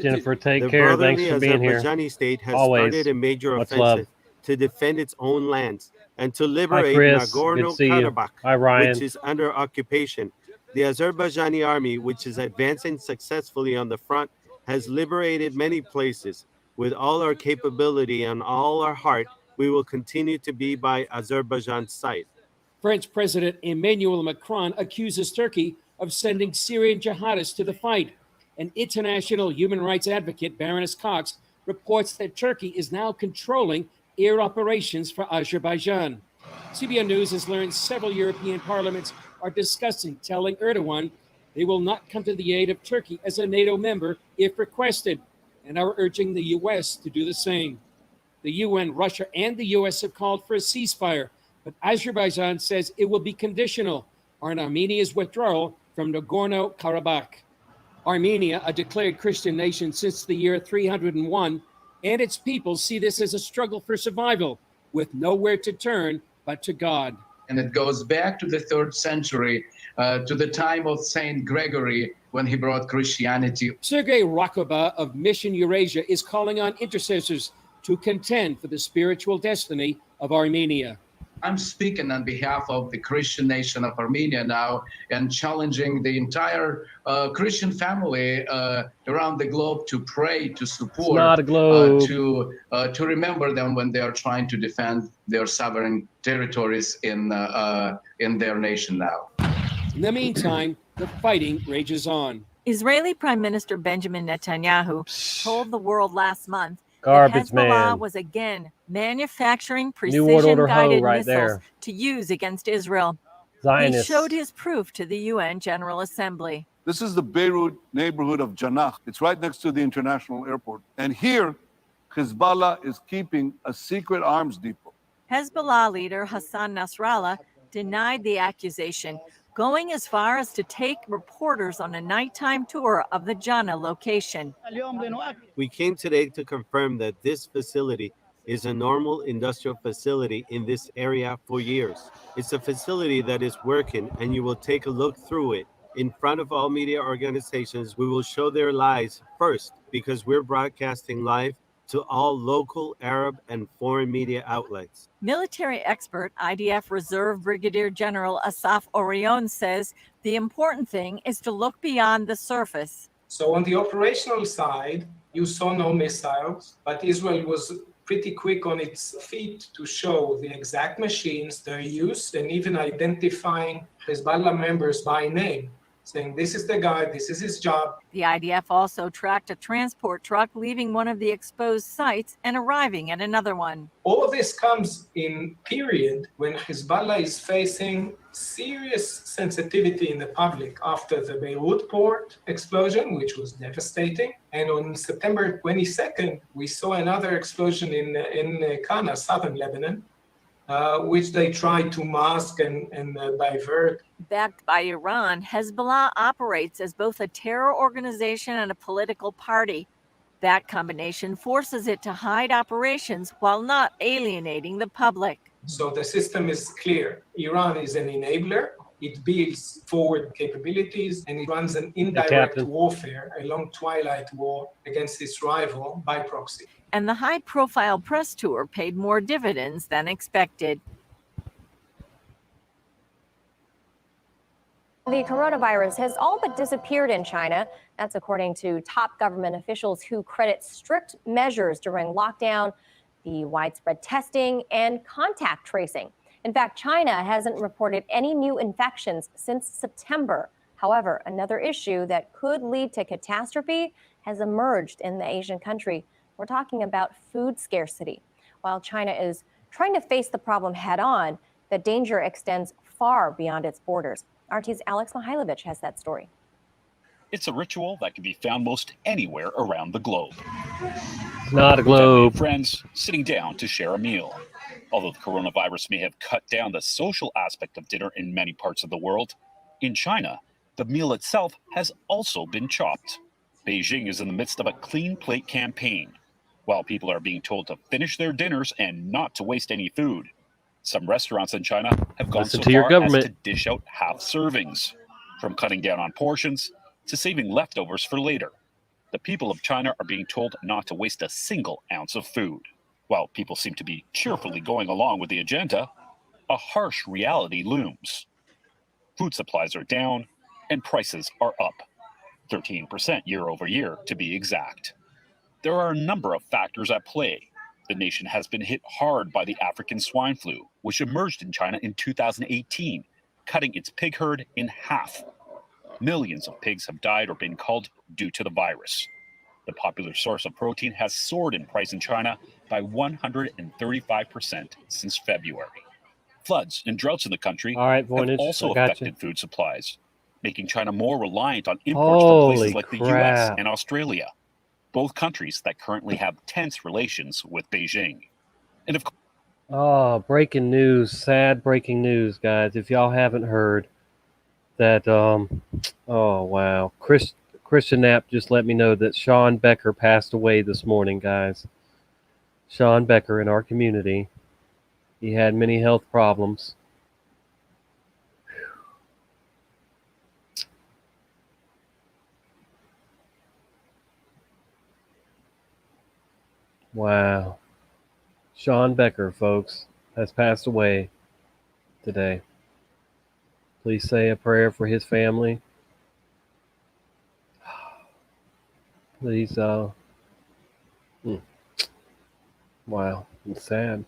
Jennifer, take The care. Thanks brotherly for being here. Azerbaijani state has Always. started a major Much offensive love. to defend its own lands and to Hi, liberate Chris. Good to see you. Nagorno-Karabakh, Hi, Ryan. which is under occupation. The Azerbaijani army, which is advancing successfully on the front, has liberated many places. With all our capability and all our heart, we will continue to be by Azerbaijan's side. French President Emmanuel Macron accuses Turkey of sending Syrian jihadists to the fight. And international human rights advocate Baroness Cox reports that Turkey is now controlling air operations for Azerbaijan. CBN News has learned several European parliaments are discussing telling Erdogan they will not come to the aid of Turkey as a NATO member if requested, and are urging the U.S. to do the same. The UN, Russia, and the U.S. have called for a ceasefire, but Azerbaijan says it will be conditional on Armenia's withdrawal from Nagorno-Karabakh. Armenia, a declared Christian nation since the year 301, and its people see this as a struggle for survival, with nowhere to turn but to God. And it goes back to the 3rd century, to the time of Saint Gregory, when he brought Christianity. Sergei Rakoba of Mission Eurasia is calling on intercessors to contend for the spiritual destiny of Armenia. I'm speaking on behalf of the Christian nation of Armenia now and challenging the entire Christian family around the globe to pray, to support, It's not a globe. To remember them when they are trying to defend their sovereign territories in their nation now. In the meantime, the fighting rages on. Israeli Prime Minister Benjamin Netanyahu told the world last month Garbage that Hezbollah man. was again manufacturing New World Order precision-guided ho right missiles there. to use against Israel. Zionists. He showed his proof to the UN General Assembly. This is the Beirut neighborhood of Janah. It's right next to the international airport. And here, Hezbollah is keeping a secret arms depot. Hezbollah leader Hassan Nasrallah denied the accusation, going as far as to take reporters on a nighttime tour of the Janah location. We came today to confirm that this facility is a normal industrial facility in this area for years. It's a facility that is working, and you will take a look through it. In front of all media organizations, we will show their lies first, because we're broadcasting live to all local, Arab, and foreign media outlets. Military expert IDF Reserve Brigadier General Asaf Orion says the important thing is to look beyond the surface. So on the operational side, you saw no missiles, but Israel was pretty quick on its feet to show the exact machines, their use, and even identifying Hezbollah members by name, saying this is the guy, this is his job. The IDF also tracked a transport truck leaving one of the exposed sites and arriving at another one. All of this comes in period when Hezbollah is facing serious sensitivity in the public after the Beirut port explosion, which was devastating. And on September 22nd, we saw another explosion in Qana, southern Lebanon, which they tried to mask and divert. Backed by Iran, Hezbollah operates as both a terror organization and a political party. That combination forces it to hide operations while not alienating the public. So the system is clear. Iran is an enabler. It builds forward capabilities and it runs an indirect warfare, a long twilight war against its rival by proxy. And the high-profile press tour paid more dividends than expected. The coronavirus has all but disappeared in China. That's according to top government officials who credit strict measures during lockdown, the widespread testing, and contact tracing. In fact, China hasn't reported any new infections since September. However, another issue that could lead to catastrophe has emerged in the Asian country. We're talking about food scarcity. While China is trying to face the problem head on, the danger extends far beyond its borders. RT's Alex Mihailovich has that story. It's a ritual that can be found most anywhere around the globe. Not a globe. Friends sitting down to share a meal. Although the coronavirus may have cut down the social aspect of dinner in many parts of the world, in China, the meal itself has also been chopped. Beijing is in the midst of a clean plate campaign. While people are being told to finish their dinners and not to waste any food, some restaurants in China have gone so far as to dish out half servings. From cutting down on portions to saving leftovers for later, the people of China are being told not to waste a single ounce of food. While people seem to be cheerfully going along with the agenda, a harsh reality looms. Food supplies are down and prices are up, 13% year over year to be exact. There are a number of factors at play. The nation has been hit hard by the African swine flu, which emerged in China in 2018, cutting its pig herd in half. Millions of pigs have died or been culled due to the virus. The popular source of protein has soared in price in China by 135% since February. Floods and droughts in the country have also affected food supplies, making China more reliant on imports from places like the US and Australia, both countries that currently have tense relations with Beijing. And of course, breaking news, sad breaking news, guys. If y'all haven't heard that, oh wow, Christian Knapp just let me know that Sean Becker passed away this morning, guys. Sean Becker in our community. He had many health problems. Wow. Sean Becker, folks, has passed away today. Please say a prayer for his family. Please, wow, it's sad.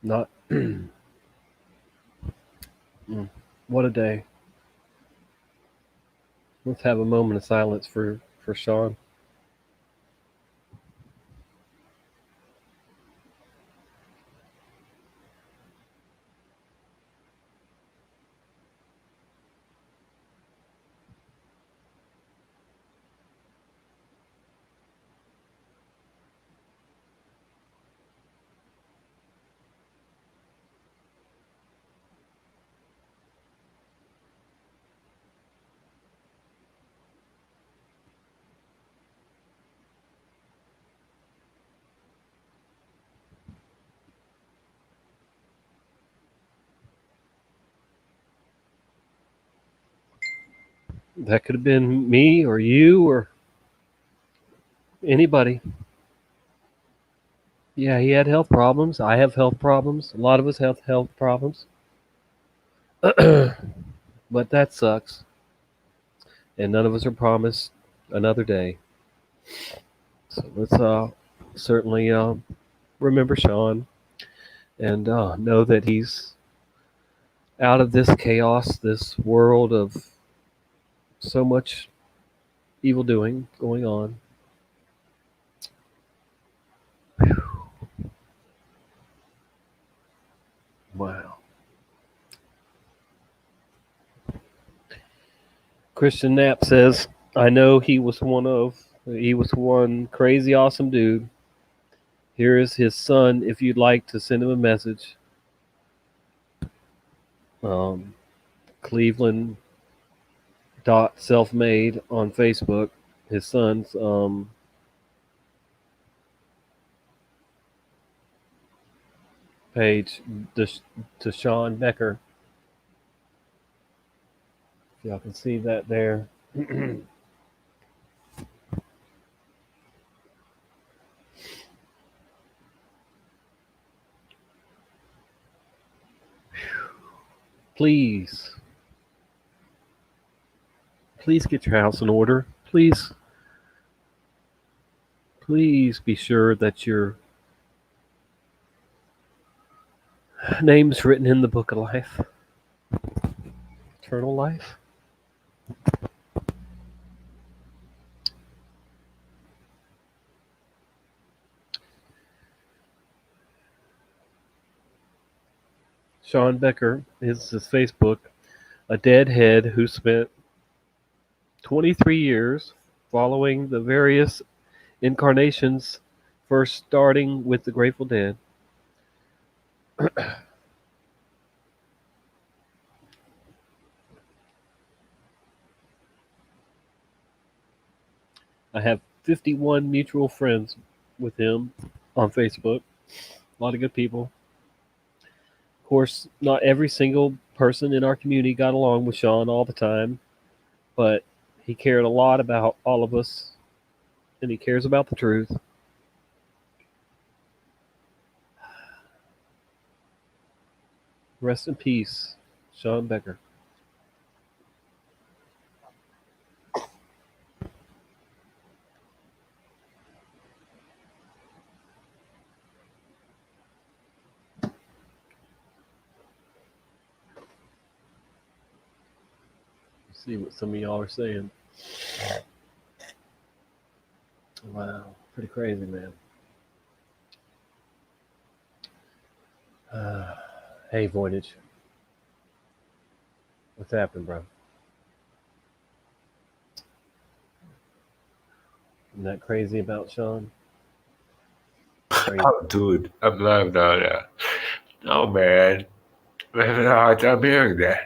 Not, what a day. Let's have a moment of silence for Sean. That could have been me or you or anybody. Yeah, he had health problems. I have health problems. A lot of us have health problems. But that sucks. And none of us are promised another day. So let's certainly remember Sean and know that he's out of this chaos, this world of so much evil doing going on. Wow. Christian Knapp says, I know he was one crazy awesome dude. Here is his son if you'd like to send him a message. Cleveland .selfmade on Facebook. His son's page to Sean Becker. If y'all can see that there. Please get your house in order. Please be sure that your name's written in the book of life. Eternal life. Sean Becker is his Facebook, a deadhead who spent 23 years following the various incarnations, first starting with the Grateful Dead. I have 51 mutual friends with him on Facebook. A lot of good people. Of course, not every single person in our community got along with Sean all the time, but he cared a lot about all of us, and he cares about the truth. Rest in peace, Sean Becker. See what some of y'all are saying. Wow, pretty crazy, man. Hey, Voynich. What's happening, bro? Isn't that crazy about Sean? Crazy. Oh, dude, no, man. I'm having a hard time hearing that.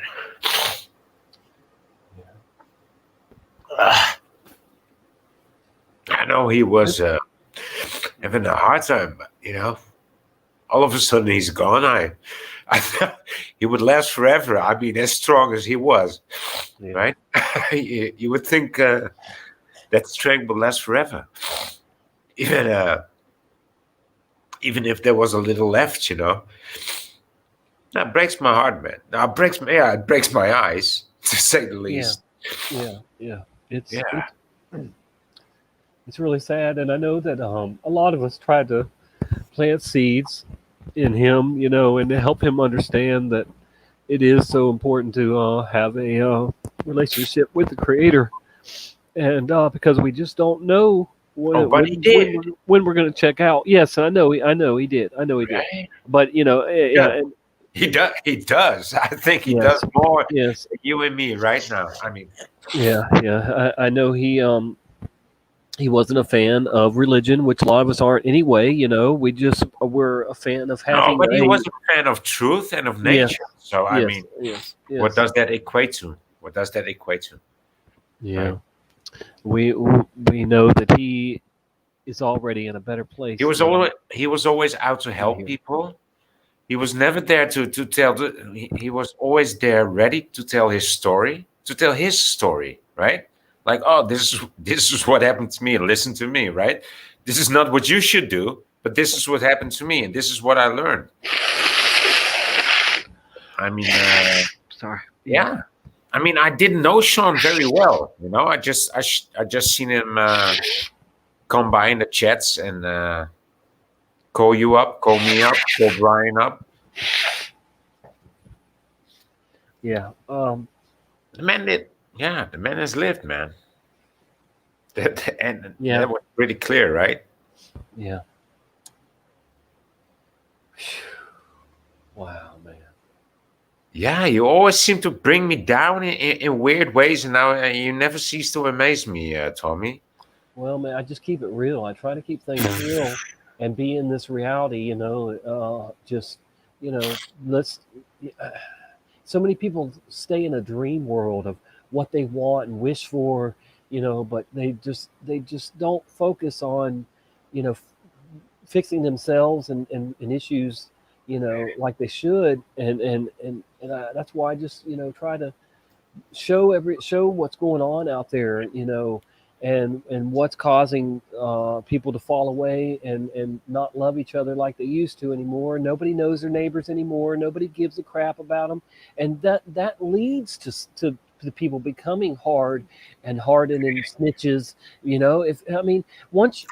I know he was having a hard time, but, you know, all of a sudden he's gone. I thought he would last forever. I mean, as strong as he was, right? You would think that strength would last forever. Even if there was a little left, you know. That breaks my heart, man. It breaks my eyes, to say the least. Yeah. It's really sad, and I know that a lot of us tried to plant seeds in him, you know, and to help him understand that it is so important to have a relationship with the Creator, and because we just don't know when we're going to check out. Yes, I know he did. Right? But you know, he does. I think he does more than you and me right now. I mean, I know he wasn't a fan of religion, which a lot of us aren't anyway. You know, we're a fan of having. No, but he was a fan of truth and of nature. So I mean, what does that equate to? Yeah, right? we know that he is already in a better place. He was always out to help people. He was never there to tell. He was always there, ready to tell his story. Right? Like, oh, this is what happened to me. Listen to me, right? This is not what you should do, but this is what happened to me, and this is what I learned. I mean, sorry. Yeah. I mean, I didn't know Sean very well. You know, I just seen him come by in the chats and call you up, call me up, call Brian up. Yeah. The man has lived, man. And that was pretty clear, right? Yeah. Wow, man. Yeah, you always seem to bring me down in weird ways, and now you never cease to amaze me, Tommy. Well, man, I just keep it real. I try to keep things real and be in this reality, let's. So many people stay in a dream world of what they want and wish for, but they just don't focus on, fixing themselves and issues, like they should. And that's why I just, try to show what's going on out there, and what's causing people to fall away and not love each other like they used to anymore. Nobody knows their neighbors anymore. Nobody gives a crap about them, and that leads to the people becoming hardened and snitches. Once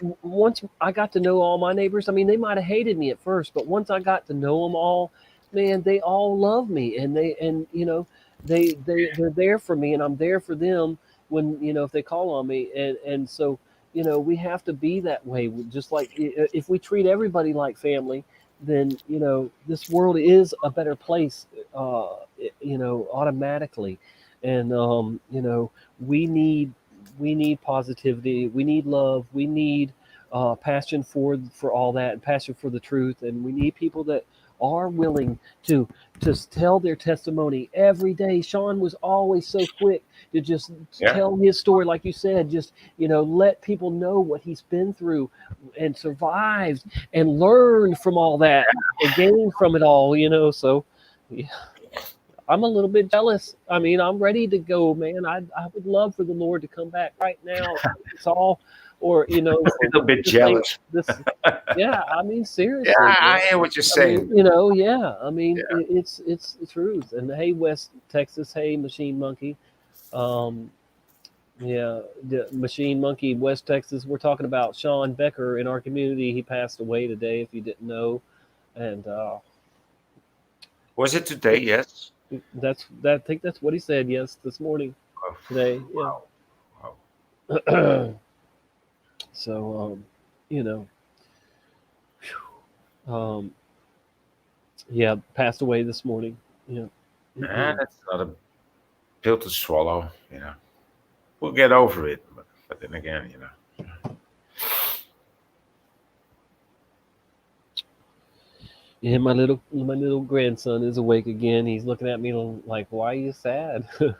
I got to know all my neighbors, they might have hated me at first, but once I got to know them all, man, they all love me, and they're there for me, and I'm there for them when, if they call on me. And so, we have to be that way. Just like if we treat everybody like family, then, this world is a better place, automatically. And, we need positivity. We need love. We need passion for all that, and passion for the truth. And we need people that are willing to tell their testimony every day. Sean was always so quick to just tell his story, like you said, just, let people know what he's been through and survived and learned from all that and gained from it all, so yeah. I'm a little bit jealous. I'm ready to go, man. I would love for the Lord to come back right now. It's all, or, a little bit jealous. Yeah, seriously. Yeah, I hear what you're saying. It's the truth. And hey, West Texas, hey, Machine Monkey. The Machine Monkey, West Texas. We're talking about Sean Becker in our community. He passed away today, if you didn't know. And was it today? Yes. I think that's what he said. Yes, this morning, today. Yeah. Wow. So, passed away this morning. Yeah. That's not a pill to swallow. We'll get over it. But then again, Yeah, my little grandson is awake again. He's looking at me like, "Why are you sad?" You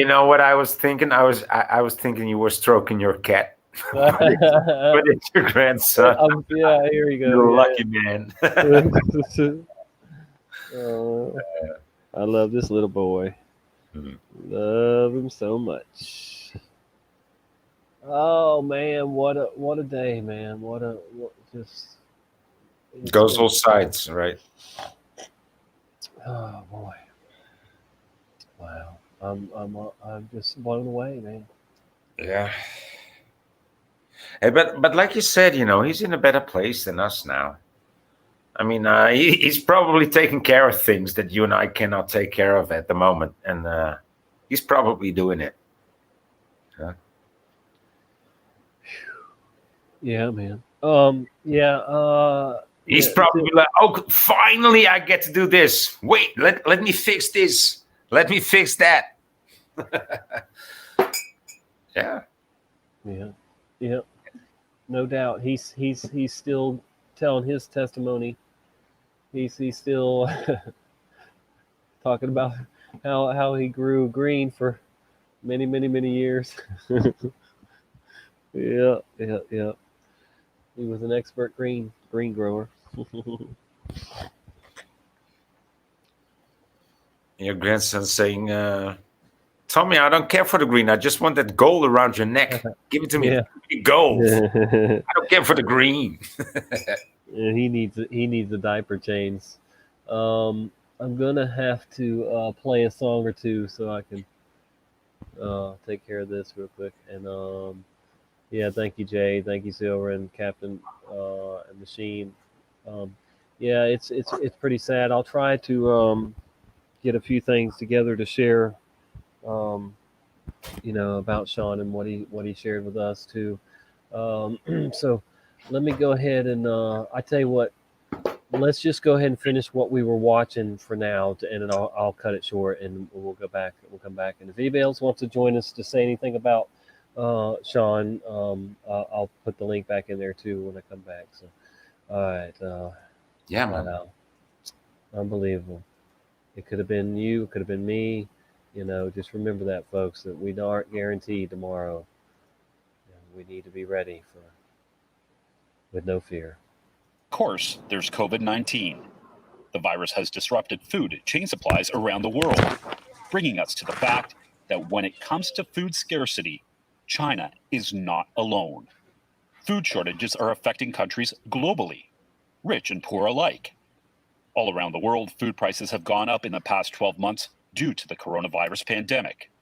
know what I was thinking? I was thinking you were stroking your cat. But it's your grandson. Yeah, here you go. You're a lucky man. I love this little boy. Love him so much. Oh man, what a day, man! Goes all sides, right? Oh boy! Wow, I'm just blown away, man. Yeah. Hey, but like you said, he's in a better place than us now. He's probably taking care of things that you and I cannot take care of at the moment, and he's probably doing it. Huh? Yeah, man. He's probably like, "Oh, finally, I get to do this. Wait, let me fix this. Let me fix that." Yeah. Yeah. No doubt. He's still telling his testimony. He's still talking about how he grew green for many, many, many years. Yeah. He was an expert green grower. Your grandson saying, "Tommy, I don't care for the green. I just want that gold around your neck. Give it to me. Yeah. Give me gold. I don't care for the green." Yeah, he needs the diaper chains. I'm gonna have to play a song or two so I can take care of this real quick. And Yeah, thank you, Jay. Thank you, Silver and Captain and Machine. Yeah, it's pretty sad. I'll try to get a few things together to share, about Sean and what he shared with us too. So let me go ahead and I tell you what. Let's just go ahead and finish what we were watching for now, and then I'll cut it short, and we'll go back. We'll come back, and if anybody else wants to join us to say anything about Sean, I'll put the link back in there too when I come back. So, all right. Yeah, man. Wow. Unbelievable. It could have been you. It could have been me. Just remember that, folks, that we aren't guaranteed tomorrow. And we need to be ready with no fear. Of course, there's COVID-19. The virus has disrupted food chain supplies around the world, bringing us to the fact that when it comes to food scarcity, China is not alone. Food shortages are affecting countries globally, rich and poor alike. All around the world, food prices have gone up in the past 12 months due to the coronavirus pandemic.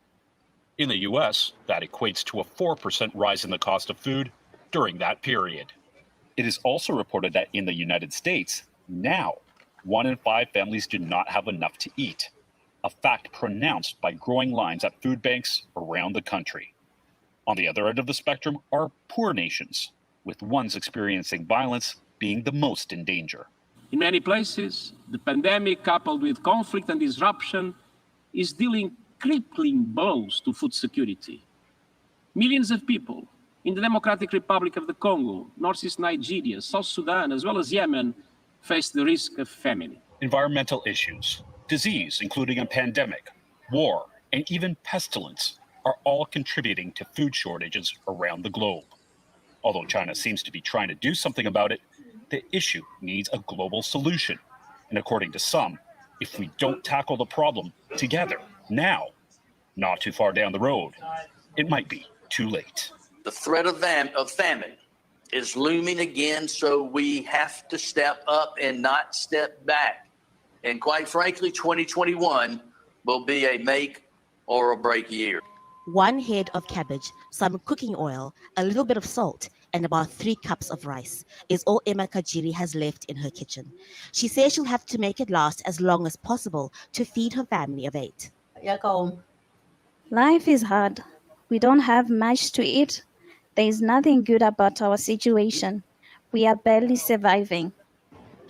In the US, that equates to a 4% rise in the cost of food during that period. It is also reported that in the United States, now, 1 in 5 families do not have enough to eat, a fact pronounced by growing lines at food banks around the country. On the other end of the spectrum are poor nations, with ones experiencing violence being the most in danger. In many places, the pandemic, coupled with conflict and disruption, is dealing crippling blows to food security. Millions of people in the Democratic Republic of the Congo, Northeast Nigeria, South Sudan, as well as Yemen, face the risk of famine. Environmental issues, disease, including a pandemic, war, and even pestilence are all contributing to food shortages around the globe. Although China seems to be trying to do something about it, the issue needs a global solution. And according to some, if we don't tackle the problem together, now, not too far down the road, it might be too late. The threat of famine is looming again, so we have to step up and not step back. And quite frankly, 2021 will be a make or a break year. 1 head of cabbage, some cooking oil, a little bit of salt, and about 3 cups of rice is all Emma Kajiri has left in her kitchen. She says she'll have to make it last as long as possible to feed her family of 8. Life is hard. We don't have much to eat. There is nothing good about our situation. We are barely surviving.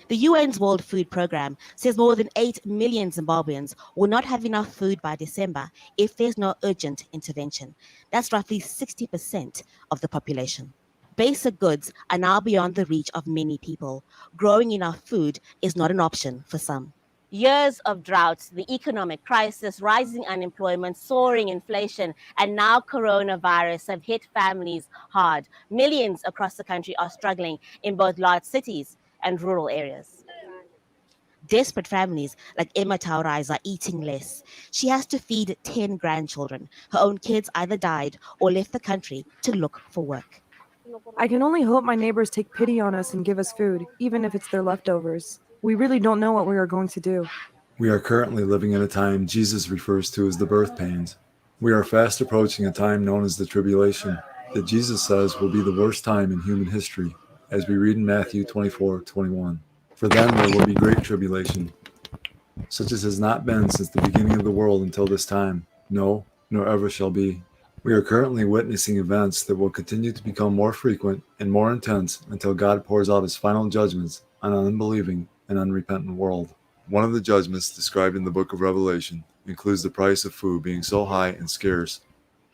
The UN's World Food Programme says more than 8 million Zimbabweans will not have enough food by December if there's no urgent intervention. That's roughly 60% of the population. Basic goods are now beyond the reach of many people. Growing enough food is not an option for some. Years of droughts, the economic crisis, rising unemployment, soaring inflation, and now coronavirus have hit families hard. Millions across the country are struggling in both large cities and rural areas. Desperate families like Emma Taurais are eating less. She has to feed 10 grandchildren. Her own kids either died or left the country to look for work. I can only hope my neighbors take pity on us and give us food, even if it's their leftovers. We really don't know what we are going to do. We are currently living in a time Jesus refers to as the birth pains. We are fast approaching a time known as the tribulation that Jesus says will be the worst time in human history, as we read in Matthew 24:21. For then there will be great tribulation, such as has not been since the beginning of the world until this time, no, nor ever shall be. We are currently witnessing events that will continue to become more frequent and more intense until God pours out his final judgments on an unbelieving and unrepentant world. One of the judgments described in the book of Revelation includes the price of food being so high and scarce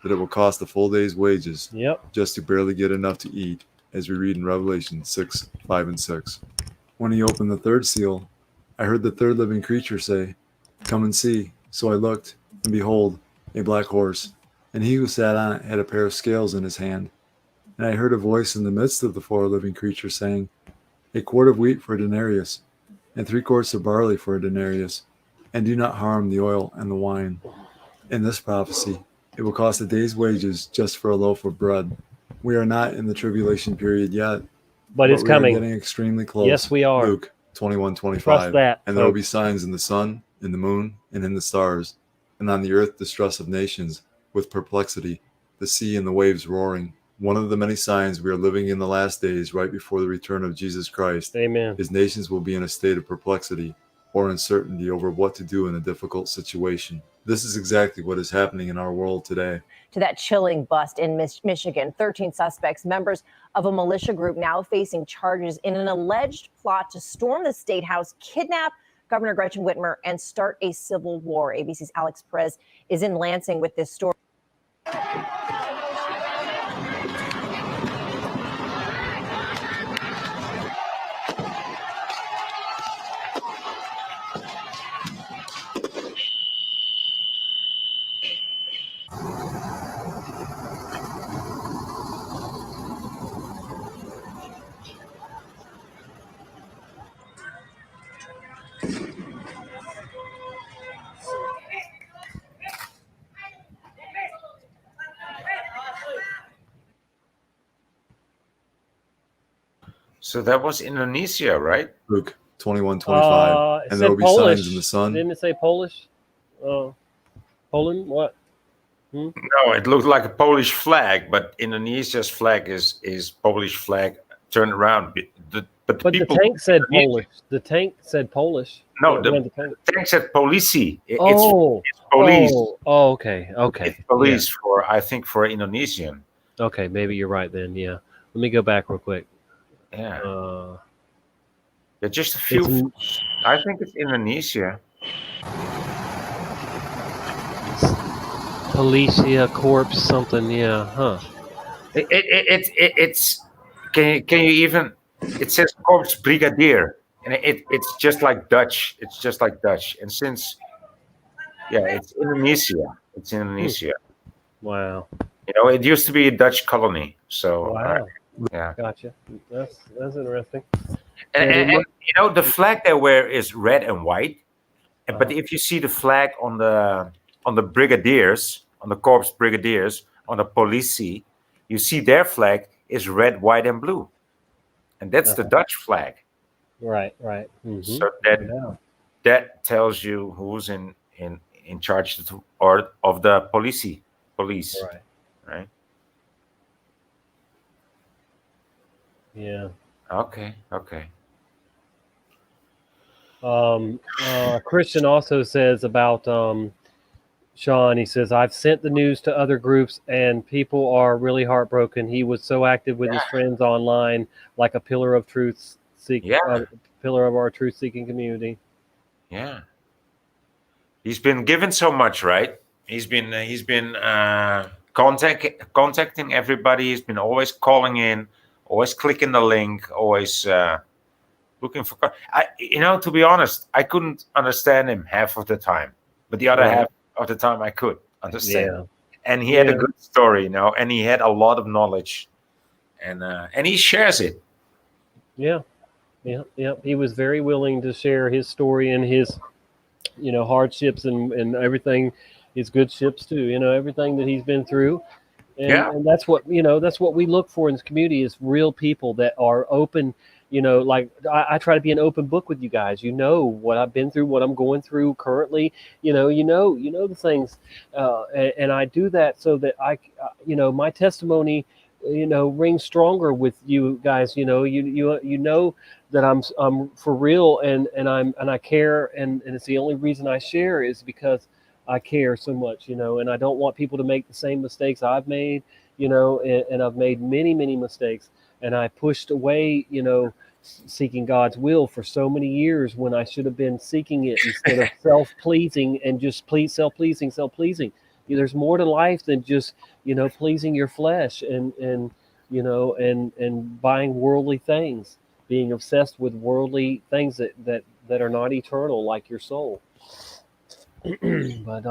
that it will cost a full day's wages just to barely get enough to eat, as we read in Revelation 6:5 and 6. When he opened the third seal, I heard the third living creature say, "Come and see." So I looked, and behold, a black horse, and he who sat on it had a pair of scales in his hand. And I heard a voice in the midst of the 4 living creatures saying, "A quart of wheat for a denarius, and 3 quarts of barley for a denarius, and do not harm the oil and the wine." In this prophecy, it will cost a day's wages just for a loaf of bread. We are not in the tribulation period yet, but it's coming. We are getting extremely close. Yes, we are. Luke 21:25. Trust that, and there will folks. be signs in the sun, in the moon, and in the stars, and on the earth distress of nations, with perplexity, the sea and the waves roaring, One of the many signs we are living in the last days, right before the return of Jesus Christ, Amen, is nations will be in a state of perplexity or uncertainty over what to do in a difficult situation. This is exactly what is happening in our world today. To that chilling bust in Michigan, 13 suspects, members of a militia group, now facing charges in an alleged plot to storm the State House, kidnap Governor Gretchen Whitmer, and start a civil war. ABC's Alex Perez is in Lansing with this story. So that was Indonesia, right? Luke 21:25. And there will be signs in the sun. Didn't it say Polish? Poland? What? No, it looked like a Polish flag, but Indonesia's flag is Polish flag turned around. But the tank said Polish. The tank said Polish. No, the tank said Polisi. It's police. Oh, okay. It's police for, I think, for Indonesian. Okay, maybe you're right then. Yeah. Let me go back real quick. Yeah. Just a few. I think it's Indonesia. Policia Corps something. Yeah. Huh. It's. Can you even? It says Corps Brigadier, and it's just like Dutch. It's just like Dutch. And since, it's Indonesia. It's Indonesia. Wow. You know, it used to be a Dutch colony. So. Wow. Yeah. Gotcha. That's interesting. And you know, the flag they wear is red and white. But if you see the flag on the brigadiers, on the Corps Brigadiers, on the Politie, you see their flag is red, white, and blue. And that's the Dutch flag. Right. Mm-hmm. So that tells you who's in charge of the police. Right. Yeah. Okay. Christian also says about Sean, he says, I've sent the news to other groups and people are really heartbroken. He was so active with his friends online, like a pillar of truth, pillar of our truth-seeking community. Yeah. He's been given so much, right? He's been contacting everybody. He's been always calling in, always clicking the link, always looking for. To be honest, I couldn't understand him half of the time, but the other half of the time I could understand. Yeah. And he had a good story, and he had a lot of knowledge, and he shares it. Yeah. He was very willing to share his story and his, hardships and everything, his good ships too. Everything that he's been through. And that's what we look for in this community is real people that are open. Like I try to be an open book with you guys. What I've been through, what I'm going through currently. The things, and I do that so that my testimony, rings stronger with you guys. You know that I'm for real and I care and it's the only reason I share is because I care so much, and I don't want people to make the same mistakes I've made, and I've made many, many mistakes. And I pushed away, seeking God's will for so many years when I should have been seeking it instead of self-pleasing and just self-pleasing. There's more to life than just, pleasing your flesh and buying worldly things, being obsessed with worldly things that are not eternal, like your soul. But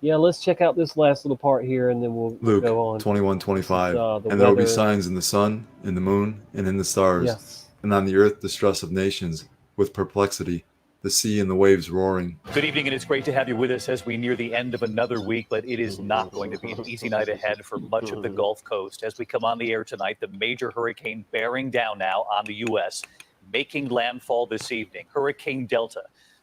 let's check out this last little part here and then we'll go on. 21:25. And there will be signs in the sun, in the moon, and in the stars, and on the earth distress of nations with perplexity, the sea and the waves roaring. Good evening, and it's great to have you with us as we near the end of another week, but it is not going to be an easy night ahead for much of the Gulf Coast. As we come on the air tonight, the major hurricane bearing down now on the U.S., making landfall this evening, Hurricane Delta.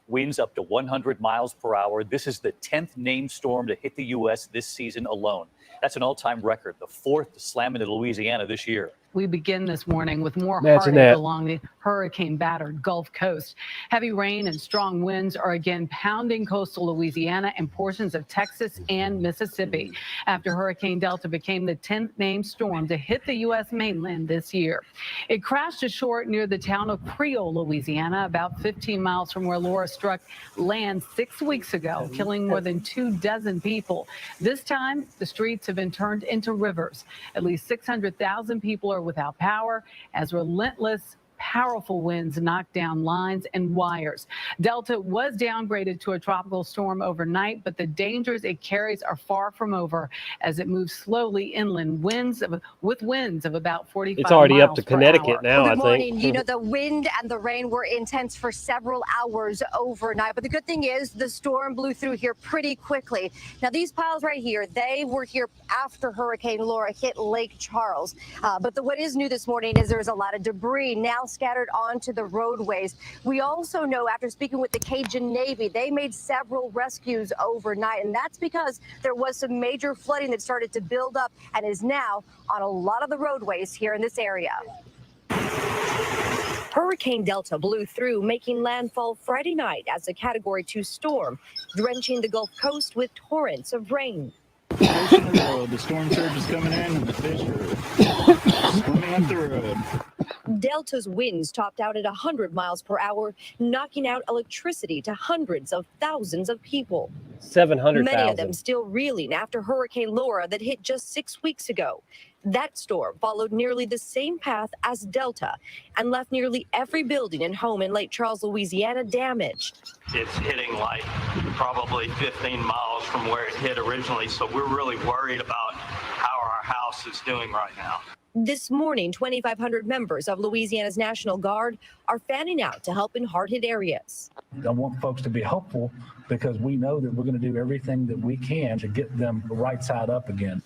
winds up to 100 miles per hour. This is the 10th named storm to hit the U.S. this season alone. That's an all-time record, the 4th to slam into Louisiana this year. We begin this morning with more Imagine heartache that. along the hurricane-battered Gulf Coast. Heavy rain and strong winds are again pounding coastal Louisiana and portions of Texas and Mississippi after Hurricane Delta became the 10th named storm to hit the U.S. mainland this year. It crashed ashore near the town of Creole, Louisiana, about 15 miles from where Laura struck land 6 weeks ago, killing more than 24 people. This time, the streets have been turned into rivers. At least 600,000 people are without power as relentless, powerful winds knock down lines and wires. Delta was downgraded to a tropical storm overnight, but the dangers it carries are far from over as it moves slowly inland. With winds of about 45 It's already up miles to per Connecticut hour. now, I Good think. morning. You know, the wind and the rain were intense for several hours overnight. But the good thing is the storm blew through here pretty quickly. Now, these piles right here, they were here after Hurricane Laura hit Lake Charles. But what is new this morning is there's a lot of debris now scattered onto the roadways. We also know, after speaking with the Cajun Navy, they made several rescues overnight. And that's because there was some major flooding that started to build up and is now on a lot of the roadways here in this area. Hurricane Delta blew through, making landfall Friday night as a Category 2 storm, drenching the Gulf Coast with torrents of rain. The storm surge is coming in and the fish are swimming up the road. Delta's winds topped out at 100 miles per hour, knocking out electricity to hundreds of thousands of people. 700,000. Many of them still reeling after Hurricane Laura that hit just 6 weeks ago. That storm followed nearly the same path as Delta and left nearly every building and home in Lake Charles, Louisiana damaged. It's hitting like probably 15 miles from where it hit originally, so we're really worried about how our house is doing right now. This morning, 2,500 members of Louisiana's National Guard are fanning out to help in hard-hit areas. I want folks to be hopeful because we know that we're going to do everything that we can to get them right side up again.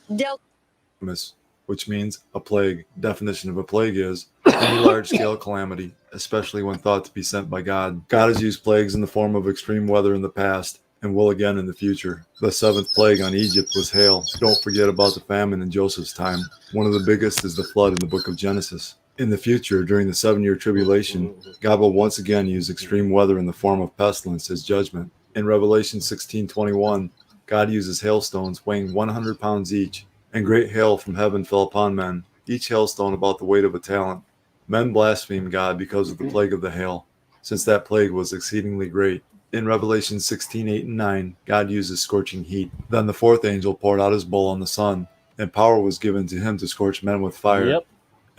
Which means a plague. Definition of a plague is any large-scale calamity, especially when thought to be sent by God. God has used plagues in the form of extreme weather in the past and will again in the future. The 7th plague on Egypt was hail. Don't forget about the famine in Joseph's time. One of the biggest is the flood in the book of Genesis. In the future, during the 7-year tribulation, God will once again use extreme weather in the form of pestilence as judgment. In Revelation 16:21, God uses hailstones weighing 100 pounds each, and great hail from heaven fell upon men, each hailstone about the weight of a talent. Men blasphemed God because of the plague of the hail, since that plague was exceedingly great. In Revelation 16:8 and 9, God uses scorching heat. Then the 4th angel poured out his bowl on the sun, and power was given to him to scorch men with fire. Yep.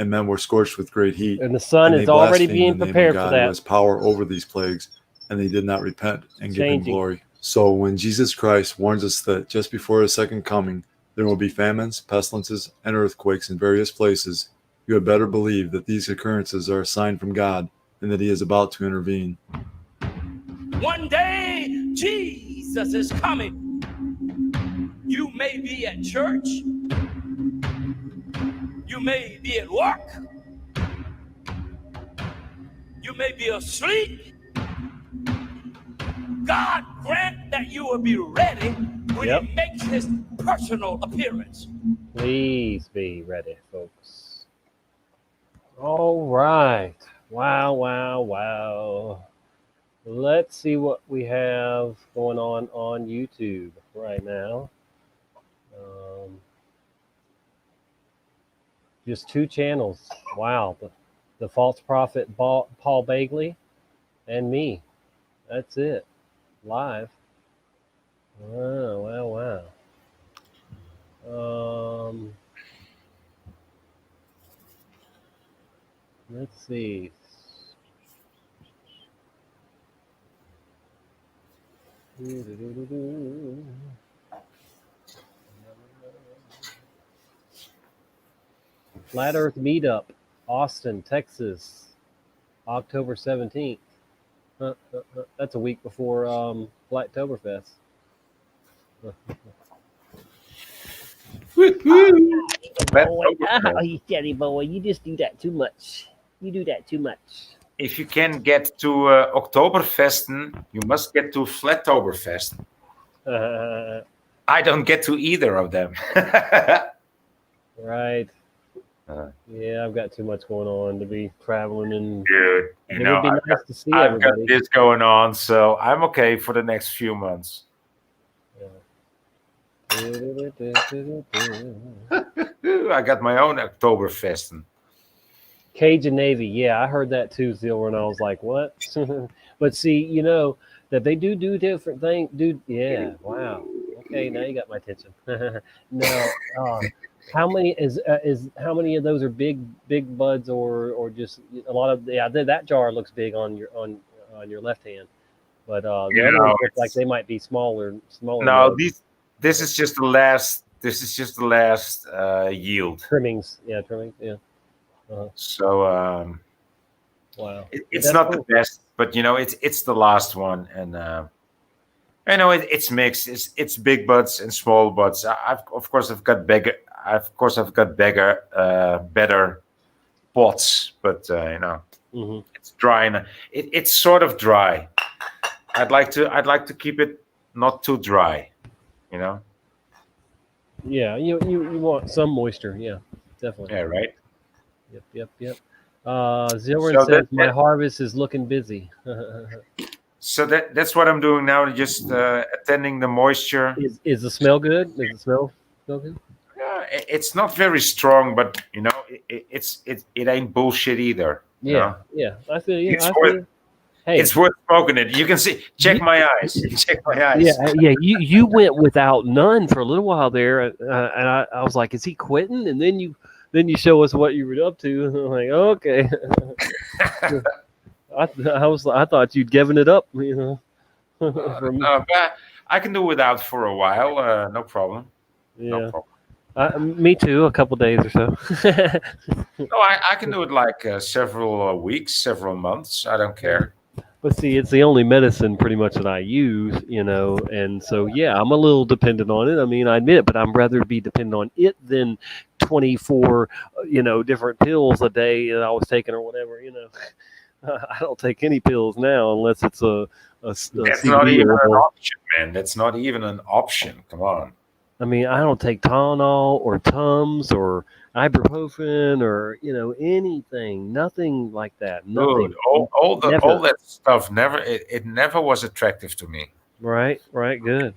And men were scorched with great heat. And the sun And is they already blasphemed being the name of prepared God for that. who has power over these plagues, and they did not repent and give him Changing. glory. So when Jesus Christ warns us that just before his second coming, there will be famines, pestilences, and earthquakes in various places, you had better believe that these occurrences are a sign from God and that he is about to intervene. One day, Jesus is coming. You may be at church. You may be at work. You may be asleep. God grant that you will be ready when he makes his personal appearance. Please be ready, folks. All right. Wow. Let's see what we have going on YouTube right now. Just 2 channels. Wow. The false prophet Paul Bagley and me. That's it. Live. Wow. Let's see. Flat Earth Meetup, Austin, Texas, October 17th. That's a week before Blacktoberfest. Boy, you steady boy. You just do that too much. You do that too much. if you can get to Oktoberfesten, you must get to Flattoberfesten. I don't get to either of them. Right. Yeah, I've got too much going on to be traveling, and dude, it would be nice to see I've got everybody. this going on, so I'm okay for the next few months. I got my own Oktoberfesten. Cajun Navy, yeah, I heard that too, Silver, and I was like, what? But see, you know that they do different things. Yeah, wow. Okay, now you got my attention. Now, how many how many of those are big buds or just a lot of? Yeah, that jar looks big on your left hand, but the other ones look like they might be smaller. No, buds. this is just the last. This is just the last yield. Trimmings, yeah, trimmings, yeah. So wow, it's not the best, but you know it's the last one, and I know it's mixed. It's big buds and small buds. I've got better pots, but you know it's dry and it's sort of dry. I'd like to keep it not too dry, you know. Yeah, you want some moisture, yeah, definitely. Yeah, right. Yep. Zilren says my harvest is looking busy. So that's what I'm doing now. Just attending the moisture. Is the smell good? Does it smell good? It's not very strong, but you know, it ain't bullshit either. Yeah, you know? Yeah. I feel you. Hey, it's worth smoking it. You can see. Check my eyes. Check my eyes. Yeah. You went without none for a little while there, and I was like, is he quitting? And then you show us what you were up to. I'm like, okay. I thought you'd given it up, you know. But I can do without for a while. No problem. Yeah. No problem. Me too. A couple days or so. No, I can do it like several weeks, several months. I don't care. But see, it's the only medicine pretty much that I use, you know, and so yeah, I'm a little dependent on it. I mean, I admit it, but I'm rather be dependent on it than 24, different pills a day that I was taking or whatever, you know. I don't take any pills now unless it's a That's not even an option, man. That's not even an option. Come on. I mean, I don't take Tylenol or Tums or ibuprofen or anything. Nothing like that. Nothing. Dude, all that stuff it never was attractive to me. Right. Good.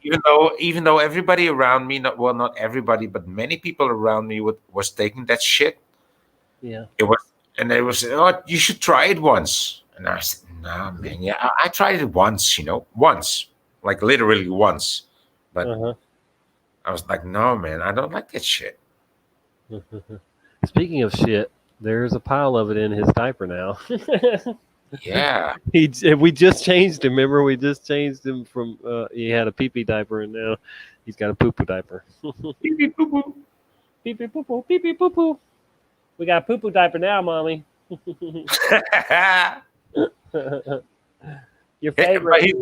Even though everybody around me, not everybody, but many people around me was taking that shit. Yeah. They was, oh, you should try it once. And I said, nah, man. Yeah, I tried it once. Once, like literally once. But I was like, no, man, I don't like that shit. Speaking of shit, there's a pile of it in his diaper now. Yeah. We just changed him. Remember, we just changed him from he had a pee-pee diaper, and now he's got a poo-poo diaper. Pee-pee poo-poo. Pee-pee poo-poo. Pee-pee poo-poo. We got a poo-poo diaper now, Mommy. Your favorite.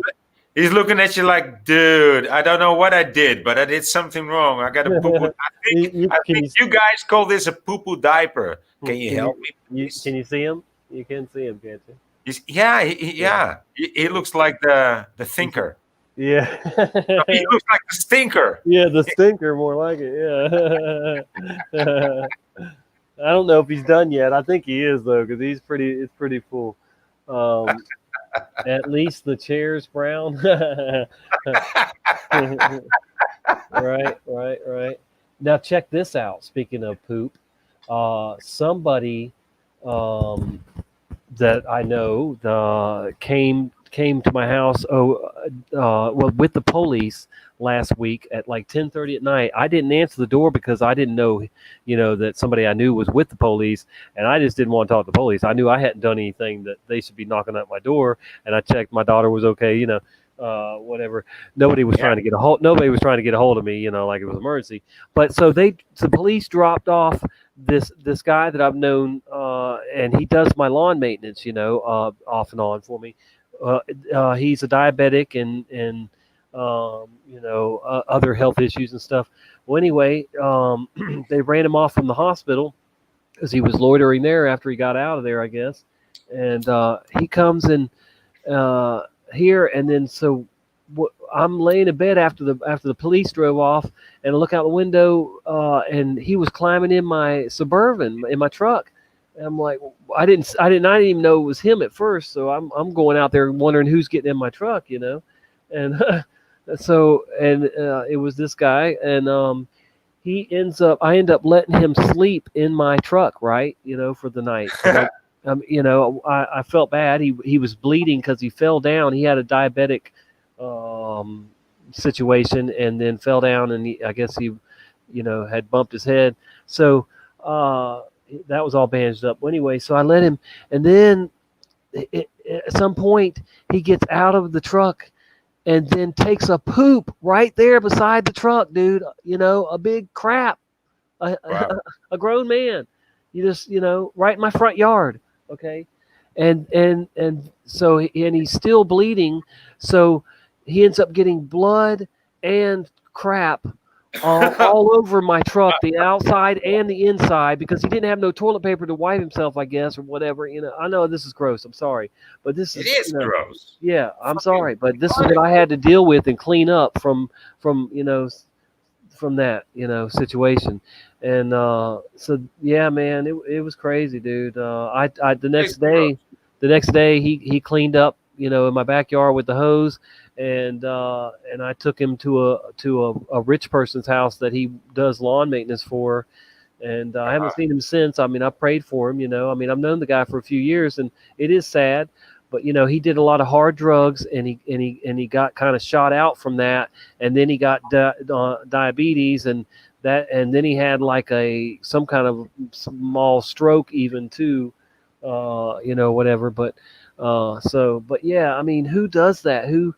He's looking at you like, dude, I don't know what I did, but I did something wrong. I got a poo-poo. I think you guys call this a poo-poo diaper. Can you help me? Can you see him? You can see him, can't you? Yeah. He looks like the thinker. Yeah. No, he looks like the stinker. Yeah, the stinker, more like it. Yeah. I don't know if he's done yet. I think he is though, because it's pretty full. At least the chair's brown. Right. Now check this out. Speaking of poop, somebody that I know came to my house. With the police last week at like 10:30 at night. I didn't answer the door because I didn't know, that somebody I knew was with the police, and I just didn't want to talk to the police. I knew I hadn't done anything that they should be knocking at my door, and I checked my daughter was okay, whatever. Nobody was trying to get a hold. Nobody was trying to get a hold of me, like it was an emergency. But so the police dropped off this guy that I've known, and he does my lawn maintenance, off and on for me. He's a diabetic and other health issues and stuff. Well, anyway, they ran him off from the hospital because he was loitering there after he got out of there, I guess. And he comes in here, and then so I'm laying in bed after the police drove off, and I look out the window, and he was climbing in my Suburban, in my truck. And I'm like, I didn't even know it was him at first. So I'm going out there wondering who's getting in my truck, you know, and so it was this guy, and I end up letting him sleep in my truck, right, you know, for the night. You know, I felt bad. He was bleeding because he fell down. He had a diabetic situation, and then fell down, and I guess he, you know, had bumped his head. So that was all bandaged up. Well, anyway, so I let him, and then at some point he gets out of the truck and then takes a poop right there beside the truck, dude. You know, a big crap, a grown man. You just, you know, right in my front yard. Okay. And so, and he's still bleeding. So he ends up getting blood and crap all over my truck, the outside and the inside, because he didn't have no toilet paper to wipe himself, I guess, or whatever. You know, I know this is gross. I'm sorry, but this is, it is gross. Yeah, I'm sorry, but this is what I had to deal with and clean up from you know, from that, you know, situation. And so yeah, man, it was crazy, dude. The next day he cleaned up, you know, in my backyard with the hose, and I took him to a rich person's house that he does lawn maintenance for, and I haven't seen him since. I mean, I prayed for him, you know. I mean, I've known the guy for a few years, and it is sad, but you know, he did a lot of hard drugs, and he got kind of shot out from that, and then he got diabetes, and then he had like some kind of small stroke even too, you know, whatever. But but yeah, I mean, who does that? Who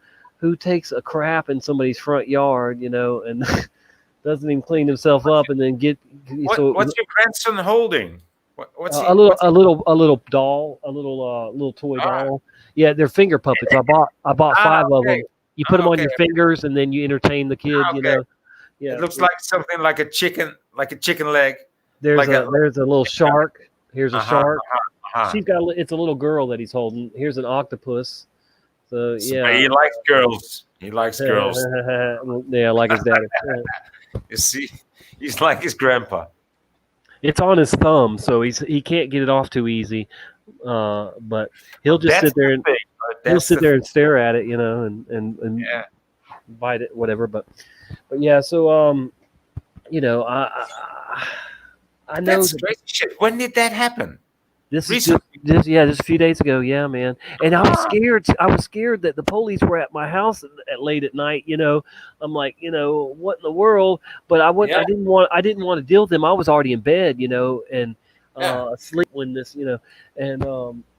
takes a crap in somebody's front yard, you know, and doesn't even clean himself up, and then what's your grandson holding? What's a little doll, a little toy doll. Yeah, they're finger puppets. I bought 5 of them. You put them on your fingers, and then you entertain the kid. You know. Yeah. It looks like something like a chicken leg. There's a little shark. Here's a shark. She's got. It's a little girl that he's holding. Here's an octopus. So yeah, he likes girls. He likes girls. Yeah, like his daddy. You see, he's like his grandpa. It's on his thumb, so he can't get it off too easy. But he'll just sit there and stare at it, you know, and bite it, whatever. But yeah, so you know, I know that's crazy shit. When did that happen? This is just a few days ago. Yeah, man. And I was scared. I was scared that the police were at my house at late at night. You know, I'm like, you know, what in the world? But I didn't want to deal with them. I was already in bed, you know, and asleep when this, you know, and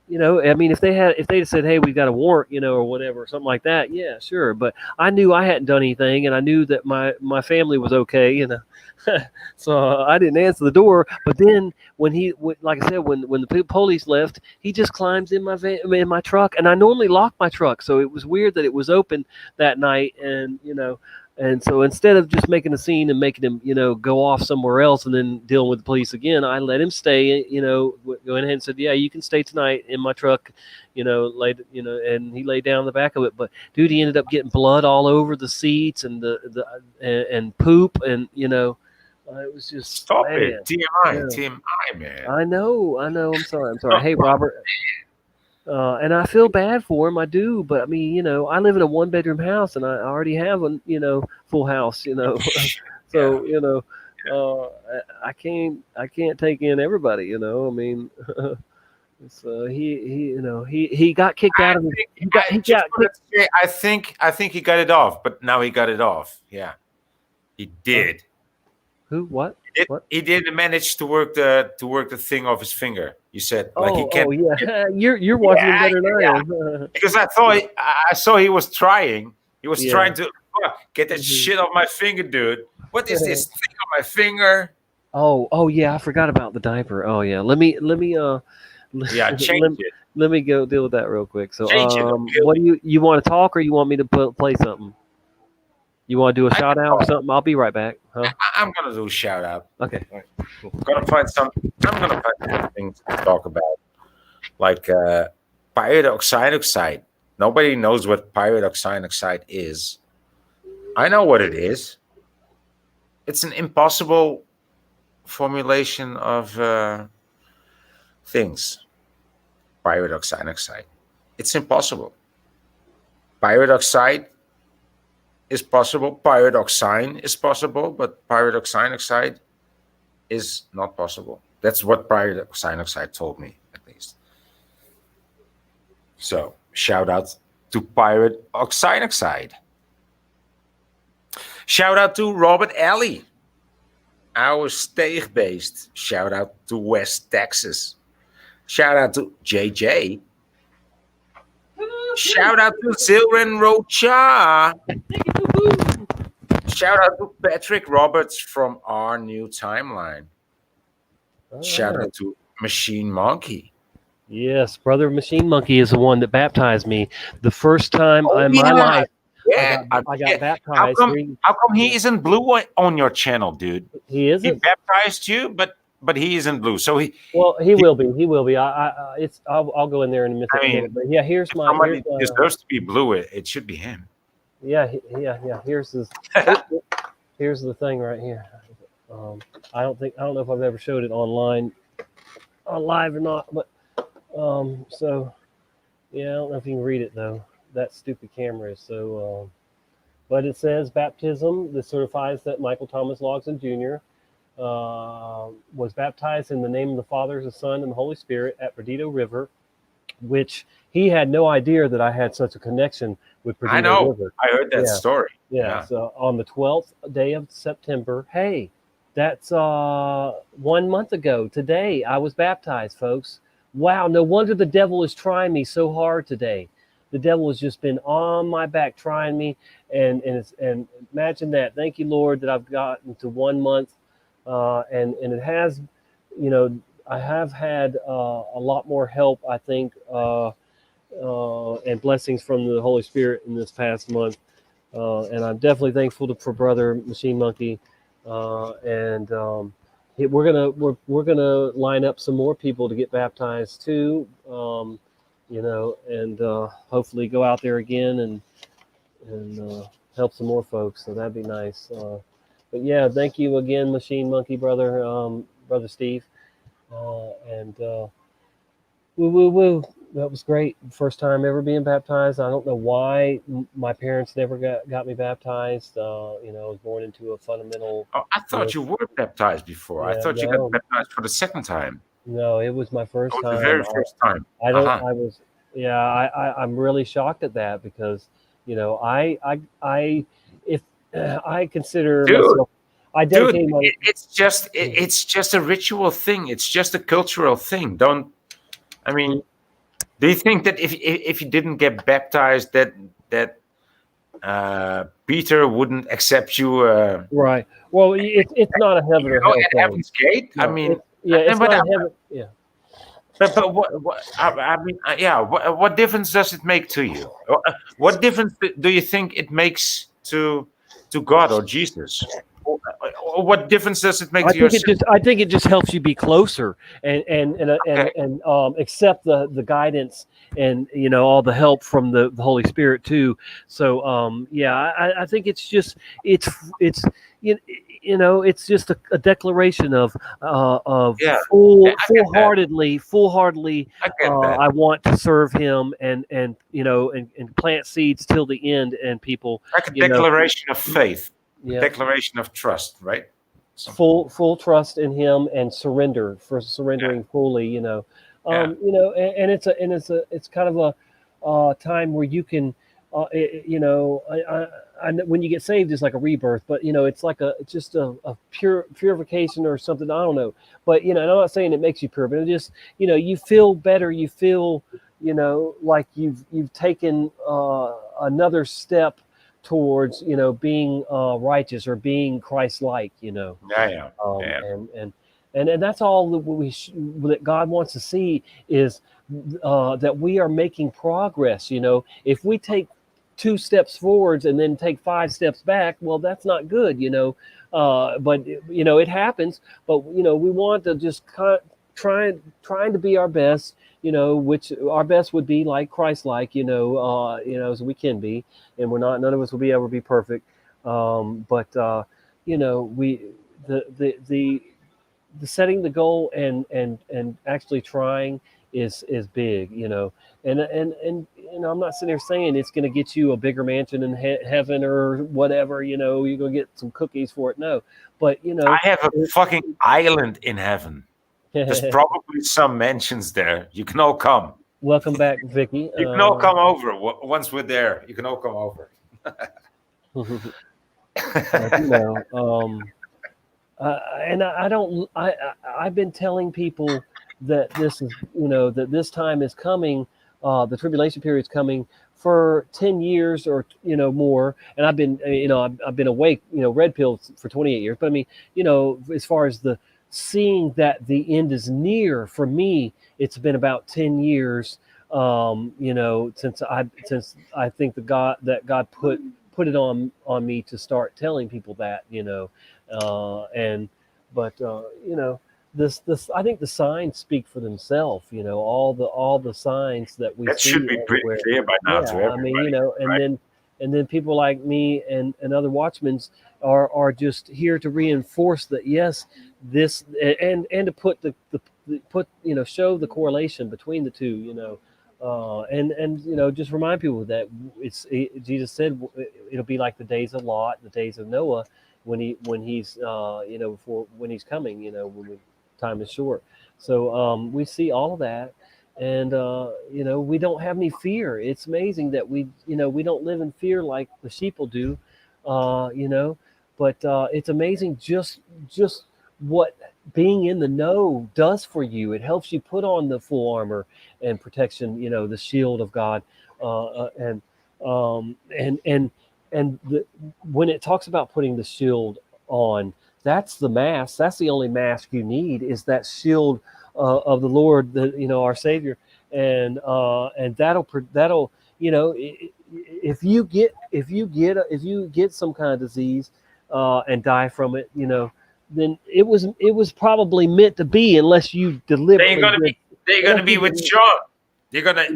you know, I mean, if they had said, hey, we've got a warrant, you know, or whatever, something like that, yeah, sure. But I knew I hadn't done anything, and I knew that my family was okay, you know. So I didn't answer the door. But then when like I said, when the police left, he just climbs in my truck, and I normally lock my truck, so it was weird that it was open that night, and you know. And so instead of just making a scene and making him, you know, go off somewhere else and then dealing with the police again, I let him stay, you know, going ahead and said, yeah, you can stay tonight in my truck, you know, and he laid down in the back of it. But dude, he ended up getting blood all over the seats and and poop, and, you know, it was just. Stop it. TMI, man. I know. I'm sorry. Hey, Robert. And I feel bad for him. I do, but I mean, you know, I live in a 1-bedroom house, and I already have a, you know, full house, you know, so you know, I can't take in everybody, you know. I mean, so he got kicked out of it. I think he got it off, but now he got it off. Yeah, he did. Who? What? He didn't manage to work the thing off his finger. You said like he can't. Oh yeah, you're watching it better than I am. Because I saw he was trying. He was trying to get that shit off my finger, dude. What is this thing on my finger? Oh yeah, I forgot about the diaper. Oh yeah, let me change it. Let me go deal with that real quick. So it. What do you want to talk, or you want me to play something? You want to do a shout out or something? I'll be right back. Huh? I'm gonna do a shout out. Okay. Cool. I'm gonna find some things to talk about. like pyridoxine. Nobody knows what pyridoxine is. I know what it is. It's an impossible formulation of things. Pyridoxine. It's impossible. Pyridoxine is possible. Pyridoxine is possible, but pyridoxine is not possible. That's what pyridoxine told me, at least. So, shout out to pyridoxine. Shout out to Robert Alley, our Steeg-based. Shout out to West Texas. Shout out to JJ. Shout out to Zilren Rocha. Shout out to Patrick Roberts from Our New Timeline. Shout out to Machine Monkey. Yes, Brother Machine Monkey is the one that baptized me the first time in my life. Yeah, I got baptized. How come he isn't blue on your channel, dude? He isn't. He baptized you, but he isn't blue. So he will be. He will be. I'll go in there in a minute. I mean, but yeah, here's my. Somebody deserves to be blue. It should be him. Yeah. Here's the thing right here. I don't know if I've ever showed it on live or not, but so yeah, I don't know if you can read it though. That stupid camera is so. But it says baptism. This certifies that Michael Thomas Logson Jr. Was baptized in the name of the Father, the Son, and the Holy Spirit at Perdido River, which he had no idea that I had such a connection with Perdido I know. River. I heard that story. Yeah. So on the 12th day of September, hey, that's 1 month ago. Today, I was baptized, folks. Wow, no wonder the devil is trying me so hard today. The devil has just been on my back trying me, and imagine that. Thank you, Lord, that I've gotten to 1 month, and it has, I have had a lot more help, I think, and blessings from the Holy Spirit in this past month, and I'm definitely thankful for Brother Machine Monkey, and we're gonna line up some more people to get baptized too. And hopefully go out there again and help some more folks. So that'd be nice. But yeah, thank you again, Machine Monkey, brother Steve. Woo. That was great. First time ever being baptized. I don't know why my parents never got me baptized. I was born into a fundamental. Oh, I thought you were baptized before. Yeah, I thought you got baptized for the second time. No, it was my first time. The very first time. I'm really shocked at that because, if I consider myself, I dedicate my. It's just a ritual thing. It's just a cultural thing. Do you think that if you didn't get baptized, that Peter wouldn't accept you? Right. Well, it's not a heaven or hell at Heaven's Gate. No, It's not a heaven. Yeah. But what difference does it make to you? What difference do you think it makes to God or Jesus? What difference does it make to you? I think it just helps you be closer and accept the guidance and all the help from the Holy Spirit too. So I think it's just it's a declaration of full-heartedly I want to serve Him and plant seeds till the end and people like a declaration of faith. Yeah. Declaration of trust, right? Full trust in Him and surrendering fully, and it's kind of a time where you can, when you get saved, it's like a rebirth, but it's like it's a purification or something. I don't know, but and I'm not saying it makes you pure, but it just you feel better. You feel like you've taken another step towards being righteous or being Christ-like, And that's all that God wants to see is that we are making progress. If we take 2 steps forwards and then take 5 steps back, well, that's not good. But it happens. But we want to just trying to be our best which our best would be like Christ-like, as we can be, and we're not. None of us will be ever be perfect, but the setting the goal and actually trying is big, and I'm not sitting here saying it's going to get you a bigger mansion in heaven or whatever, you're going to get some cookies for it. No, but I have a fucking island in heaven. There's probably some mansions there. You can all come. Welcome back, Vicky. You can all come over. Once we're there, you can all come over. I've been telling people that this is, that this time is coming, the tribulation period is coming for 10 years or, more. And I've been, I've been awake, red pills for 28 years. But I mean, as far as the seeing that the end is near, for me, it's been about 10 years, since I think that God put it on me to start telling people that, this I think the signs speak for themselves, all the signs that we that see should be pretty everywhere. clear by now to everybody. I mean, and then people like me and other watchmen are just here to reinforce that, yes, this and to put show the correlation between the two, and just remind people that Jesus said it'll be like the days of Lot, the days of Noah, when he's when he's coming, when time is short. So we see all of that, and we don't have any fear. It's amazing that we don't live in fear like the sheeple do, but it's amazing just what being in the know does for you. It helps you put on the full armor and protection, the shield of God, when it talks about putting the shield on, that's the mask. That's the only mask you need, is that shield of the Lord, our Savior, and that'll if you get some kind of disease and die from it, then it was probably meant to be, unless you deliberately. They're gonna be with Sean. You're gonna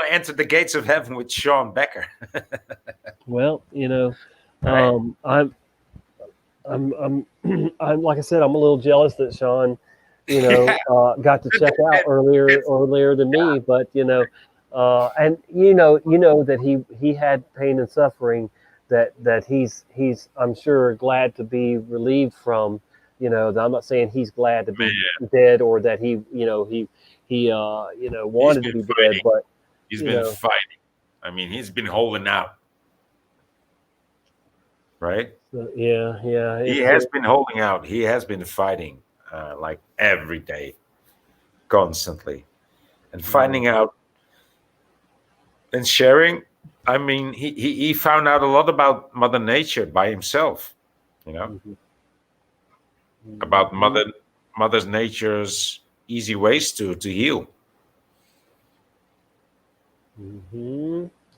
enter the gates of heaven with Sean Becker. Well, I'm like I said, I'm a little jealous that Sean, got to check out earlier than me, but and that he had pain and suffering that he's I'm sure glad to be relieved from. I'm not saying he's glad to be dead, or that he wanted to be dead, but he's been fighting. I mean, he's been holding out, right? Yeah. He has been holding out. He has been fighting like every day, constantly, and finding out and sharing. I mean, he found out a lot about Mother Nature by himself, about Mother Nature's easy ways to heal.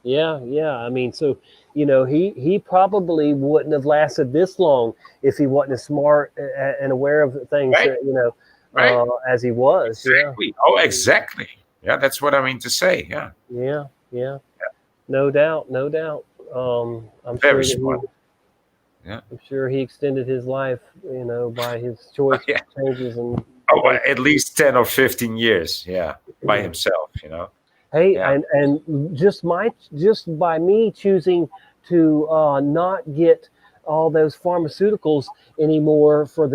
Yeah. I mean, so he probably wouldn't have lasted this long if he wasn't as smart and aware of things, as he was. Exactly. Yeah. Oh, exactly. Yeah, that's what I mean to say. Yeah. Yeah. No doubt. I'm very sure smart. I'm sure he extended his life, by his choice changes and. At least 10 or 15 years, by himself, Hey, and just by me choosing to not get all those pharmaceuticals anymore for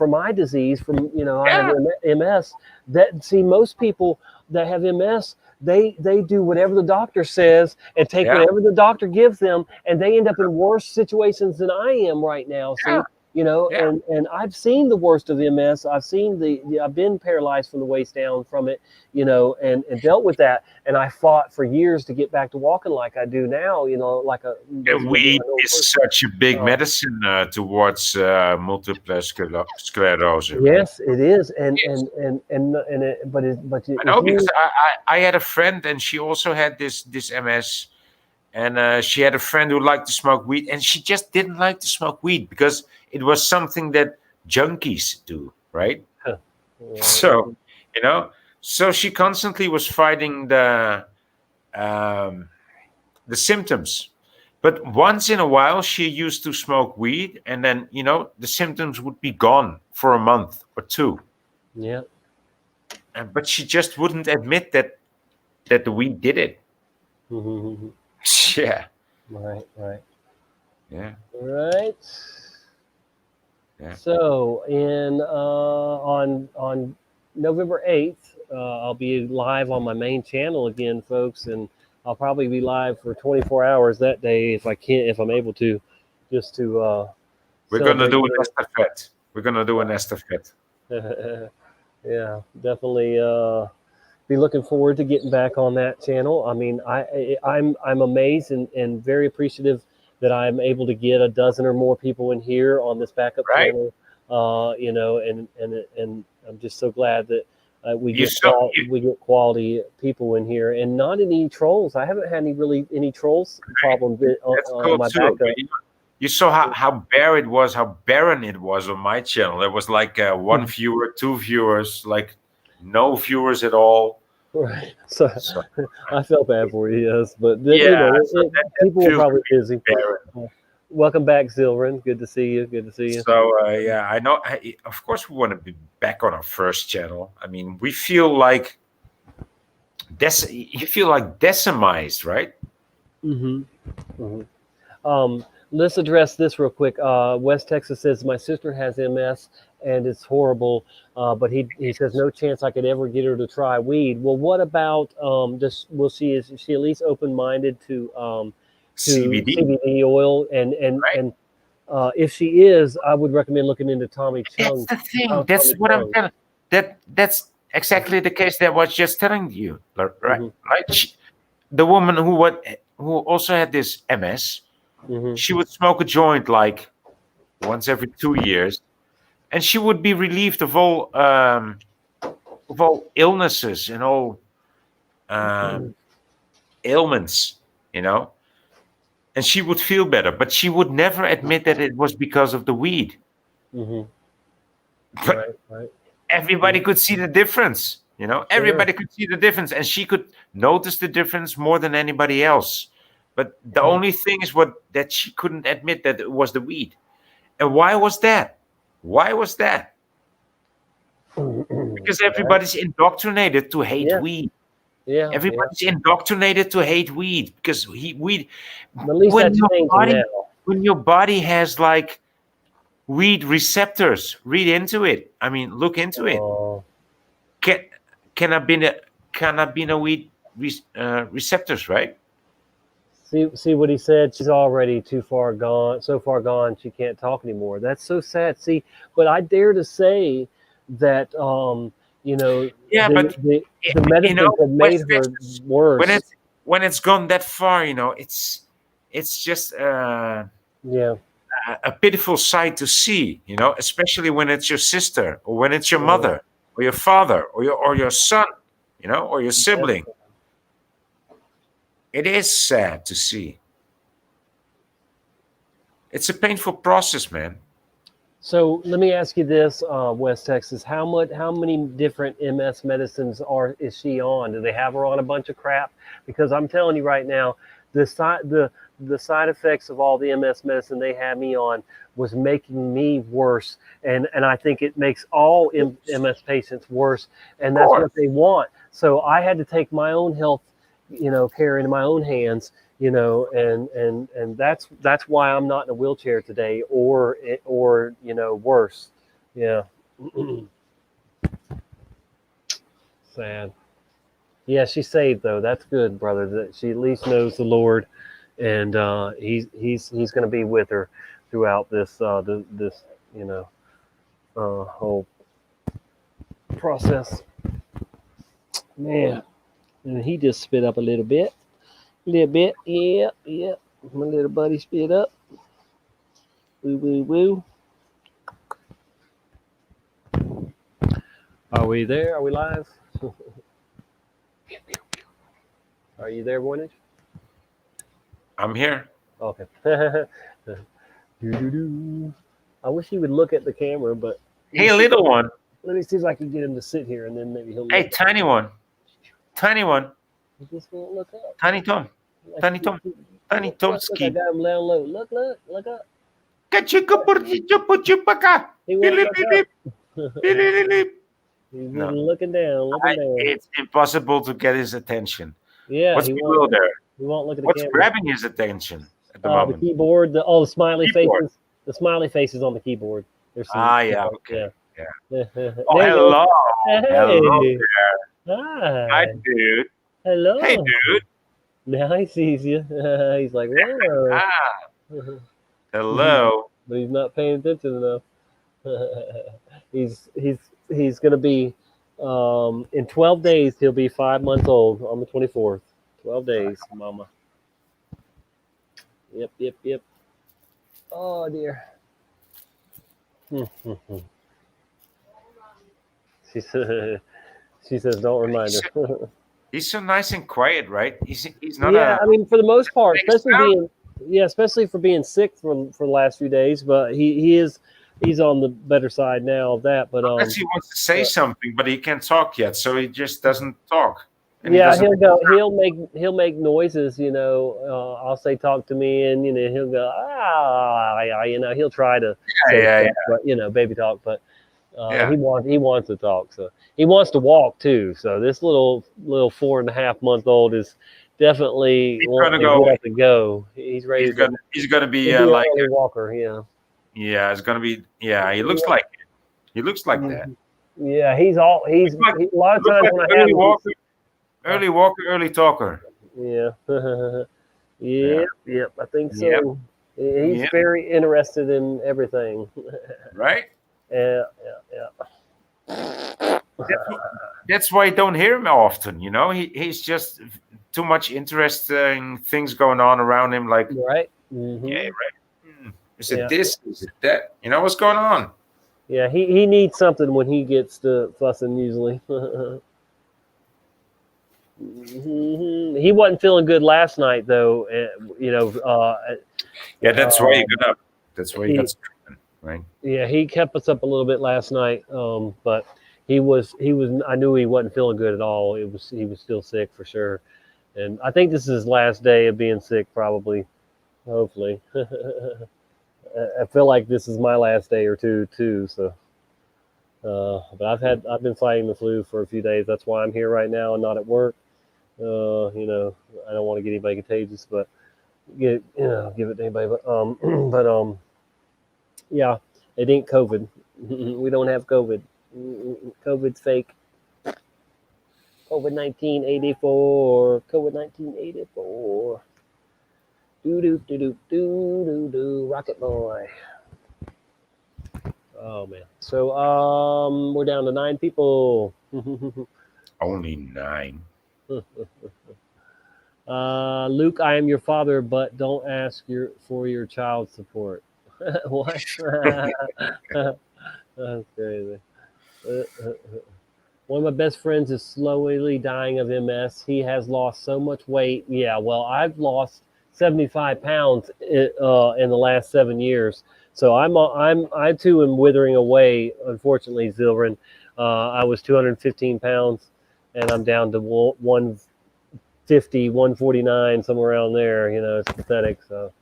my disease, I have MS. Most people that have MS, they do whatever the doctor says and take whatever the doctor gives them, and they end up in worse situations than I am right now. See. And I've seen the worst of MS. I've seen I've been paralyzed from the waist down from it, and dealt with that. And I fought for years to get back to walking like I do now, like a. Weed is such a big medicine towards multiple sclerosis. Yes, it is, but I know, because I had a friend, and she also had this MS. And she had a friend who liked to smoke weed, and she just didn't like to smoke weed because it was something that junkies do, right? So, So she constantly was fighting the symptoms. But once in a while, she used to smoke weed, and then, you know, the symptoms would be gone for a month or two. Yeah. But she just wouldn't admit that the weed did it. Yeah. Right. Yeah. Right. Yeah. So on November 8th, I'll be live on my main channel again, folks, and I'll probably be live for 24 hours that day if I'm able to, just to. We're gonna do an estafette. We're gonna do an estafette. Yeah, definitely. Be looking forward to getting back on that channel. I mean, I'm amazed and very appreciative that I'm able to get a dozen or more people in here on this backup channel. You know, and I'm just so glad that we get quality people in here, and not any trolls. I haven't had any trolls problems on my backup. You saw how bare it was, how barren it was on my channel. There was like one viewer, 2 viewers, like no viewers at all. Right. So I felt bad for you, yes, but you know, people were probably busy. Welcome back, Zilran. Good to see you. Good to see you. So yeah, I know. Of course, we want to be back on our first channel. I mean, we feel like you feel like decimized, right? Let's address this real quick. West Texas says my sister has MS and it's horrible, but he says no chance I could ever get her to try weed. Well, what about is she at least open-minded to CBD oil and if she is, I would recommend looking into Tommy Chung. That's the thing. That's what I'm telling. That's exactly the case that I was just telling you, right? Right. The woman who also had this MS. She would smoke a joint like once every 2 years, and she would be relieved of all illnesses and all ailments, you know. And she would feel better, but she would never admit that it was because of the weed. But everybody could see the difference, you know. Everybody could see the difference, and she could notice the difference more than anybody else. But the only thing is that she couldn't admit that it was the weed. And why was that? Why was that? Because everybody's indoctrinated to hate weed. Yeah. Everybody's indoctrinated to hate weed because weed. At least when your body has like weed receptors, read into it. I mean, look into it. Cannabinoid receptors, right? See what he said. She's already so far gone. She can't talk anymore. That's so sad. See, but I dare to say that you know, the medicine have made her worse. When it's gone that far, you know, it's just a pitiful sight to see. You know, especially when it's your sister or when it's your mother or your father or your son, you know, or your sibling. It is sad to see. It's a painful process, man. So let me ask you this, West Texas: how many different MS medicines is she on? Do they have her on a bunch of crap? Because I'm telling you right now, the side effects of all the MS medicine they had me on was making me worse, and I think it makes all MS patients worse, and that's what they want. So I had to take my own health, you know, care into my own hands, you know, and that's why I'm not in a wheelchair today, or you know, worse. Yeah. Sad. Yeah, she's saved though. That's good, brother. That she at least knows the Lord, and he's going to be with her throughout this this you know whole process. Man. And he just spit up a little bit. Yeah. My little buddy spit up. Woo. Are we there? Are we live? Are you there, Voynich? I'm here. Okay. I wish he would look at the camera, but... Hey, little one. Let me see if I can get him to sit here, and then maybe he'll. Hey, look tiny one. Tiny one. He just won't look up. Tiny Tom. Tiny Tom. Tiny Tom Look, I ski. got him down low. Look up. He won't look up. He's No. looking down, It's impossible to get his attention. Yeah, What's he below won't. there? He won't look at the What's camera. grabbing his attention at the The moment? keyboard. The smiley Keyboard. faces. The smiley faces on the keyboard. There's some, Yeah, okay. Yeah. Yeah. Oh, There you go. hello. Hey. Hello there. Hi. Hi, dude. Hello. Hey, dude. Now he sees you. He's like, whoa. Ah. Hello. But he's not paying attention enough. He's gonna be in 12 days he'll be 5 months old on the 24th. 12 days, mama. Yep. Oh dear. She says don't remind her. He's so nice and quiet, right? He's not Yeah, I mean, for the most part, Thanks, especially for being sick for the last few days. But he's on the better side now of that. But unless he wants to say something, but he can't talk yet, so he just doesn't talk. And yeah, he doesn't- he'll make noises. I'll say talk to me, and he'll go he'll try to say stuff, but baby talk. But he wants to talk, so he wants to walk too. So this little 4.5-month-old is definitely wanting to go. He's ready. He's gonna be he'll be like an early walker. Yeah. Yeah, it's gonna be. Yeah, he looks like it. He looks like that. Yeah, he's a lot of times when I have him. Early walker, early talker. Yeah. Yep. I think so. Yep. He's very interested in everything. Right? Yeah. That's why you don't hear him often. He's just too much interesting things going on around him. Like right. Mm-hmm. Yeah, right. Is it this? Is it that? What's going on? Yeah, he needs something when he gets to fussing usually. He wasn't feeling good last night though. Yeah, that's why you got up. That's why you got treatment, right? Yeah, he kept us up a little bit last night, but he was. I knew he wasn't feeling good at all. He was still sick for sure, and I think this is his last day of being sick, probably, hopefully. I feel like this is my last day or two too. So, but I've been fighting the flu for a few days. That's why I'm here right now and not at work. I don't want to get anybody contagious, but give it to anybody. But yeah, it ain't COVID. We don't have COVID. COVID's fake. COVID-19 84. COVID-19 84. Do Rocket Boy. Oh man. So we're down to 9 people. Only 9. Luke, I am your father, but don't ask for your child support. What? That's crazy. One of my best friends is slowly dying of MS. He has lost so much weight. Yeah, well, I've lost 75 pounds in the last 7 years. So I too am withering away, unfortunately, Zilverin. I was 215 pounds and I'm down to 150, 149, somewhere around there. It's pathetic. So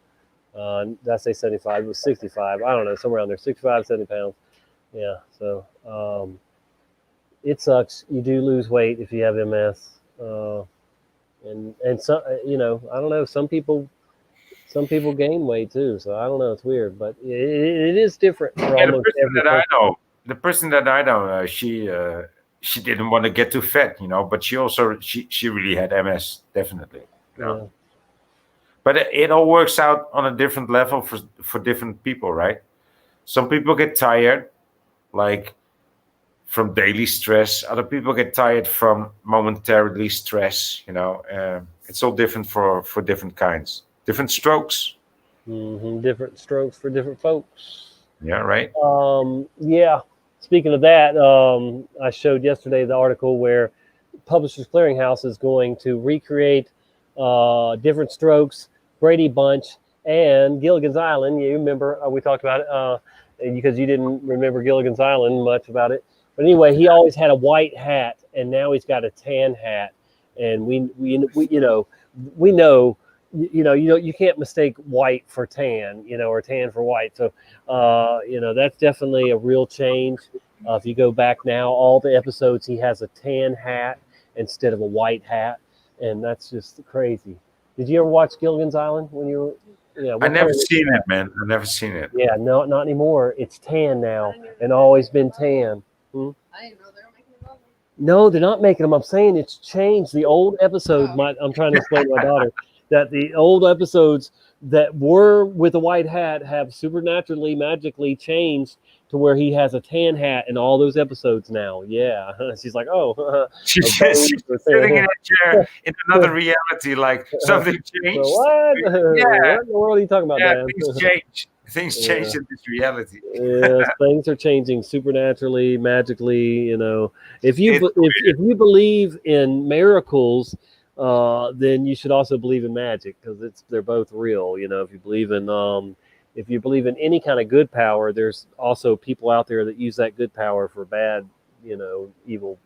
did I say 75? It was 65. I don't know, somewhere around there, 65, 70 pounds. Yeah. So it sucks. You do lose weight if you have MS. And so, I don't know, some people gain weight too. So I don't know. It's weird, but it is different for almost every person. The person that I know, she didn't want to get too fat, but she also, she really had MS, definitely. Yeah. But it all works out on a different level for different people, right? Some people get tired, like from daily stress. Other people get tired from momentarily stress. It's all different for different kinds, different strokes. Mm-hmm. Different strokes for different folks. Yeah, right. Yeah. Speaking of that, I showed yesterday the article where Publishers Clearinghouse is going to recreate different strokes, Brady Bunch, and Gilligan's Island. You remember we talked about it because you didn't remember Gilligan's Island much about it. But anyway, he always had a white hat, and now he's got a tan hat. And we you know you can't mistake white for tan, or tan for white. So that's definitely a real change. If you go back now, all the episodes he has a tan hat instead of a white hat, and that's just crazy. Did you ever watch Gilligan's Island when you were? Yeah, I never seen it, man. I never seen it. Yeah, no, not anymore. It's tan now, and always been tan. I didn't know they were making them. No, they're not making them. I'm saying it's changed. The old episodes. I'm trying to explain to my daughter that the old episodes that were with a white hat have supernaturally, magically changed to where he has a tan hat in all those episodes now. Yeah, she's like, oh, she's sitting in a chair in another reality, like something changed. So what? Yeah. What in the world are you talking about, Yeah, man? things change. Things change in this reality. Yes, things are changing supernaturally, magically. If you if you believe in miracles, then you should also believe in magic, because they're both real. If you believe in any kind of good power, there's also people out there that use that good power for bad, evil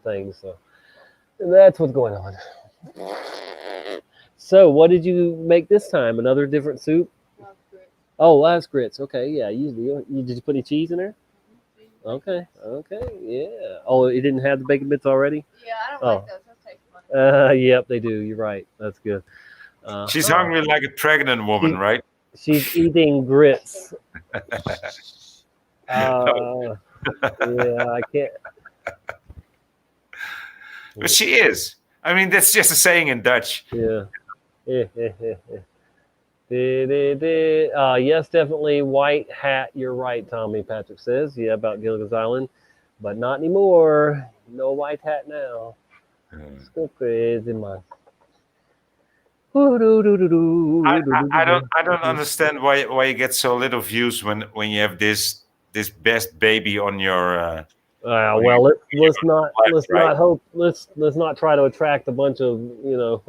things. So, and that's what's going on. So, what did you make this time? Another different soup? Oh, last grits. Okay, yeah. Usually, did you put any cheese in there? Okay, yeah. Oh, it didn't have the bacon bits already? Yeah, I don't like those. Those taste funny. Yep, they do. You're right. That's good. She's hungry like a pregnant woman, right? She's eating grits. Yeah, I can't. But she is. I mean, that's just a saying in Dutch. Yeah. Yes, definitely white hat. You're right, Tommy. Patrick says, yeah, about Gilligan's Island, but not anymore. No white hat now. Let's go crazy, man. I don't understand why you get so little views when you have this best baby on your. Well, let's not hope. Let's not try to attract a bunch of No.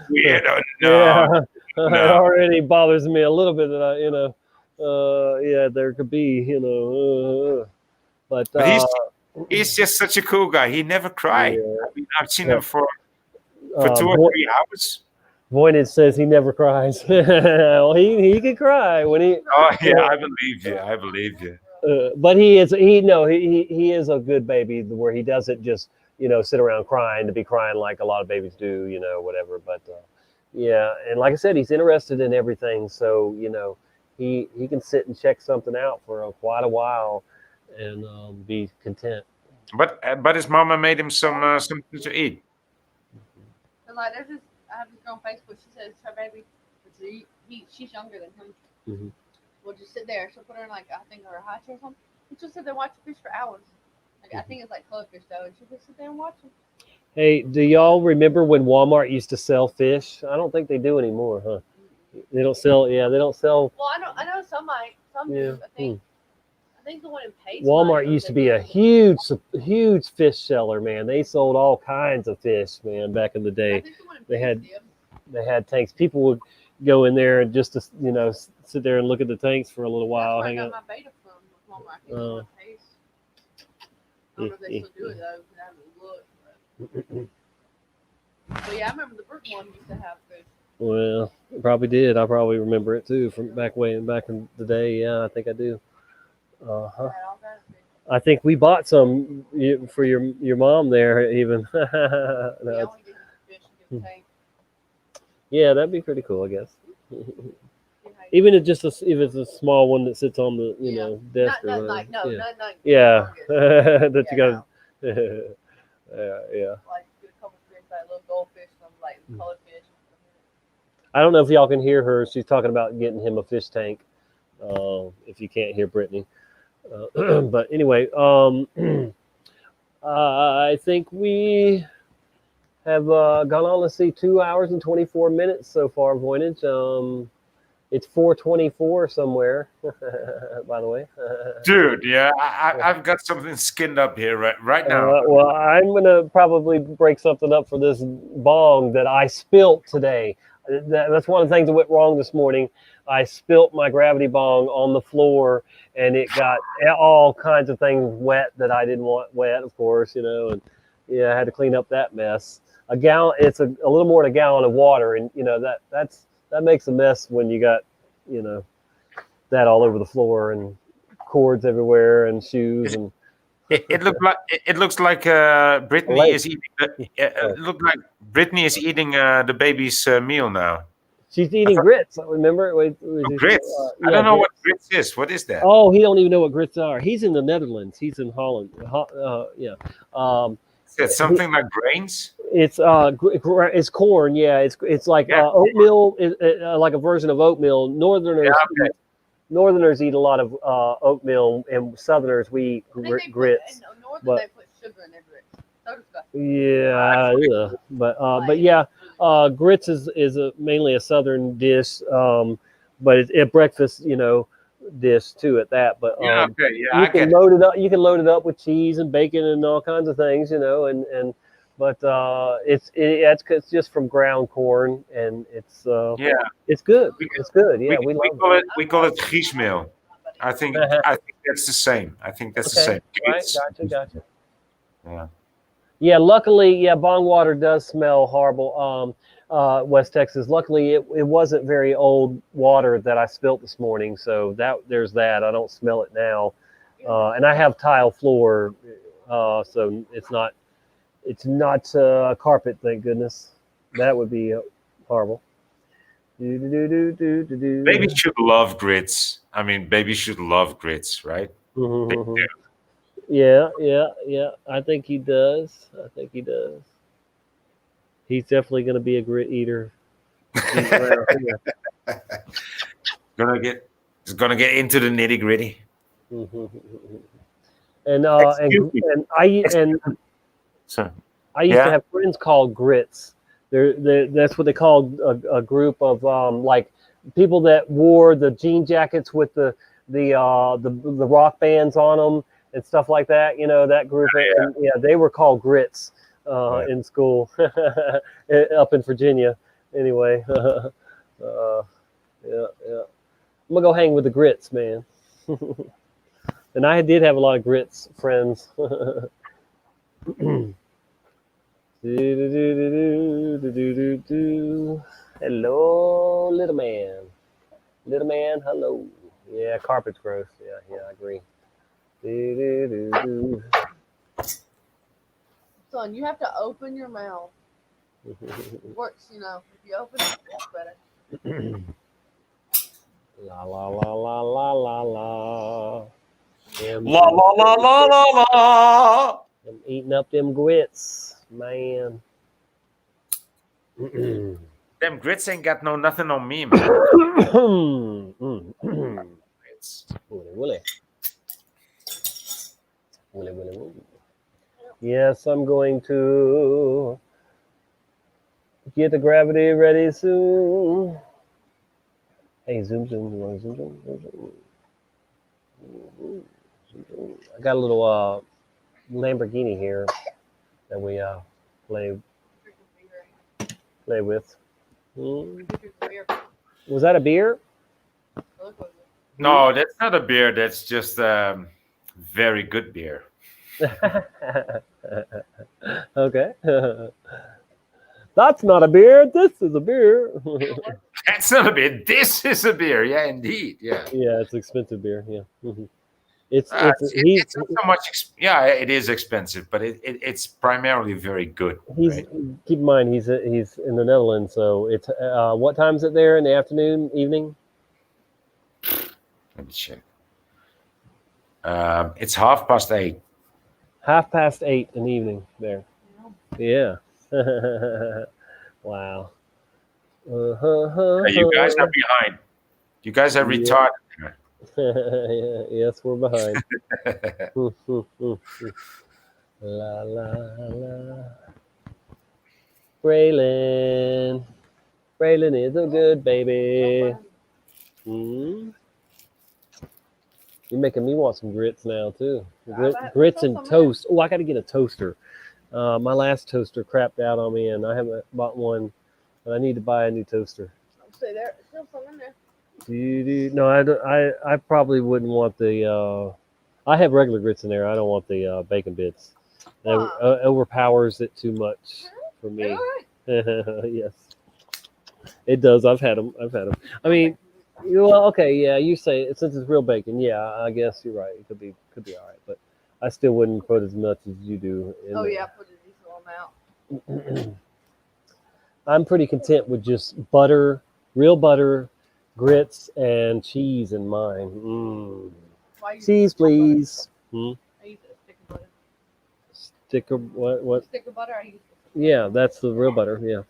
Yeah, it already bothers me a little bit that there could be but he's just such a cool guy. He never cried. Yeah. I mean, I've seen him for 2 or 3 hours. Voynich says he never cries. Well, he can cry when he. Oh yeah, I believe you. But he is a good baby where he doesn't just sit around crying to be crying like a lot of babies do, whatever. But yeah, and like I said, he's interested in everything, so he can sit and check something out for quite a while and be content. But his mama made him something to eat. Like I have this girl on Facebook. She says her baby, she's younger than him. Mm-hmm. We'll just sit there. She'll put her in like I think her high chair or something. And she'll sit there and watch fish for hours. I think it's like clubfish though, and she'll just sit there and watch them. Hey, do y'all remember when Walmart used to sell fish? I don't think they do anymore, huh? They don't sell. Yeah, they don't sell. Well, I know some might. Some do. I think the one in Pace. Walmart used to be a huge fish seller, man. They sold all kinds of fish, man, back in the day. They had tanks. People would go in there and just to sit there and look at the tanks for a little while, hang out. I got my beta from Walmart. I don't know if they still do it though, because I haven't looked. But yeah, I remember the Burton one used to have fish. Well, it probably did. I probably remember it too from back in the day. Yeah, I think I do. I think we bought some for your mom there even. Yeah, that'd be pretty cool, I guess. Even if it's a small one that sits on the desk. Not yeah, that you got. Yeah. Like get a couple fish, like little goldfish, some like colored fish. I don't know if y'all can hear her. She's talking about getting him a fish tank. If you can't hear Brittany, but anyway, I think we have gone on. Let's see, 2 hours and 24 minutes so far, Voynich. It's 4:24 somewhere, by the way. Dude, yeah, I've got something skinned up here right now. Well, I'm gonna probably break something up for this bong that I spilt today. That's one of the things that went wrong this morning. I spilt my gravity bong on the floor, and it got all kinds of things wet that I didn't want wet, of course, and yeah, I had to clean up that mess. A gallon, it's a little more than a gallon of water, and that makes a mess when you got, that all over the floor and cords everywhere and shoes and. It looks like Brittany is eating. It looked like Brittany is eating the baby's meal now. She's eating grits. Remember? Grits. I don't know what grits is. What is that? Oh, he don't even know what grits are. He's in the Netherlands. He's in Holland. Yeah. It's something like grains. It's it's corn. Yeah. It's like oatmeal. Like a version of oatmeal. Northerners eat a lot of oatmeal, and Southerners we eat grits. They put sugar in their grits. So disgusting. Yeah. But yeah, grits is mainly a Southern dish, but it's a breakfast, dish too at that. But you can load it up. You can load it up with cheese and bacon and all kinds of things, But it's just from ground corn, and it's good. It's good. Yeah, we call it griesmeel. I think that's the same. I think that's the same. Right? Gotcha. Yeah. Yeah. Luckily, bong water does smell horrible. West Texas. Luckily, it wasn't very old water that I spilt this morning, so there's that. I don't smell it now, and I have tile floor, so it's not. It's not carpet, thank goodness. That would be horrible. Babies should love grits. I mean, babies should love grits, right? Mm-hmm. Yeah. I think he does. He's definitely going to be a grit eater. Gonna get into the nitty gritty. And I used to have friends called grits. That's what they called a group of like people that wore the jean jackets with the rock bands on them and stuff like that. That group. And, they were called grits in school up in Virginia. Anyway, yeah. I'm gonna go hang with the grits, man. And I did have a lot of grits friends. Hello, little man. Hello. Yeah, carpet's gross. Yeah, I agree. Son, you have to open your mouth. It works, if you open it, it's better. La la la la la la la. La la la la la la. I'm eating up them grits, man. Them grits ain't got nothing on me, man. Willy. Yes, I'm going to get the gravity ready soon. Hey, zoom. I got a little Lamborghini here that we play with. Was that a beer? No, that's not a beer. That's just very good beer. Okay. That's not a beer. This is a beer. That's not a beer. This is a beer. Yeah, indeed. Yeah. Yeah, it's expensive beer. Yeah. Mm-hmm. It's not so much. It is expensive, but it's primarily very good. Keep in mind he's in the Netherlands, so it's what time is it there in the afternoon, evening? Let me check. It's 8:30. 8:30 in the evening there. Yeah. Wow. You guys are behind. You guys are retarded. Yes, we're behind. La la la. Braylon is a good baby. You're making me want some grits now too. Grits and toast. Oh, I got to get a toaster. My last toaster crapped out on me, and I haven't bought one but I need to buy a new toaster. See, there's still some in there. No, I probably wouldn't want the. I have regular grits in there. I don't want the bacon bits. That overpowers it too much for me. Yes, it does. I've had them. I mean, well, okay, yeah. You say since it's real bacon, yeah. I guess you're right. It could be all right, but I still wouldn't put as much as you do. Oh yeah, I put a decent amount. I'm pretty content with just butter, real butter, grits, and cheese in mine. Cheese, please. I use a stick of butter. Stick of what? Stick of butter. I use. Yeah, that's the real butter. Yeah.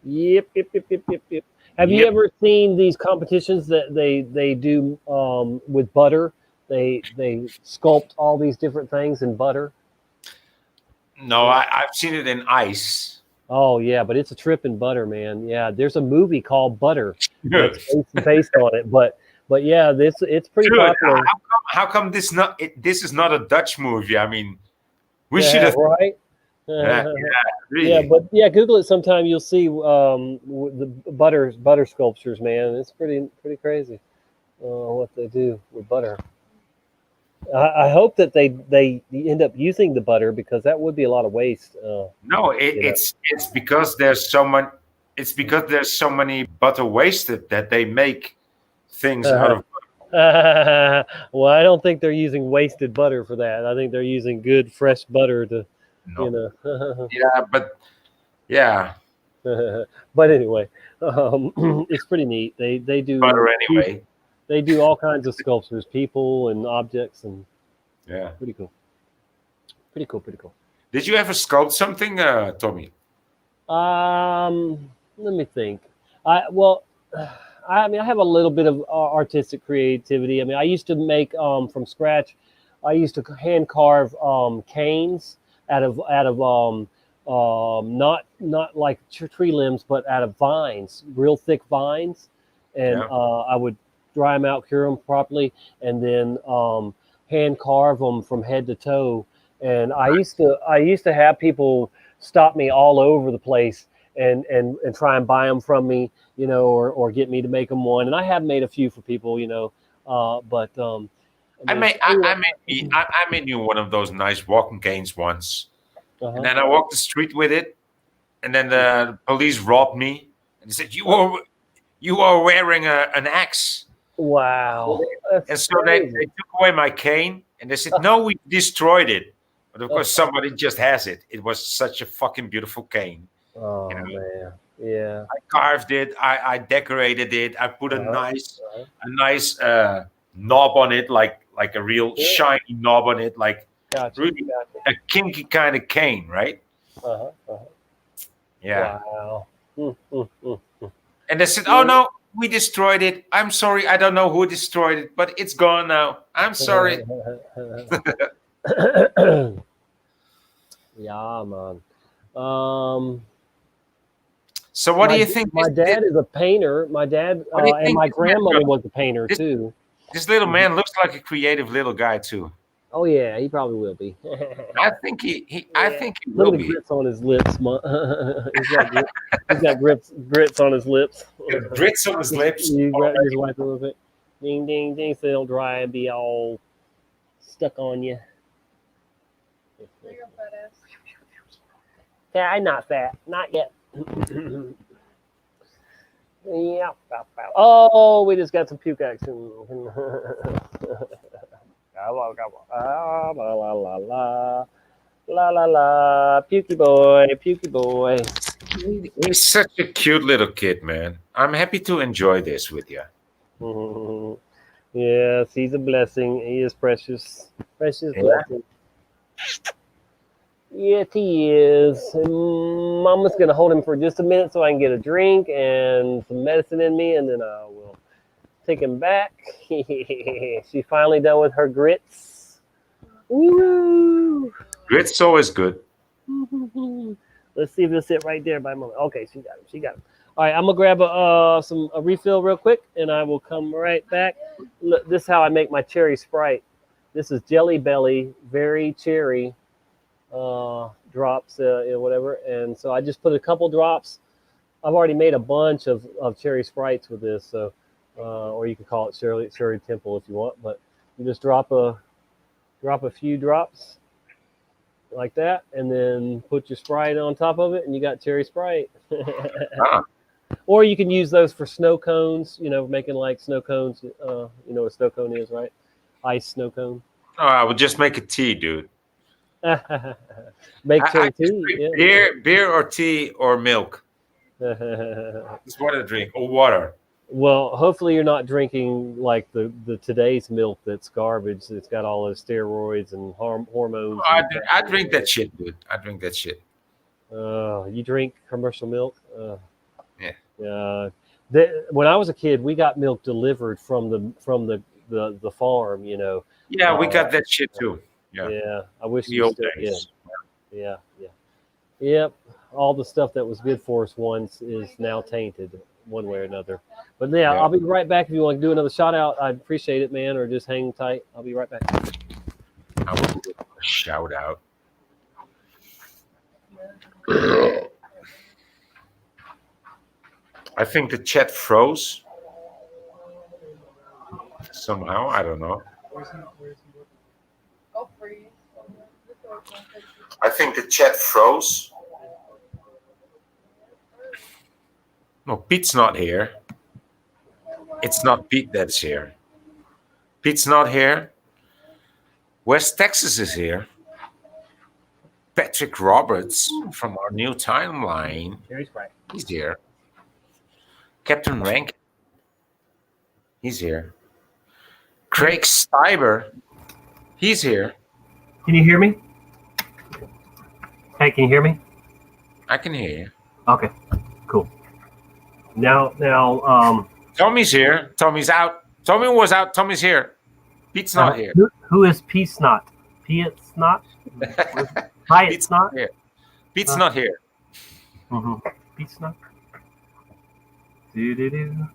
Yep. Have you ever seen these competitions that they do with butter? They sculpt all these different things in butter. No, I've seen it in ice. Oh yeah, but it's a trip in butter, man. Yeah, there's a movie called Butter that's based on it, but yeah, it's pretty popular. How come this is not a Dutch movie? I mean, we should have right. Really. Yeah, but yeah, Google it sometime. You'll see the butter sculptures, man. It's pretty crazy what they do with butter. I hope that they end up using the butter because that would be a lot of waste. No, it's because there's so much. It's because there's so many butter wasted that they make things out of. Well, I don't think they're using wasted butter for that. I think they're using good fresh butter to, Yeah, but yeah. But anyway, it's pretty neat. They do butter anyway. They do all kinds of sculptures, people and objects, and pretty cool. Did you ever sculpt something, Tommy? Let me think. I have a little bit of artistic creativity. I mean, I used to make from scratch. I used to hand carve canes out of not like tree limbs, but out of vines, real thick vines, and I would dry them out, cure them properly, and then hand carve them from head to toe. And I used to have people stop me all over the place and try and buy them from me, or get me to make them one. And I have made a few for people, but I made you one of those nice walking canes once, and then I walked the street with it, and then the police robbed me, and they said you are wearing an axe. Wow! And so they took away my cane, and they said no, we destroyed it, but of course somebody just has it. It was such a fucking beautiful cane. Oh man, yeah. I carved it. I decorated it. I put a nice knob on it, like a real shiny knob on it, like really a kinky kind of cane, right? Yeah. Wow. And they said, "Oh no, we destroyed it. I'm sorry. I don't know who destroyed it, but it's gone now. I'm sorry." Yeah, man. So what do you think? My dad is a painter. My dad and my grandmother was a painter too. This little man looks like a creative little guy too. Oh yeah, he probably will be. I think he Look will at the be. grits on his lips. He's got grits on his lips. Grits on his lips. You just wipe a little bit. Ding, ding, ding, so they don't dry and be all stuck on you. Yeah, I'm not fat. Not yet. Yeah. Oh, we just got some puke action. La la la, pukey boy. He's such a cute little kid, man. I'm happy to enjoy this with you. Yes, he's a blessing. He is precious blessing. Yes, he is. And Mama's gonna hold him for just a minute so I can get a drink and some medicine in me, and then I will take him back. She's finally done with her grits. Woo! Grits always good. Let's see if it'll sit right there by Mama. Okay, she got him. All right, I'm gonna grab a refill real quick, and I will come right back. Look, this is how I make my cherry Sprite. This is Jelly Belly, very cherry drops, whatever. And so I just put a couple drops I've already made a bunch of cherry sprites with this, so or you can call it cherry temple if you want. But you just drop a few drops like that, and then put your Sprite on top of it, and you got cherry Sprite. Or you can use those for snow cones. Making like snow cones. You know what a snow cone is, right? Ice snow cone. Oh, I would just make a tea, dude. Make cherry I tea. drink Yeah. beer or tea or milk. That's what I drink, or water. Well, hopefully you're not drinking like the today's milk that's garbage. It's got all those steroids and hormones. I drink that shit, dude. I drink that shit. You drink commercial milk? Yeah. When I was a kid, we got milk delivered from the farm. Yeah, we got that shit too. Yeah. Yeah. I wish The you old still days. did. Yeah. Yep. All the stuff that was good for us once is now tainted one way or another. But yeah, I'll be right back if you want to do another shout out. I'd appreciate it, man, or just hang tight. I'll be right back. I will do a shout out. I think the chat froze somehow. I don't know. I think the chat froze. No, Pete's not here. It's not Pete that's here. Pete's not here. West Texas is here. Patrick Roberts from our new timeline. He's here. Captain Rankin. He's here. Craig Steiber. He's here. Can you hear me? Hey, can you hear me? I can hear you. Okay, cool. Now, Tommy's here. Tommy's out. Tommy was out. Tommy's here. Pete's not here. Who is Pete Snot? Pete Snot? Hi, it's not here. Pete's not here. Mm-hmm. Pete Snot. Do. No,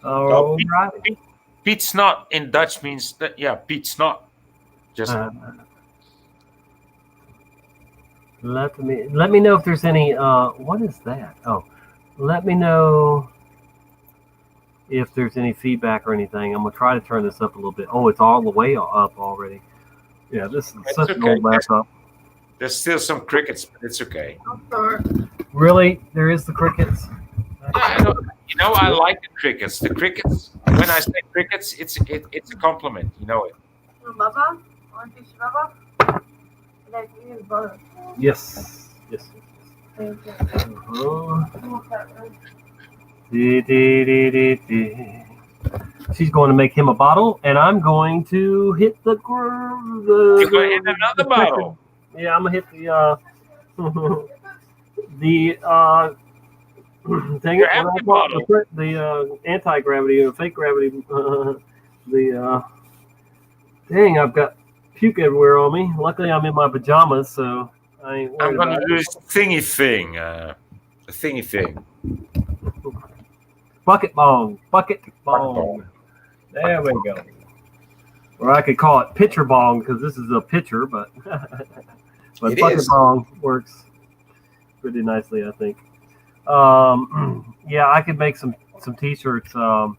Oh, right. Pete's not in Dutch means that. Yeah, Pete's not. Just Let me know if there's any. What is that? Oh, let me know if there's any feedback or anything. I'm gonna try to turn this up a little bit. Oh, it's all the way up already. Yeah, this is It's such an okay. old laptop. There's still some crickets, but it's okay. Really, there is the crickets. I like the crickets. The crickets. When I say crickets, it's a compliment. You know it. Yes. She's going to make him a bottle, and I'm going to hit the. You're going to hit another bottle. Yeah, I'm gonna hit the dang it, Your when I empty bought bottle. the anti-gravity or fake gravity. Dang, I've got puke everywhere on me. Luckily, I'm in my pajamas, so I ain't worried I'm going about to do it. this thingy thing. A thingy thing. Bucket bong. There we go. Or I could call it pitcher bong because this is a pitcher, but but It bucket is. bong works pretty nicely, I think. Yeah, I could make some t-shirts that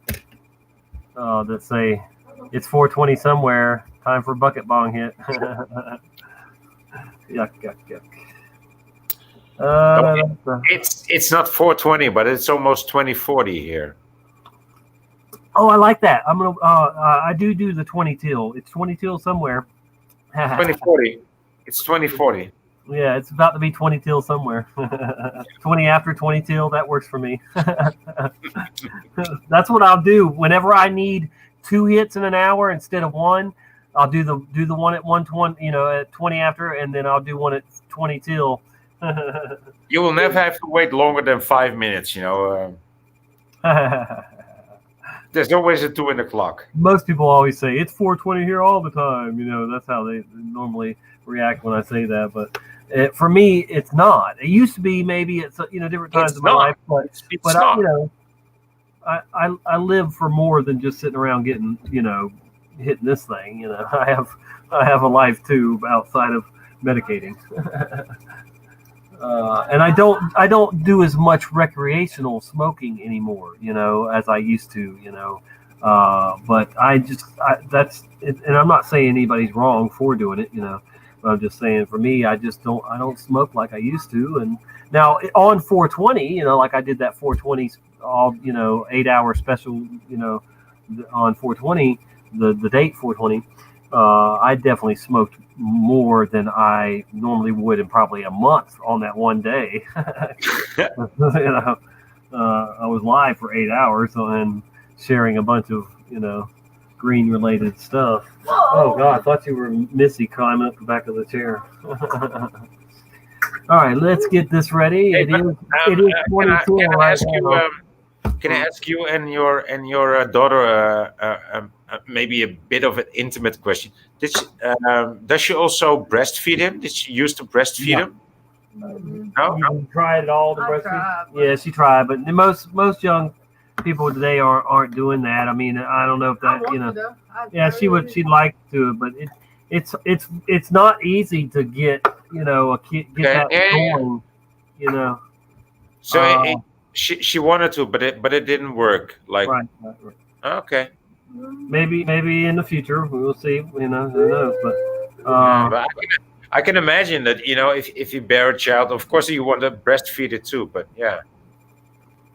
say it's 420 somewhere. Time for bucket bong hit. Yuck. It's not 420, but it's almost 2040 here. Oh, I like that. I'm gonna. I do the 20 till. It's 20 till somewhere. 2040. It's 2040. Yeah, it's about to be 20 till somewhere. 20 after 20 till. That works for me. That's what I'll do whenever I need 2 hits in an hour instead of 1. I'll do the one at 120. At 20 after, and then I'll do one at 20 till. You will never have to wait longer than 5 minutes. There's always a 2 in the clock. Most people always say it's 420 here all the time. That's how they normally react when I say that. But for me, it's not. It used to be maybe at different times in my life, but not. I live for more than just sitting around getting hitting this thing. I have a life too outside of medicating. And I don't do as much recreational smoking anymore, as I used to, but that's it, and I'm not saying anybody's wrong for doing it, but I'm just saying for me, I don't smoke like I used to. And now on 420, like I did that 420 all 8-hour special, on 420, the date 420, I definitely smoked more than I normally would in probably a month on that one day. I was live for 8 hours and sharing a bunch of, green related stuff. Oh God, I thought you were Missy climbing up the back of the chair. All right, let's get this ready. It is 22 right now. Can I ask you and your daughter maybe a bit of an intimate question? Does she also breastfeed him? Did she used to breastfeed him? No. You tried it all to breastfeed. Yeah, she tried, but most young people today aren't doing that. I mean, I don't know if that Yeah, she'd like to, but it's not easy to get a kid get that going. So she wanted to, but it didn't work. Like right. Okay. Maybe in the future we'll see. Who knows? But but I can imagine that if you bear a child, of course you want to breastfeed it too. But yeah,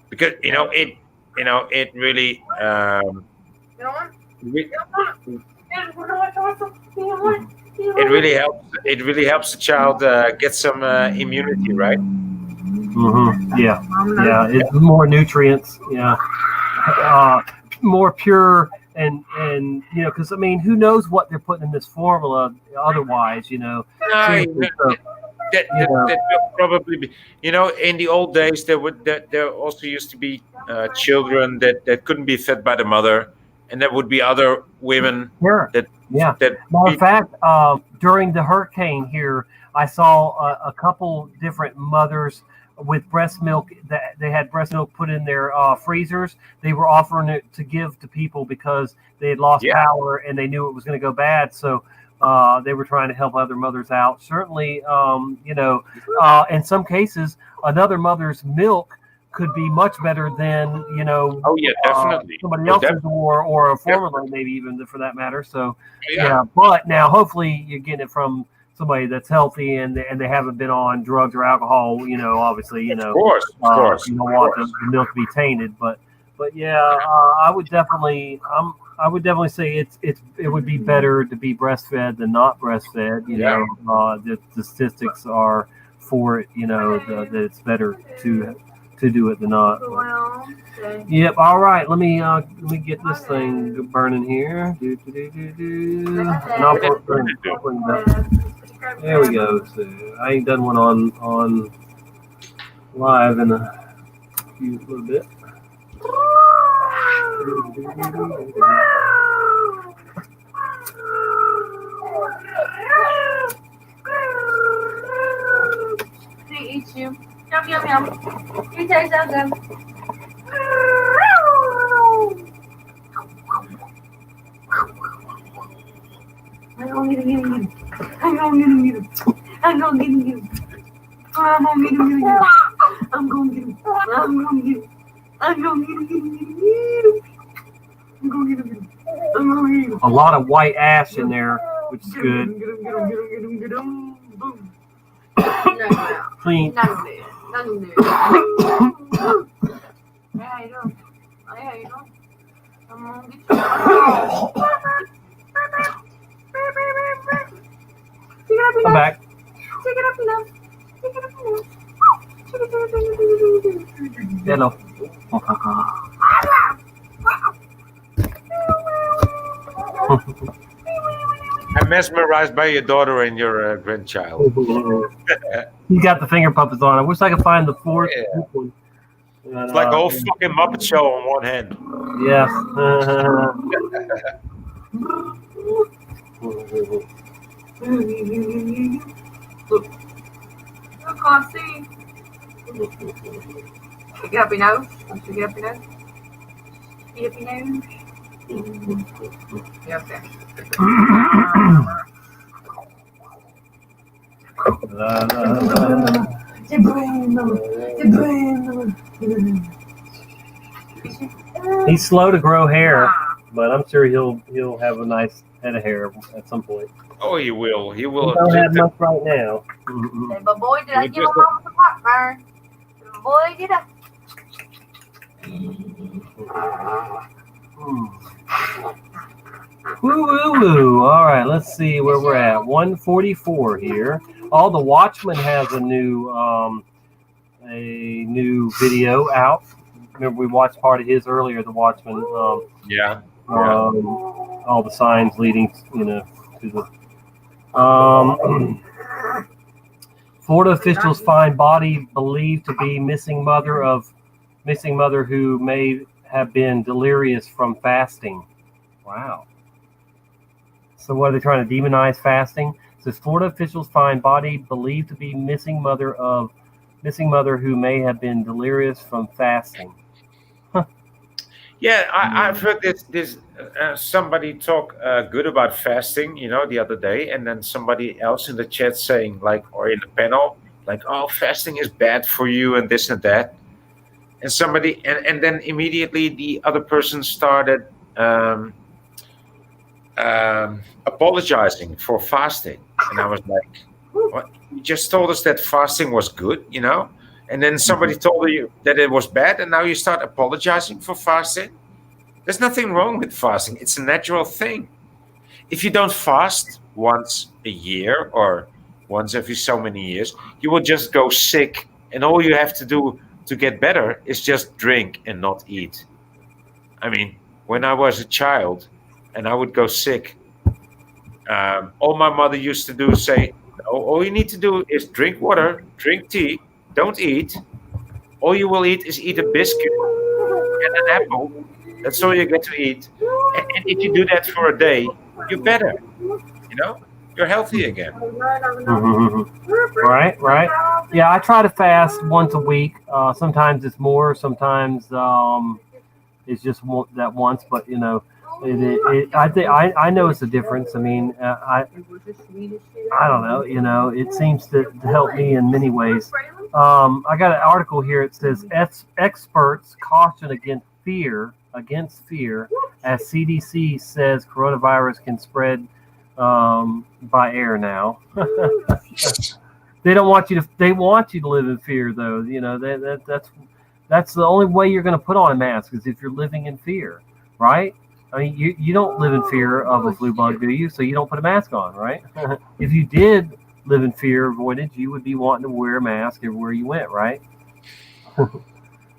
because it really it really helps the child get some immunity, right? Mm-hmm. Yeah. It's more nutrients. Yeah. More pure and because I mean, who knows what they're putting in this formula otherwise, That will probably be, in the old days there also used to be children that couldn't be fed by the mother, and there would be other women that Matter of fact, during the hurricane here, I saw a couple different mothers with breast milk. That they had breast milk put in their freezers. They were offering it to give to people because they had lost power and they knew it was going to go bad. So they were trying to help other mothers out. Certainly, in some cases, another mother's milk could be much better than definitely somebody else's or a formula, maybe even for that matter. So but now hopefully you're getting it from somebody that's healthy and they haven't been on drugs or alcohol. Obviously, of course, you don't want the milk to be tainted. But I would definitely say it would be better to be breastfed than not breastfed. The statistics are for it. That it's better to do it than not. Yep. All right. Let me get this thing burning here. And I'll bring it up. There we go. So I ain't done one on live in a little bit. He eats you. Yum, yum, yum. You taste so good. I'm gonna get him. I'm gonna get him. I'm gonna get him. I'm gonna get him. I'm gonna get him. I'm gonna get him. I'm gonna get him. I'm gonna get him. A lot of white ash in there, which is good. Get him. Boom. Clean. Nothing there. How you doing? How you doing? I'm gonna get you. I'm back. Take it up enough. Hello. I'm mesmerized by your daughter and your grandchild. He's got the finger puppets on. I wish I could find the fourth one. It's like a whole fucking Muppet Show on one hand. Yes. I can't see. Shake it up your nose. Shake it up your nose. Shake it up your nose. Yeah, okay. He's slow to grow hair, but I'm sure he'll have a nice head of hair at some point. Oh, he will. He He will. don't have much right now. But boy, did I give my mama some heartburn. Boy, did I. Woo woo woo. All right, let's see where we're at. 144 here. Oh, The Watchmen has a new video out. Remember, we watched part of his earlier. The Watchmen. Yeah. All the signs leading, to the. Florida officials find body believed to be missing mother who may have been delirious from fasting. Wow. So what are they trying to demonize fasting? It says Florida officials find body believed to be missing mother who may have been delirious from fasting. Yeah, I've heard this somebody talk good about fasting, the other day, and then somebody else in the chat saying, or in the panel, oh, fasting is bad for you and this and that. And somebody, and then immediately the other person started apologizing for fasting. And I was like, what? You just told us that fasting was good, And then somebody told you that it was bad, and now you start apologizing for fasting? There's nothing wrong with fasting. It's a natural thing. If you don't fast once a year or once every so many years, you will just go sick, and all you have to do to get better is just drink and not eat. I mean, when I was a child and I would go sick, all my mother used to do is say, all you need to do is drink water, drink tea, don't eat. All you will eat is eat a biscuit and an apple. That's all you get to eat. And if you do that for a day, you're better. You're healthy again. Right. Yeah, I try to fast once a week. Sometimes it's more. Sometimes it's just that once. But I notice a difference. I mean, I don't know. It seems to help me in many ways. I got an article here. It says experts caution against fear, as CDC says coronavirus can spread by air now. They want you to live in fear, though. That's the only way you're going to put on a mask is if you're living in fear, right? I mean, you don't live in fear of a flu bug, do you? So you don't put a mask on, right? If you did live in fear, avoided, you would be wanting to wear a mask everywhere you went, right?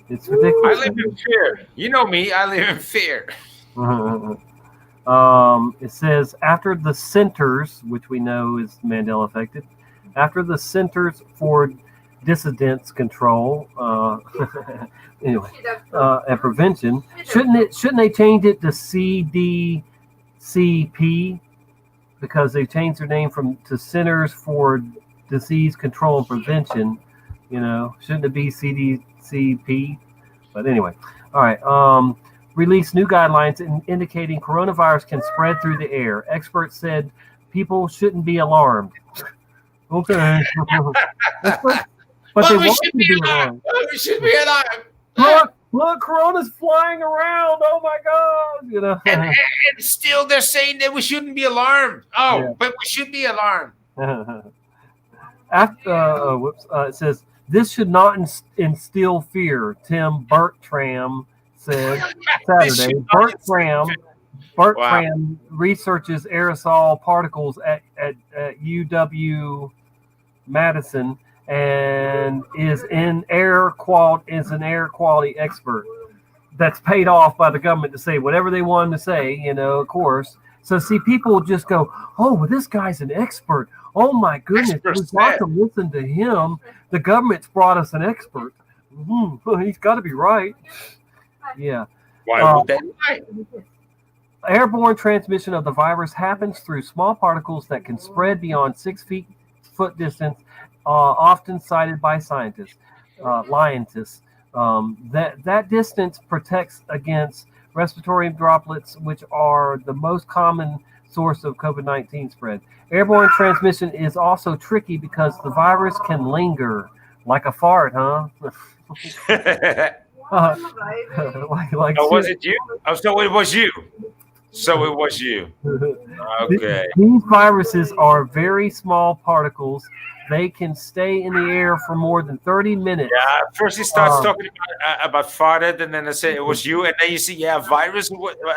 It's ridiculous. I live in fear. You know me. I live in fear. It says after the Centers, which we know is Mandela affected, after the Centers for Dissidence Control and Prevention, shouldn't they change it to CDCP because they changed their name to Centers for Disease Control and Prevention? Shouldn't it be CDCP? But anyway, all right. Released new guidelines indicating coronavirus can spread through the air. Experts said people shouldn't be alarmed. Okay. But they want you to be alarmed. We should be alarmed. Look, corona's flying around. Oh my God. And still they're saying that we shouldn't be alarmed. But we should be alarmed. It says this should not instill fear, Tim Bertram said Saturday. Bertram researches aerosol particles at UW Madison and is an air quality expert that's paid off by the government to say whatever they want to say, of course. So see, people just go, oh, well, this guy's an expert. Oh my goodness, we've got to listen to him. The government's brought us an expert. He's got to be right. Yeah. Why would they lie? Airborne transmission of the virus happens through small particles that can spread beyond 6 foot distance, often cited by scientists. That distance protects against respiratory droplets, which are the most common source of COVID-19 spread. Airborne transmission is also tricky because the virus can linger Like a fart, huh? like Oh, was it you? Oh, so it was you. So it was you. Okay. These viruses are very small particles. They can stay in the air for more than 30 minutes. Yeah, first he starts talking about farted, and then I say it was you, and then you see, yeah, virus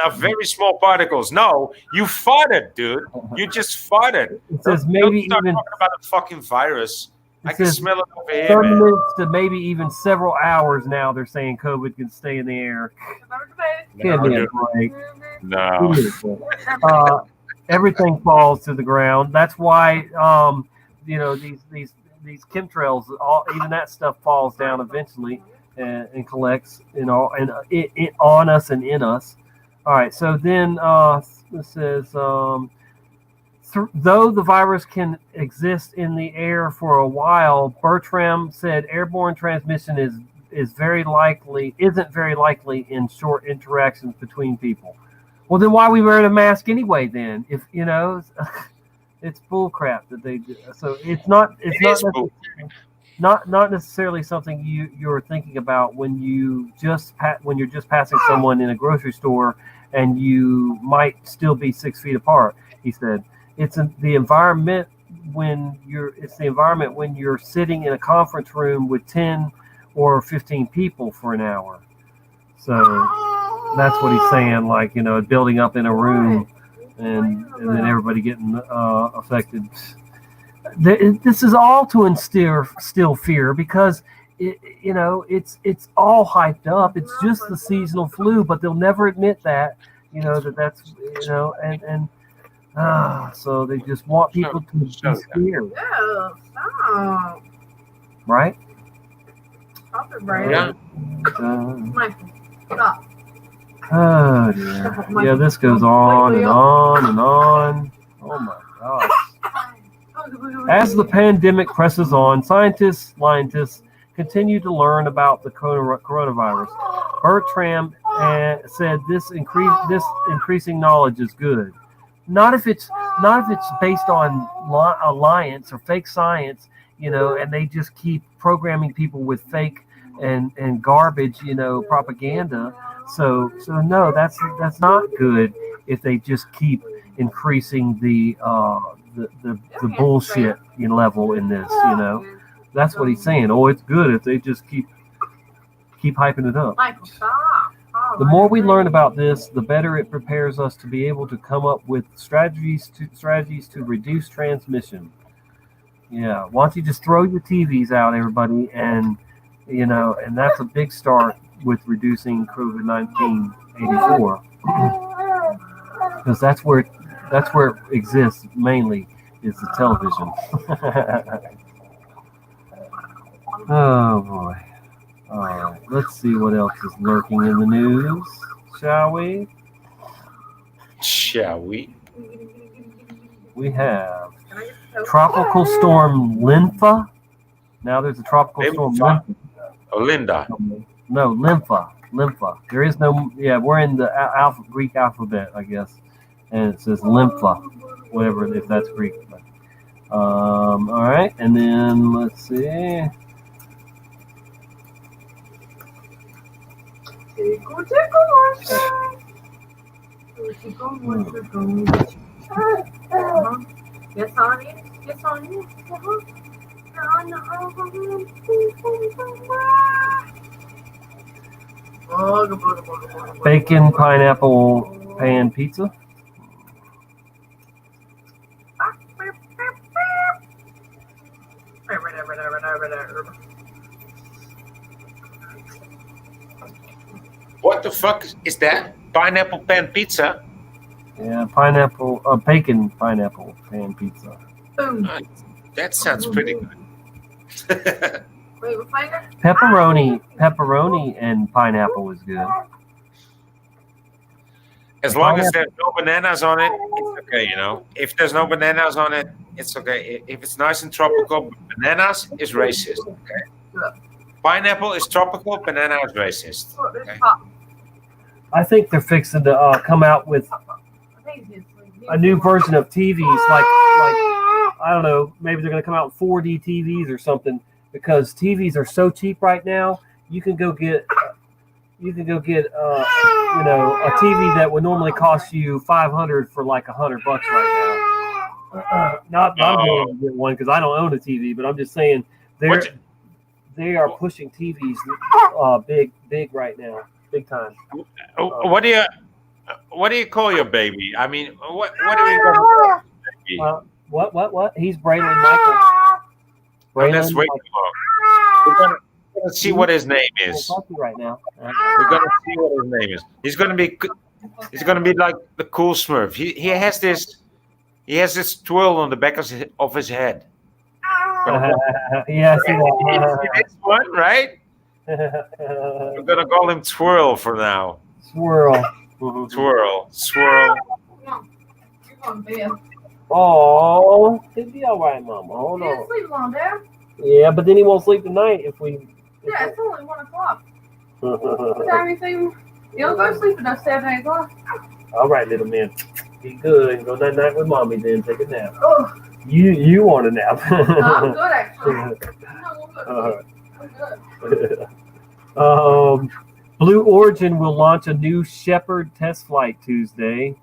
are very small particles. No, you farted, dude. You just farted. It says Don't maybe start even talking about a fucking virus. I can says smell it over here, 30 man. minutes to maybe even several hours now. They're saying COVID can stay in the air. Give me a break. No. Everything falls to the ground. That's why these chemtrails, even that stuff falls down eventually and collects, it on us and in us. All right. So then it says, though the virus can exist in the air for a while, Bertram said airborne transmission isn't very likely in short interactions between people. Well, then why are we wearing a mask anyway? Then, if it's bull crap that they do. So it's not necessarily something you're thinking about when you're just passing someone in a grocery store and you might still be 6 feet apart. He said it's the environment when you're sitting in a conference room with 10 or 15 people for an hour. So that's what he's saying, like, building up in a room and then everybody getting affected. This is all to instill fear because it's all hyped up. It's just the seasonal flu, but they'll never admit that, that's so they just want people to be scared. Yeah, stop. Right? Stop it, Brandon. Yeah. Michael, stop. Oh dear. Yeah, this goes on and on and on. Oh my gosh. As the pandemic presses on, scientists continue to learn about the coronavirus. Bertram said this increasing knowledge is good. Not if it's based on alliance or fake science, and they just keep programming people with fake and garbage, propaganda. So no, that's not good if they just keep increasing the bullshit level in this. That's what he's saying. Oh, it's good if they just keep hyping it up. Michael, stop. The more we learn about this, the better it prepares us to be able to come up with strategies to reduce transmission. Yeah, why don't you just throw your TVs out, everybody, and that's a big start with reducing COVID-19 84, because that's where it exists mainly, is the television. Oh boy. All right, let's see what else is lurking in the news, shall we? We have Tropical Storm Linfa. Now there's a Tropical Storm Linfa. Oh, Linda. No, Lympha. There is no, we're in the Greek alphabet, I guess. And it says Lympha, whatever, if that's Greek. But, all right, and then let's see. Yes, honey. Yes, honey. Bacon pineapple pan pizza. What the fuck is that? Pineapple pan pizza? Yeah, bacon pineapple pan pizza. That sounds pretty good. Pepperoni and pineapple is good. As long as there's no bananas on it, it's okay, If there's no bananas on it, it's okay. If it's nice and tropical, bananas is racist, okay? Pineapple is tropical, banana is racist. Okay? I think they're fixing to come out with a new version of TVs, like I don't know, maybe they're going to come out with 4D TVs or something, because TVs are so cheap right now. You can go get a TV that would normally cost you $500 for like $100 right now. Not I'm going to get one because I don't own a TV, but I'm just saying they are pushing TVs big right now, big time. What do you call your baby? I mean, what do we call baby? What? He's Braylon Michael. That's way too long. We're gonna see what his name is. Right now. We're gonna see what his name is. He's gonna be like the cool Smurf. He has this twirl on the back of his head. Yeah, I see that. This one, right? We're gonna call him Twirl for now. Swirl. Swirl. Oh, he'll be all right, Mama. Hold on. Sleep long, Dad. Yeah, but then he won't sleep tonight if we. Yeah, it's only 1 o'clock. What time you think? You'll go to sleep at 7, 8 o'clock. All right, little man. Be good. Go night night with Mommy. Then take a nap. Oh. You want a nap? No, I'm good actually. I'm good. Blue Origin will launch a new Shepard test flight Tuesday.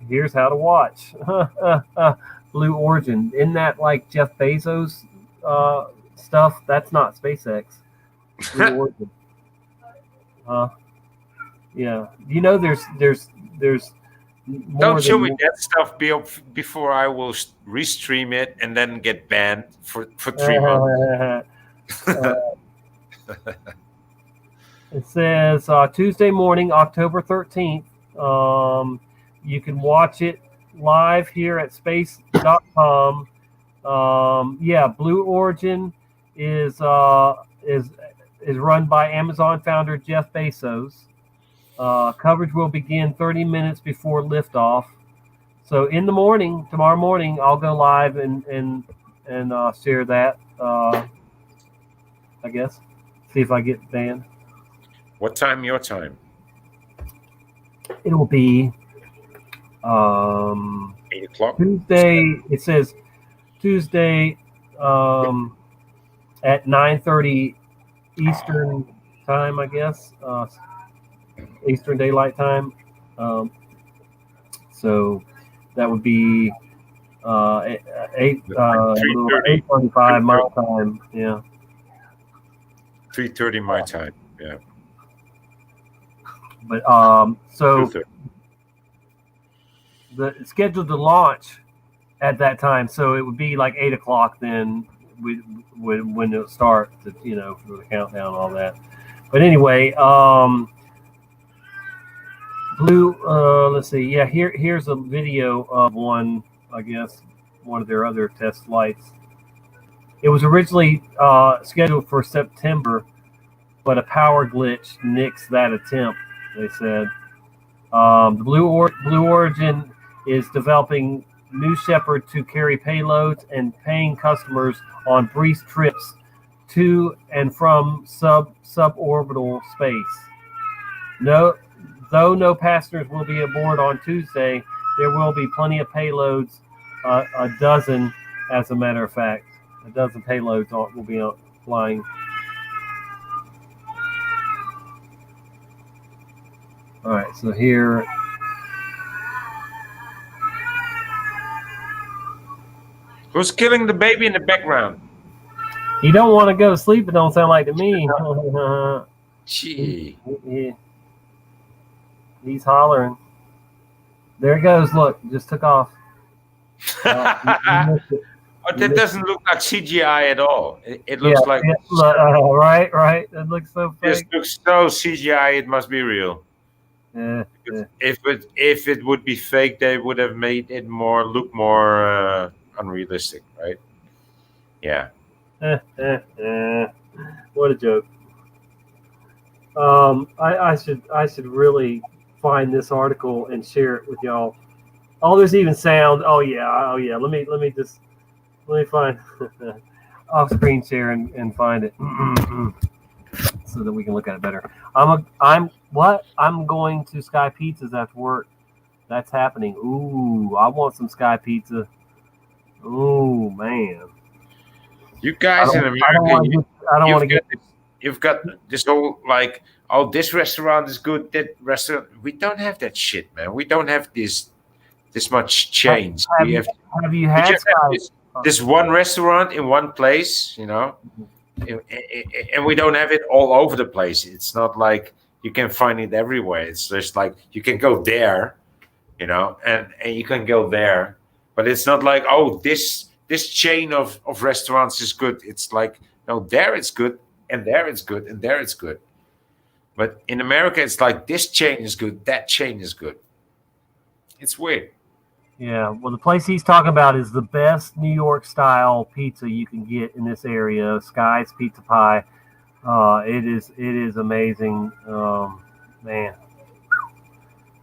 Here's how to watch. Blue Origin. Isn't that like Jeff Bezos stuff? That's not SpaceX. Blue Origin. Yeah. You know, there's more. Don't show me that stuff before I will restream it and then get banned for 3 months. It says Tuesday morning, October 13th. You can watch it live here at space.com. Blue Origin is run by Amazon founder Jeff Bezos. Coverage will begin 30 minutes before liftoff. So in the morning, tomorrow morning, I'll go live and share that. I guess. See if I get banned. What time? Your time? It'll be 8 o'clock. Tuesday. It says Tuesday at 9:30 Eastern time, I guess. Eastern Daylight Time. So that would be 8:45 my time. Yeah. 3:30 my time. Yeah. But so it's scheduled to launch at that time, so it would be like 8 o'clock then when it'll start to, for the countdown and all that. But anyway, Blue, let's see. Yeah, here's a video of one, I guess, one of their other test flights. It was originally scheduled for September, but a power glitch nixed that attempt, they said. The Blue Origin is developing New Shepard to carry payloads and paying customers on brief trips to and from suborbital space. Though no passengers will be aboard on Tuesday, there will be plenty of payloads, a dozen as a matter of fact. A dozen payloads will be flying. All right, so here. Who's killing the baby in the background? You don't want to go to sleep, it don't sound like to me. Gee. He's hollering. There it goes. Look, it just took off. That doesn't look like CGI at all. It looks like right. It looks so fake. It looks so CGI. It must be real. Yeah. If it would be fake, they would have made it look more unrealistic, right? Yeah. What a joke. I should really find this article and share it with y'all. Oh, there's even sound. Oh yeah. Let me find. I'll screen share and find it so that we can look at it better. I'm going to Sky Pizzas after work. That's happening. Ooh, I want some Sky Pizza. Ooh, man. You guys in America, you've got this whole like, oh, this restaurant is good, that restaurant. We don't have that shit, man. We don't have this much change. Have you had just have this one restaurant in one place, you know, and we don't have it all over the place. It's not like you can find it everywhere. It's just like you can go there, you know, and you can go there, but it's not like, oh, this chain of restaurants is good. It's like, no, there it's good, and there it's good, and there it's good. But in America, it's like this chain is good, that chain is good. It's weird. Yeah, well, the place he's talking about is the best New York style pizza you can get in this area, Sky's Pizza Pie. It is amazing, man.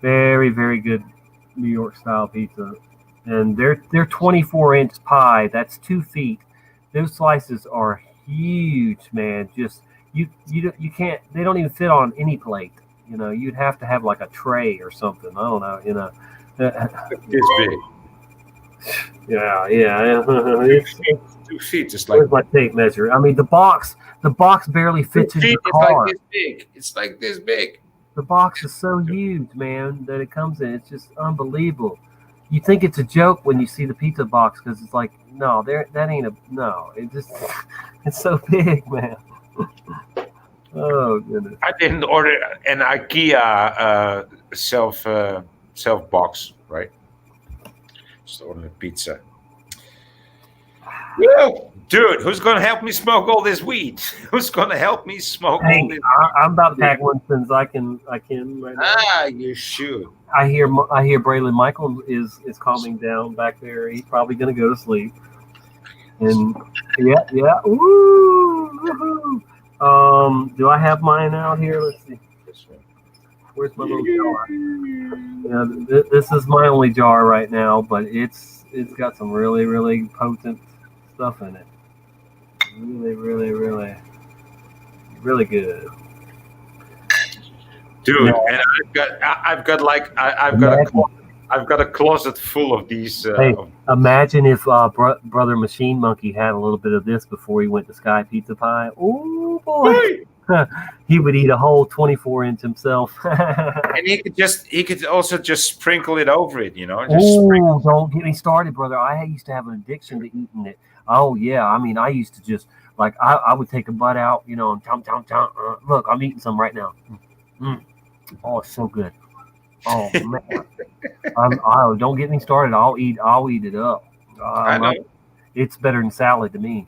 Very, very good New York style pizza, and they're 24-inch pie. That's 2 feet. Those slices are huge, man. Just you can't. They don't even fit on any plate. You know, you'd have to have like a tray or something. I don't know. You know. It's big. Yeah. It's 2 feet, just like. Where's my tape measure? I mean, the box barely fits in the car. Like this big. It's like this big. The box is so huge, man, that it comes in. It's just unbelievable. You think it's a joke when you see the pizza box because it's like, no, that ain't no. It just, it's so big, man. Oh goodness. I didn't order an IKEA self box, right? Just ordered a pizza. Well, dude, who's gonna help me smoke all this weed? Who's gonna help me smoke all this? I'm about to pack one since I can right now. You should. I hear Braylon Michael is calming down back there. He's probably gonna go to sleep. And yeah. Woo! Do I have mine out here? Let's see. Where's my little jar? Yeah, this is my only jar right now, but it's got some really, really potent stuff in it. Really, really, really, really good. Dude, yeah. And I've got a closet full of these. Hey, imagine if Brother Machine Monkey had a little bit of this before he went to Sky Pizza Pie. Oh boy. He would eat a whole 24-inch himself. And he could also just sprinkle it over it, you know. Don't get me started, brother. I used to have an addiction to eating it. Oh yeah, I mean, I used to just like I would take a bite out, you know, and chomp. Look, I'm eating some right now. Oh, it's so good. Oh man, don't get me started. I'll eat it up. I know. It's better than salad to me.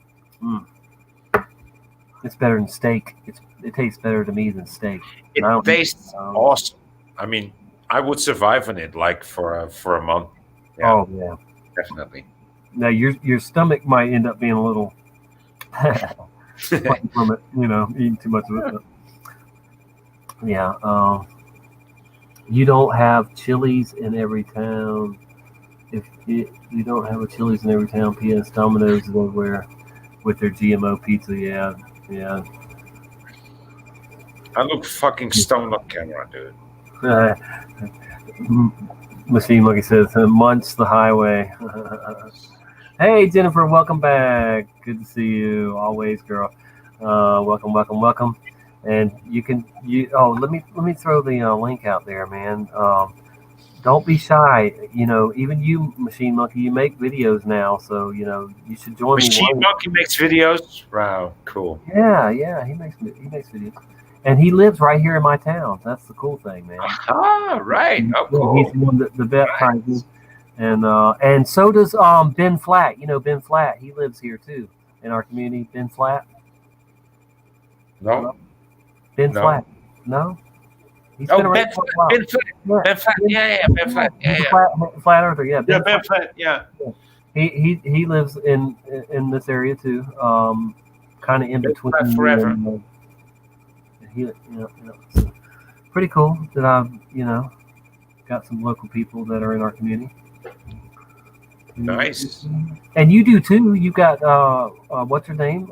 It's better than steak. It tastes better to me than steak. It tastes awesome. I mean, I would survive on it like for a month. Yeah. Oh yeah, definitely. Now your stomach might end up being a little from it, you know, eating too much of it. Yeah. You don't have Chili's in every town. If you don't have a Chili's in every town, P.S. Domino's is everywhere with their GMO pizza. Yeah. I look fucking stoned on camera, dude. Machine Monkey says, munch the highway. Hey, Jennifer, welcome back. Good to see you. Always, girl. Welcome. And let me throw the link out there, man. Don't be shy. You know, even you, Machine Monkey, you make videos now, so you know you should join me. Machine Monkey makes videos. Wow, cool. Yeah, he makes videos, and he lives right here in my town. That's the cool thing, man. Ah, right. Oh, cool. He's the one that baptizes, and so does Ben Flatt. You know Ben Flatt. He lives here too in our community. Ben Flatt. No. Ben Flatt. No. He's been around for a while. Ben Flatt. Yeah. Ben Flatt. Yeah. Flat Earther. Yeah. Ben Flatt. Yeah. He lives in this area too. Kind of in between. Forever. So pretty cool that I've got some local people that are in our community. Nice. And you do too. You got what's her name?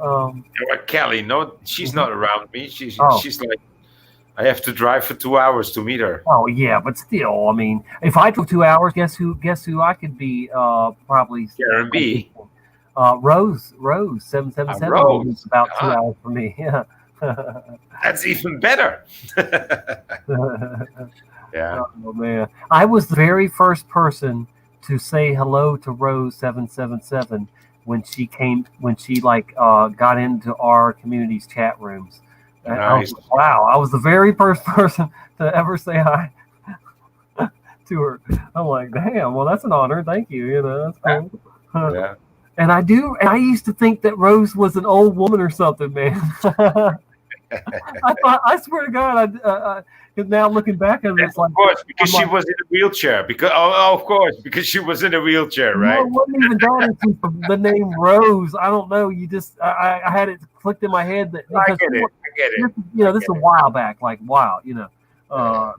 Kelly. No, she's not around me. She's like, I have to drive for 2 hours to meet her. Oh yeah, but still, I mean, if I drove 2 hours, guess who I could be probably. Karen B. Rose 777 Rose. is about 2 hours for me. Yeah. That's even better. Yeah. Oh man, I was the very first person to say hello to Rose 777 when she got into our community's chat rooms. And Nice. wow, I was the very first person to ever say hi to her. I'm like, damn, well, that's an honor. Thank you. You know, that's cool. Yeah. And I used to think that Rose was an old woman or something, man. I swear to God, now looking back at it, it's like, of course, because she was in a wheelchair. Of course, because she was in a wheelchair, right? No, it wasn't even that. It's just the name Rose. I don't know. You just, I had it clicked in my head that I get it. You know, this is a while back, like wow, you know,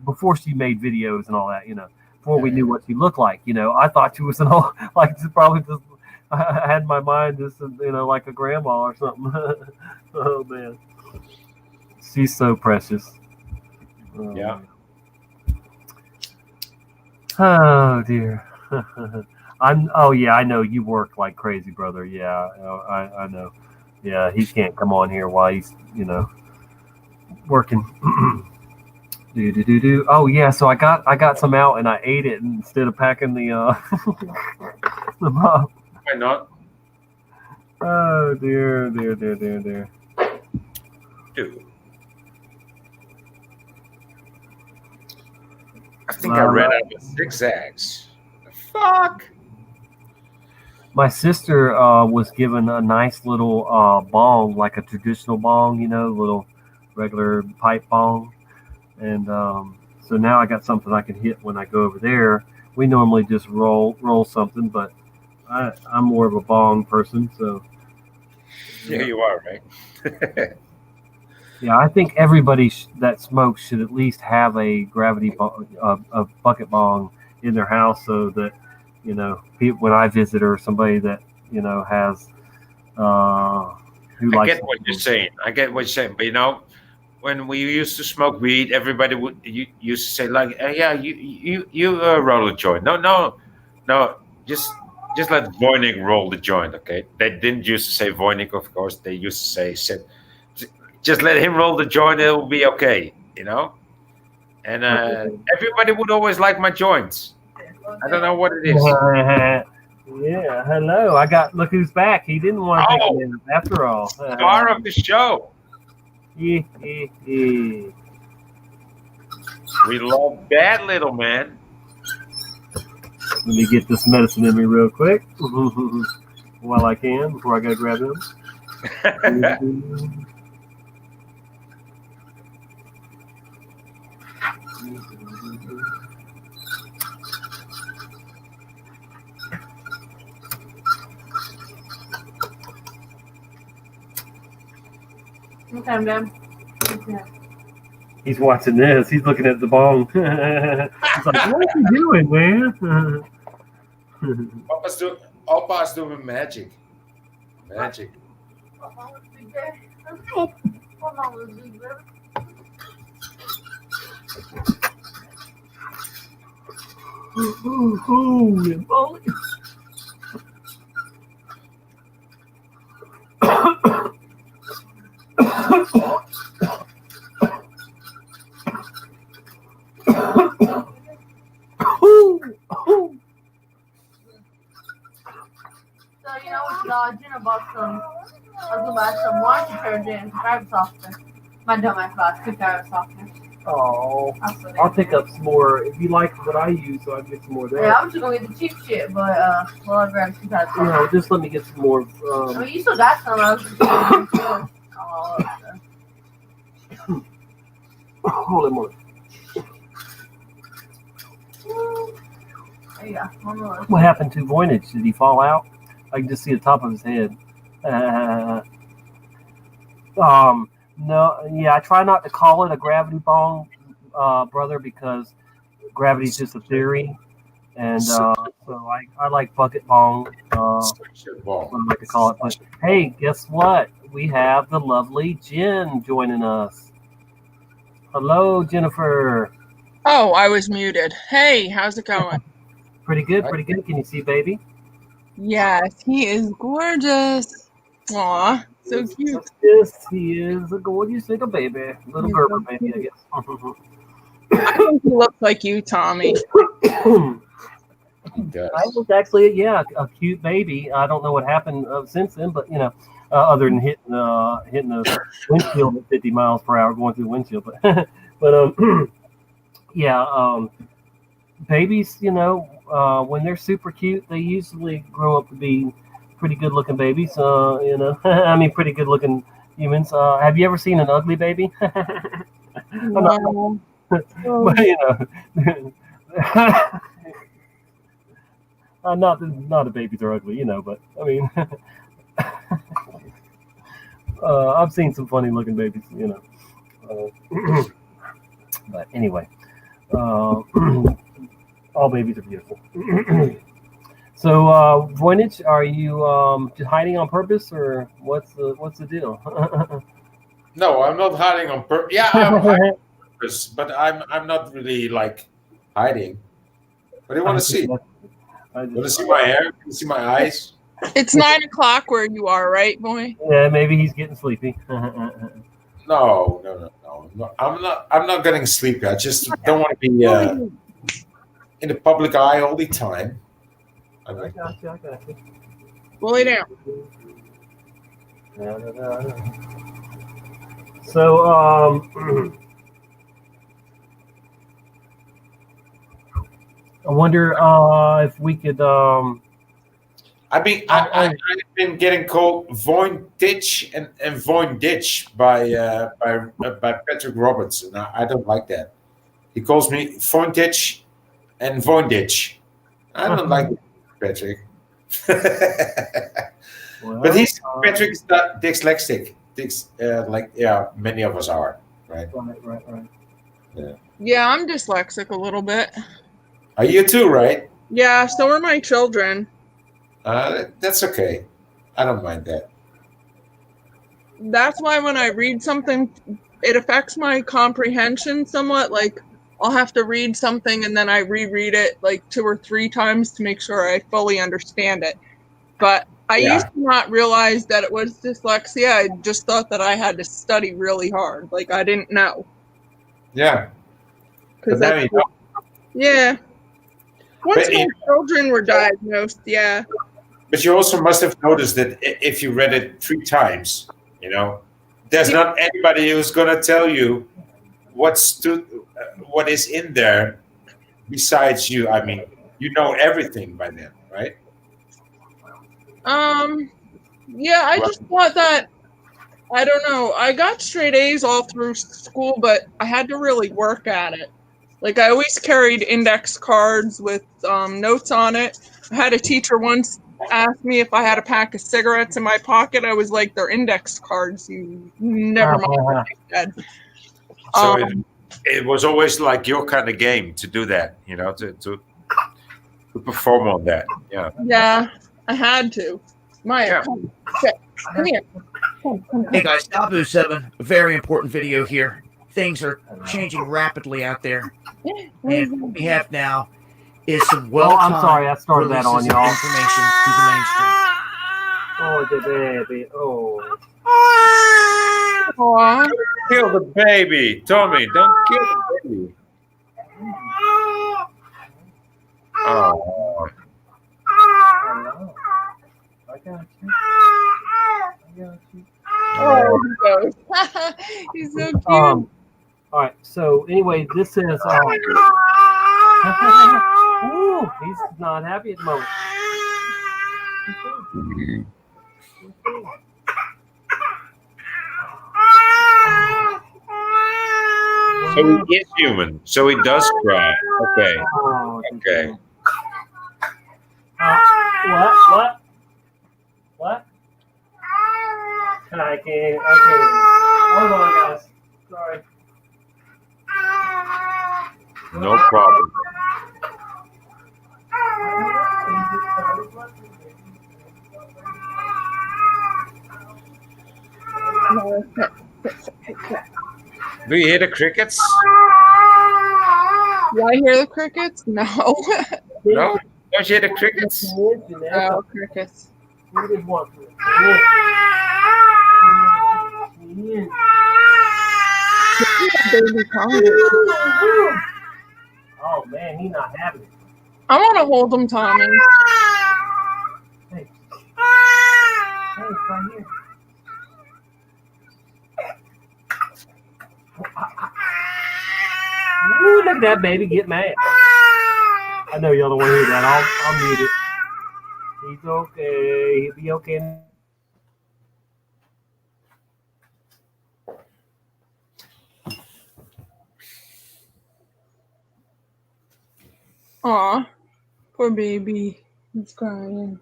before she made videos and all that, you know, before we knew what she looked like, you know, I thought she was an old, like probably just, I had in my mind just, you know, like a grandma or something. Oh man, she's so precious. Yeah. Oh dear. Oh yeah, I know you work like crazy, brother. Yeah, I know. Yeah, he can't come on here while he's, you know, working. Do. Oh yeah, so I got some out and I ate it instead of packing the them up. Why not? Oh dear. Dude. I think I ran out of 6 eggs. Fuck. My sister was given a nice little bong, like a traditional bong, you know, little regular pipe bong. And so now I got something I can hit when I go over there. We normally just roll something, but I'm more of a bong person. So Yeah, you are, right? yeah, I think everybody that smokes should at least have a a bucket bong in their house, so that, you know, when I visit or somebody that, you know, has who I likes. get what you're saying. But you know, when we used to smoke weed, everybody used to say like, "Yeah, you roll a joint." No, just let Voynich roll the joint, okay? They didn't used to say Voynich, of course. They used to say, just let him roll the joint. It will be okay, you know. And everybody would always like my joints. I don't know what it is. Yeah, hello. Look who's back. He didn't want to take it in after all. Star of the show. We love that little man. Let me get this medicine in me real quick while I can, before I go grab him. Okay, I'm done. He's watching this. He's looking at the bong. He's like, what are you doing, man? Opa's doing magic. Magic. So, you know what, Jenna bought some, I was gonna buy some wash detergent and fabric softener. My dumbass bought 2 fabric softeners. Oh, I'll pick up some more. If you like what I use, so I'll get some more there. Yeah, I was just gonna get the cheap shit, but, well, I grabbed 2 fabric You know, softeners. just let me get some more. I mean, you still got some. I was just gonna get some. Hold on more. There you go. One more. What happened to Voynich? Did he fall out? I can just see the top of his head. No, yeah, I try not to call it a gravity bong, brother, because gravity's just a theory. And so I like bucket bong, what I like to call it. But hey, guess what? We have the lovely Jen joining us. Hello, Jennifer. Oh, I was muted. Hey, how's it going? Pretty good, pretty good. Can you see baby? Yes, he is gorgeous. Aw, so cute. Yes, he is a gorgeous little baby. Little He's Gerber so baby, I cute. guess. I think he looks like you, Tommy. I was actually, yeah, a cute baby. I don't know what happened since then, but other than hitting the windshield at 50 miles per hour going through the windshield, but babies, when they're super cute, they usually grow up to be pretty good looking babies. I mean, pretty good looking humans. Have you ever seen an ugly baby? No. But not the babies are ugly, but I mean, I've seen some funny looking babies, but anyway, all babies are beautiful. So, Voynich, are you just hiding on purpose, or what's the deal? No, I'm not hiding on purpose. Yeah, I'm hiding on purpose, but I'm not really like hiding. What do you want to see? Want to see my hair? Want to see my eyes? It's 9 o'clock where you are, right, boy? Yeah, maybe he's getting sleepy. No. I'm not getting sleepy. I just don't want to be in the public eye all the time. I got you. Well, lay down. So, I wonder if we could. I've been getting called Voynich and Voynich by Patrick Roberts, and I don't like that. He calls me Voynich and Voynich. I don't like Patrick. But Patrick is not dyslexic. Many of us are, right? Right. Yeah, I'm dyslexic a little bit. Are you too, right? Yeah, so are my children. That's okay. I don't mind that. That's why when I read something, it affects my comprehension somewhat. Like, I'll have to read something and then I reread it like 2 or 3 times to make sure I fully understand it. But I used to not realize that it was dyslexia. I just thought that I had to study really hard. Like, I didn't know. Yeah. Yeah. Once my children were diagnosed, yeah. But you also must have noticed that if you read it 3 times, there's not anybody who's going to tell you what is in there besides you. I mean, you know everything by then, right? Yeah, I just thought that, I don't know, I got straight A's all through school, but I had to really work at it. Like, I always carried index cards with notes on it. I had a teacher once ask me if I had a pack of cigarettes in my pocket. I was like, they're index cards. You never mind what I said. So it was always like your kind of game to do that, to perform on that. Yeah. Yeah, I had to. Maya, come here. Come. Hey guys, Abu7, a very important video here. Things are changing rapidly out there. And what we have now is some I'm sorry, I started that on y'all. Information to the mainstream. Oh, the baby. Oh. Aww. Don't kill the baby, Tommy. Don't kill the baby. Oh. I got you. Oh, he's so cute. All right. So anyway, this is. Ooh, he's not happy at the moment. So he is human. So he does cry. Okay. Okay. What? I can't. Hold on, guys. Sorry. No problem. Do you hear the crickets? Do I hear the crickets? No. No? No, Don't you hear the crickets? Oh, crickets. Oh man, he's not having it. I want to hold him, Tommy. Hey, right here. Ooh, look at that baby get mad. I know y'all don't want to hear that. I'll mute it. He's okay. He'll be okay. Aw, poor baby. He's crying.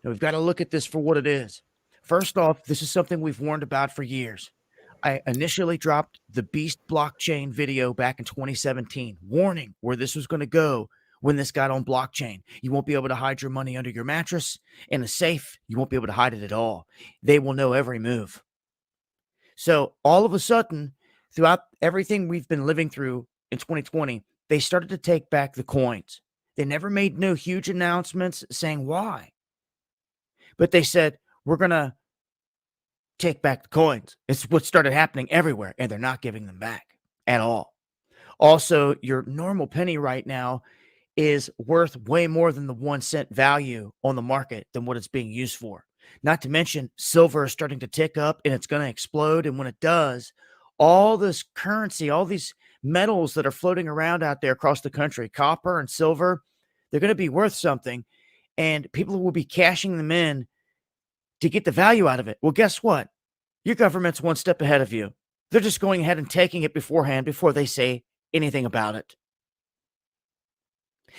Now, we've got to look at this for what it is. First off, this is something we've warned about for years. I initially dropped the Beast blockchain video back in 2017, warning where this was going to go when this got on blockchain. You won't be able to hide your money under your mattress. In a safe, you won't be able to hide it at all. They will know every move. So all of a sudden, throughout everything we've been living through in 2020, they started to take back the coins. They never made no huge announcements saying why. But they said, we're going to take back the coins. It's what started happening everywhere, and they're not giving them back at all. Also, your normal penny right now is worth way more than the 1 cent value on the market than what it's being used for. Not to mention, silver is starting to tick up, and it's going to explode. And when it does, all this currency, all these metals that are floating around out there across the country, copper and silver, they're going to be worth something. And people will be cashing them in to get the value out of it. Well, guess what? Your government's one step ahead of you. They're just going ahead and taking it beforehand before they say anything about it.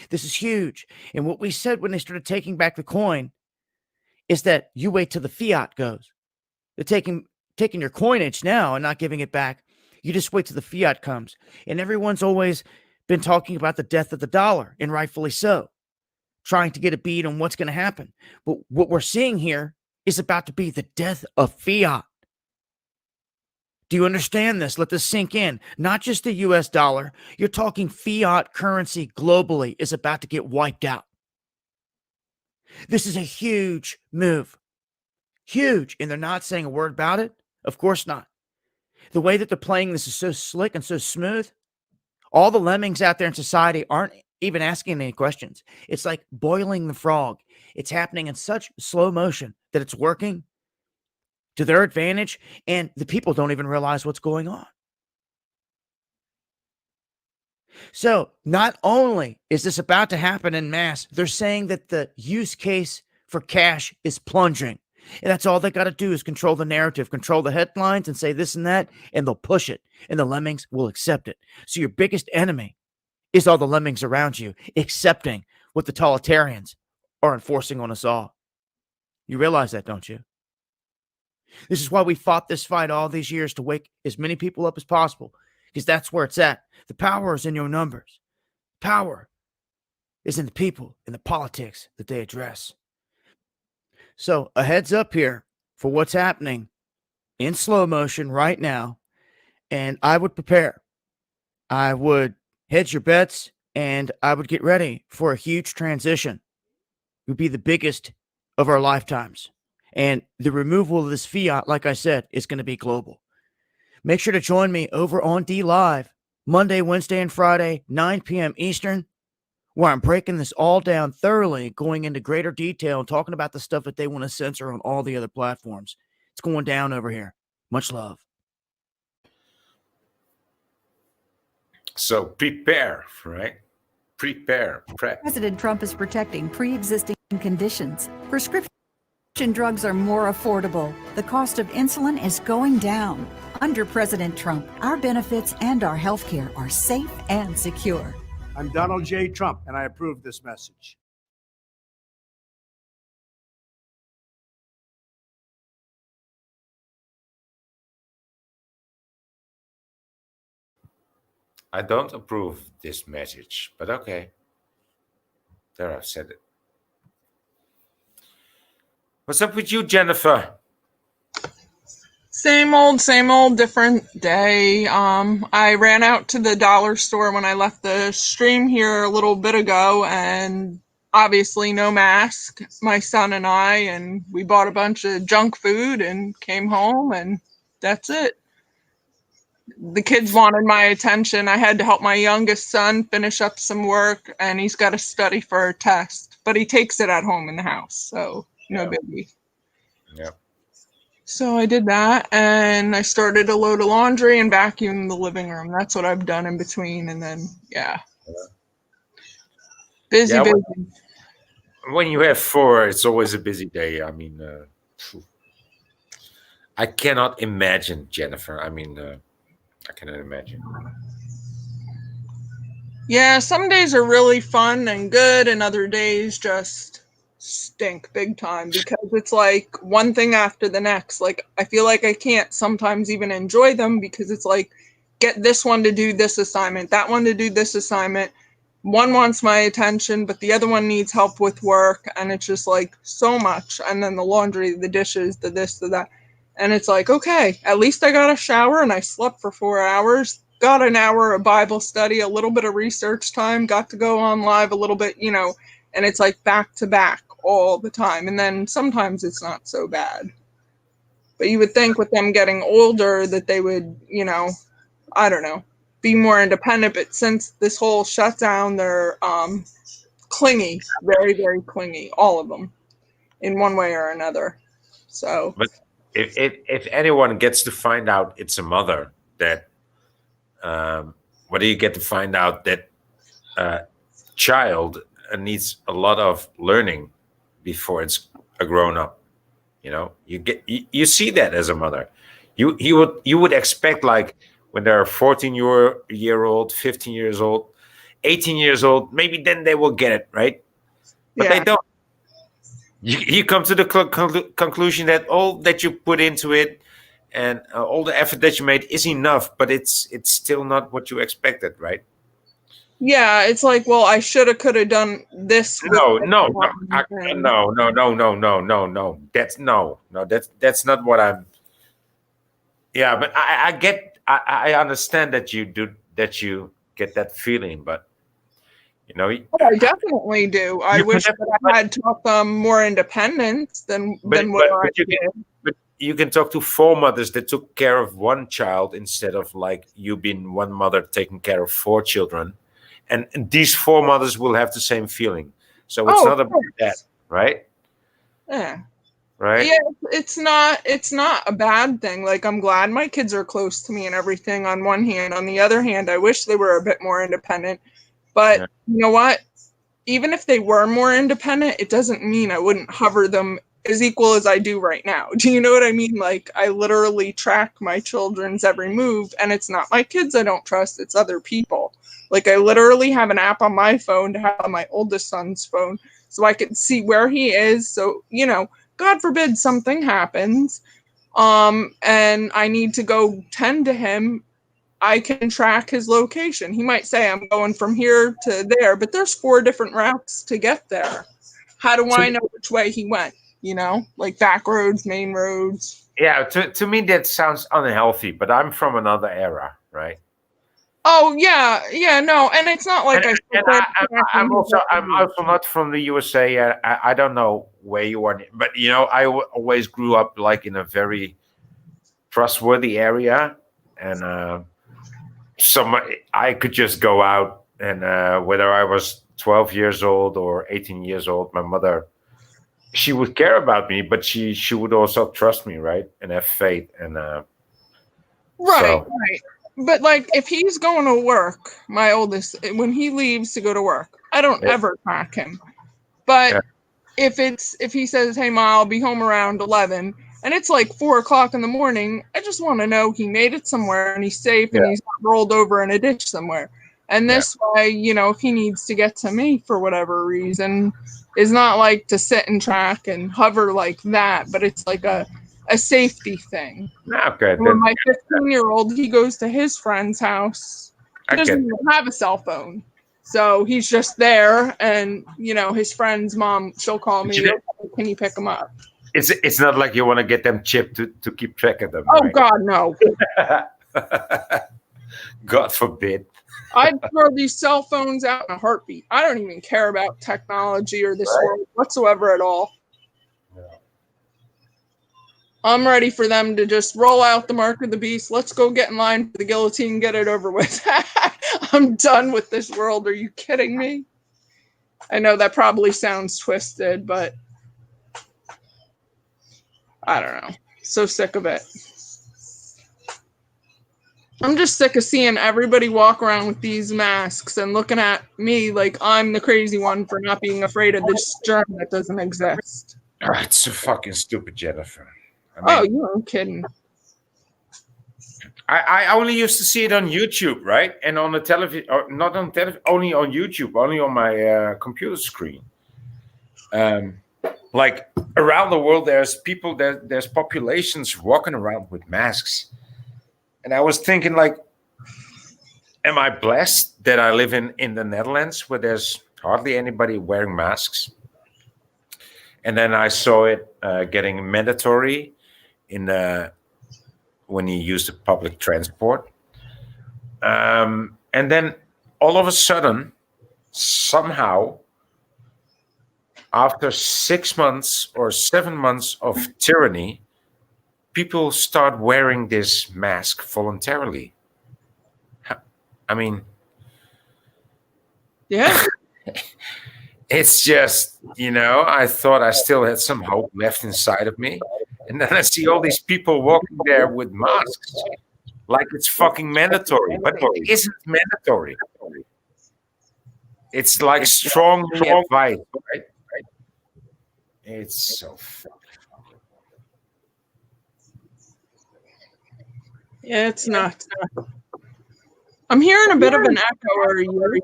This is huge. And what we said when they started taking back the coin is that you wait till the fiat goes. They're taking your coinage now and not giving it back. You just wait till the fiat comes. And everyone's always been talking about the death of the dollar, and rightfully so, trying to get a beat on what's going to happen. But what we're seeing here is about to be the death of fiat. Do you understand this? Let this sink in. Not just the US dollar. You're talking fiat currency globally is about to get wiped out. This is a huge move. Huge. And they're not saying a word about it? Of course not. The way that they're playing this is so slick and so smooth. All the lemmings out there in society aren't even asking any questions. It's like boiling the frog. It's happening in such slow motion that it's working to their advantage, and the people don't even realize what's going on. So not only is this about to happen en masse, they're saying that the use case for cash is plunging. And that's all they got to do is control the narrative, control the headlines, and say this and that, and they'll push it, and the lemmings will accept it. So your biggest enemy is all the lemmings around you accepting what the totalitarians are enforcing on us all. You realize that, don't you? This is why we fought this fight all these years, to wake as many people up as possible, because that's where it's at. The power is in your numbers. Power is in the people, in the politics that they address. So a heads up here for what's happening in slow motion right now. And I would prepare. I would hedge your bets, and I would get ready for a huge transition. It would be the biggest of our lifetimes. And the removal of this fiat, like I said, is going to be global. Make sure to join me over on D Live, Monday, Wednesday, and Friday, 9 p.m. Eastern, where I'm breaking this all down thoroughly, going into greater detail and talking about the stuff that they want to censor on all the other platforms. It's going down over here. Much love. So prepare, right? Prep. President Trump is protecting pre-existing conditions. Prescription drugs are more affordable. The cost of insulin is going down. Under President Trump, our benefits and our health care are safe and secure. I'm Donald J. Trump, and I approve this message. I don't approve this message, but okay. There, I've said it. What's up with you, Jennifer? Same old, different day. I ran out to the dollar store when I left the stream here a little bit ago, and obviously no mask, my son and I, and we bought a bunch of junk food and came home, and that's it. The kids wanted my attention. I had to help my youngest son finish up some work, and he's got to study for a test, but he takes it at home in the house, so no biggie. Yeah. So I did that, and I started a load of laundry and vacuumed the living room. That's what I've done in between, and then, busy, Yeah, busy. When you have 4, it's always a busy day. I mean, I cannot imagine, Jennifer. I mean, I cannot imagine. Yeah, some days are really fun and good, and other days just stink big time because it's like one thing after the next. Like, I feel like I can't sometimes even enjoy them because it's like, get this one to do this assignment, that one to do this assignment. One wants my attention, but the other one needs help with work, and it's just like so much. And then the laundry, the dishes, the this, the that. And it's like, okay, at least I got a shower and I slept for 4 hours, got an hour of Bible study, a little bit of research time, got to go on live a little bit, and it's like back to back all the time. And then sometimes it's not so bad. But you would think with them getting older that they would, I don't know, be more independent. But since this whole shutdown, they're clingy, very, very clingy, all of them, in one way or another. So. But if anyone gets to find out it's a mother, that whether you get to find out that child needs a lot of learning before it's a grown up, you see that as a mother. You would expect, like, when they're 14-year-old, 15 years old, 18 years old, maybe then they will get it, right? But they don't. You come to the conclusion that all that you put into it and all the effort that you made is enough, but it's still not what you expected, right? Yeah, it's like, well, I shoulda, coulda done this. No. That's not what I'm. Yeah, but I understand that you get that feeling, but I definitely do. I wish that I had taught them more independence than what I did. But you can talk to 4 mothers that took care of one child instead of like you being one mother taking care of 4 children. And these 4 mothers will have the same feeling. So it's not about that, right? Yeah. Right? Yeah, it's not a bad thing. Like, I'm glad my kids are close to me and everything on one hand. On the other hand, I wish they were a bit more independent. But you know what? Even if they were more independent, it doesn't mean I wouldn't hover them as equal as I do right now. Do you know what I mean? Like, I literally track my children's every move, and it's not my kids I don't trust, it's other people. Like, I literally have an app on my phone to have on my oldest son's phone so I can see where he is. So, God forbid something happens, and I need to go tend to him, I can track his location. He might say, I'm going from here to there, but there's 4 different routes to get there. How do I know which way he went? Like back roads, main roads. Yeah, to me that sounds unhealthy, but I'm from another era, right? Oh yeah, no, and it's not like I'm also not from the USA. I don't know where you are, but I always grew up like in a very trustworthy area, and I could just go out, and whether I was 12 years old or 18 years old, my mother, she would care about me, but she would also trust me, right, and have faith, and right. But like, if he's going to work, my oldest, when he leaves to go to work, I don't ever track him. But if he says, hey, Ma, I'll be home around 11, and it's like 4 o'clock in the morning, I just want to know he made it somewhere and he's safe and he's not rolled over in a ditch somewhere. And this way, if he needs to get to me for whatever reason, it's not like to sit and track and hover like that, but it's like a safety thing. Okay. When my 15-year-old, he goes to his friend's house, He doesn't even have a cell phone. So he's just there, and his friend's mom, she'll call me. Can you pick him up? It's not like you want to get them chipped to keep track of them. Oh right? God, no. God forbid. I'd throw these cell phones out in a heartbeat. I don't even care about technology or this world whatsoever at all. I'm ready for them to just roll out the mark of the beast. Let's go get in line for the guillotine and get it over with. I'm done with this world. Are you kidding me? I know that probably sounds twisted, but I don't know. So sick of it. I'm just sick of seeing everybody walk around with these masks and looking at me like I'm the crazy one for not being afraid of this germ that doesn't exist. It's so fucking stupid, Jennifer. I mean, you're kidding. I only used to see it on YouTube, right? And on the television, or not on television, only on YouTube, only on my computer screen. Like around the world, there's people, there's populations walking around with masks. And I was thinking, like, am I blessed that I live in the Netherlands where there's hardly anybody wearing masks? And then I saw it getting mandatory when you use the public transport. And then all of a sudden, somehow, after 6 months or 7 months of tyranny, people start wearing this mask voluntarily. I mean, yeah. It's just, I thought I still had some hope left inside of me. And then I see all these people walking there with masks like it's fucking mandatory. But it isn't mandatory. It's like strongly advised, right? It's so fucking. Yeah, it's not. I'm hearing a bit of an echo. Are you?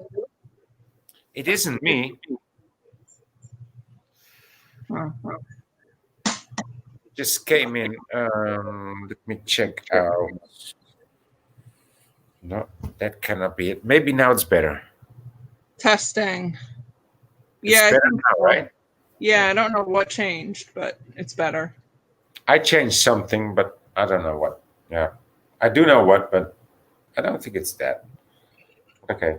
It isn't me. Just came in. Let me check out. No, that cannot be it. Maybe now it's better. Testing. It's Yeah, better now, right? Yeah, I don't know what changed, but it's better. I changed something, but I don't know what. Yeah, I do know what, but I don't think it's that. Okay.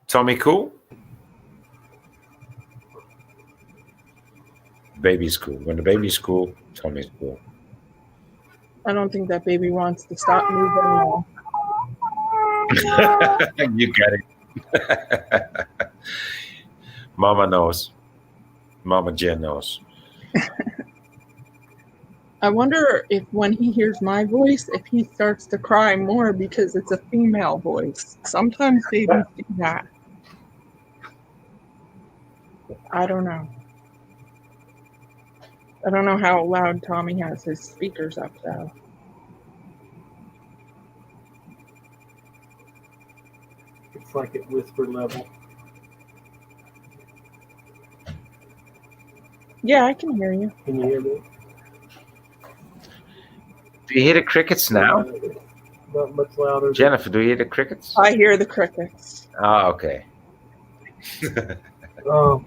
Tommy cool? Baby's cool. When the baby's cool, Tommy's cool. I don't think that baby wants to stop moving at all. You got it. Mama knows. Mama Jen knows. I wonder if when he hears my voice, if he starts to cry more because it's a female voice. Sometimes babies do that. I don't know. I don't know how loud Tommy has his speakers up, though. It's like at whisper level. Yeah, I can hear you. Can you hear me? Do you hear the crickets now? Not much louder. Jennifer, do you hear the crickets? I hear the crickets. Oh, okay. Oh.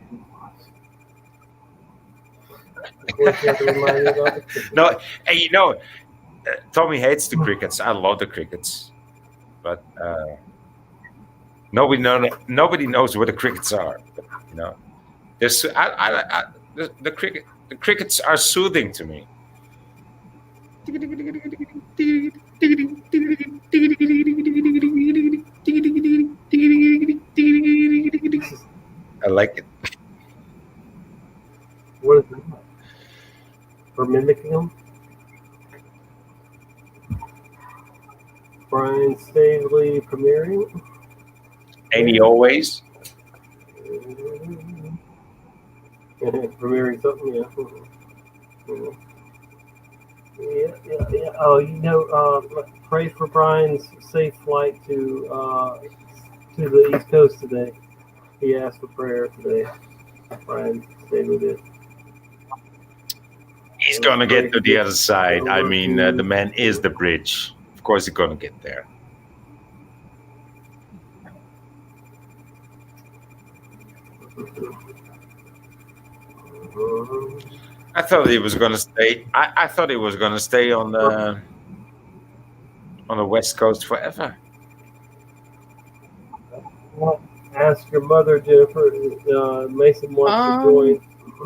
No, hey, Tommy hates the crickets. I love the crickets, but nobody knows what the crickets are. There's the crickets are soothing to me. I like it. What is it? For mimicking them? Brian Stavely premiering? Ain't he always? Premiering something, yeah. Oh, pray for Brian's safe flight to the East Coast today. He asked for prayer today. Brian Stavely did. He's gonna get to the other side. I mean, the man is the bridge. Of course, he's gonna get there. I thought he was gonna stay. I thought he was gonna stay on the West Coast forever. Well, ask your mother, Jennifer. Mason wants to join.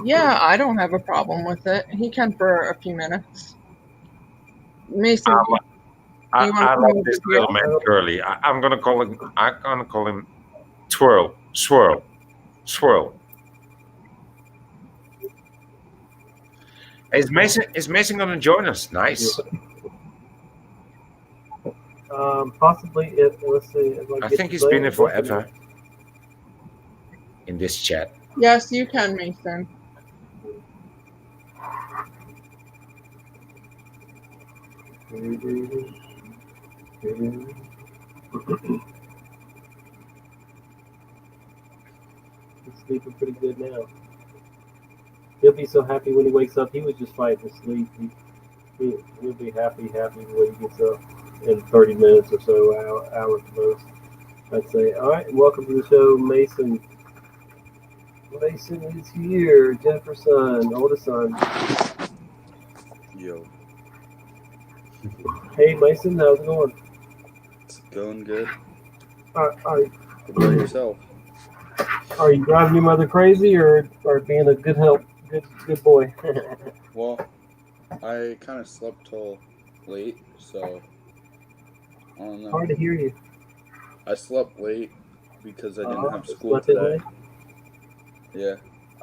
Yeah, I don't have a problem with it. He can for a few minutes. Mason, I like this little man, Curly. I'm gonna call him Twirl. Swirl. Is Mason gonna join us? Nice. Possibly. Let's see. I think he's been here forever in this chat. yes, you can, Mason. He's sleeping pretty good now. He'll be so happy when he wakes up. He was just fighting to sleep. He'll be happy when he gets up in 30 minutes or so, hour at most. I'd say, all right, welcome to the show, Mason. Mason is here, Jennifer's son, oldest son. Yo. Hey, Mason, how's it going? It's going good. What about yourself? Are you driving your mother crazy or being a good help, good boy? Well, I kind of slept till late, so I don't know. Hard to hear you. I slept late because I didn't have school slept in today. late? Yeah,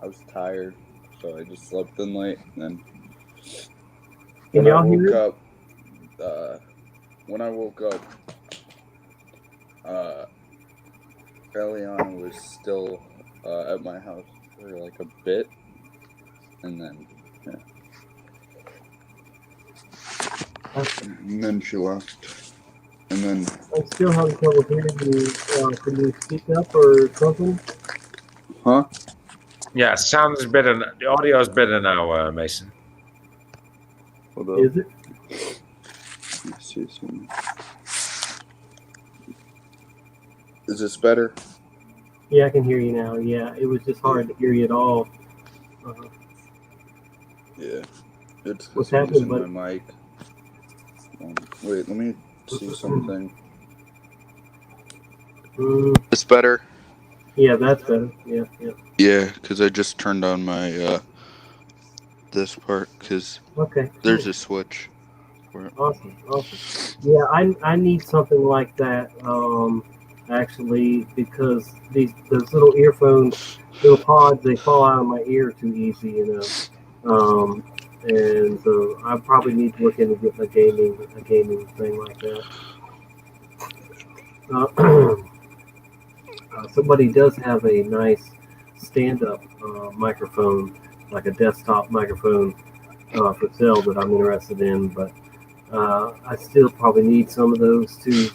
I was tired, so I just slept in late. And then Can y'all hear it? when I woke up, Eliana was still at my house for like a bit, and then and then she left, and then I'm still having trouble hearing you. Can you speak up or something? huh? Yeah, sounds better. The audio is better now, Mason. Hold up. Is it? Let's see something. Is this better? Yeah, I can hear you now. Yeah, it was just hard to hear you at all. Yeah, it's What's I'm happening, using buddy? my mic. Wait, let me see something. It's better. Yeah, that's better. Yeah. Yeah, because I just turned on my this part because Okay. there's a switch for it. Awesome. Yeah, I need something like that. Actually, because those little earphones, little pods, they fall out of my ear too easy, you know. And so I probably need to look into getting a gaming thing like that. Somebody does have a nice stand-up microphone, like a desktop microphone for sale that I'm interested in, but I still probably need some of those too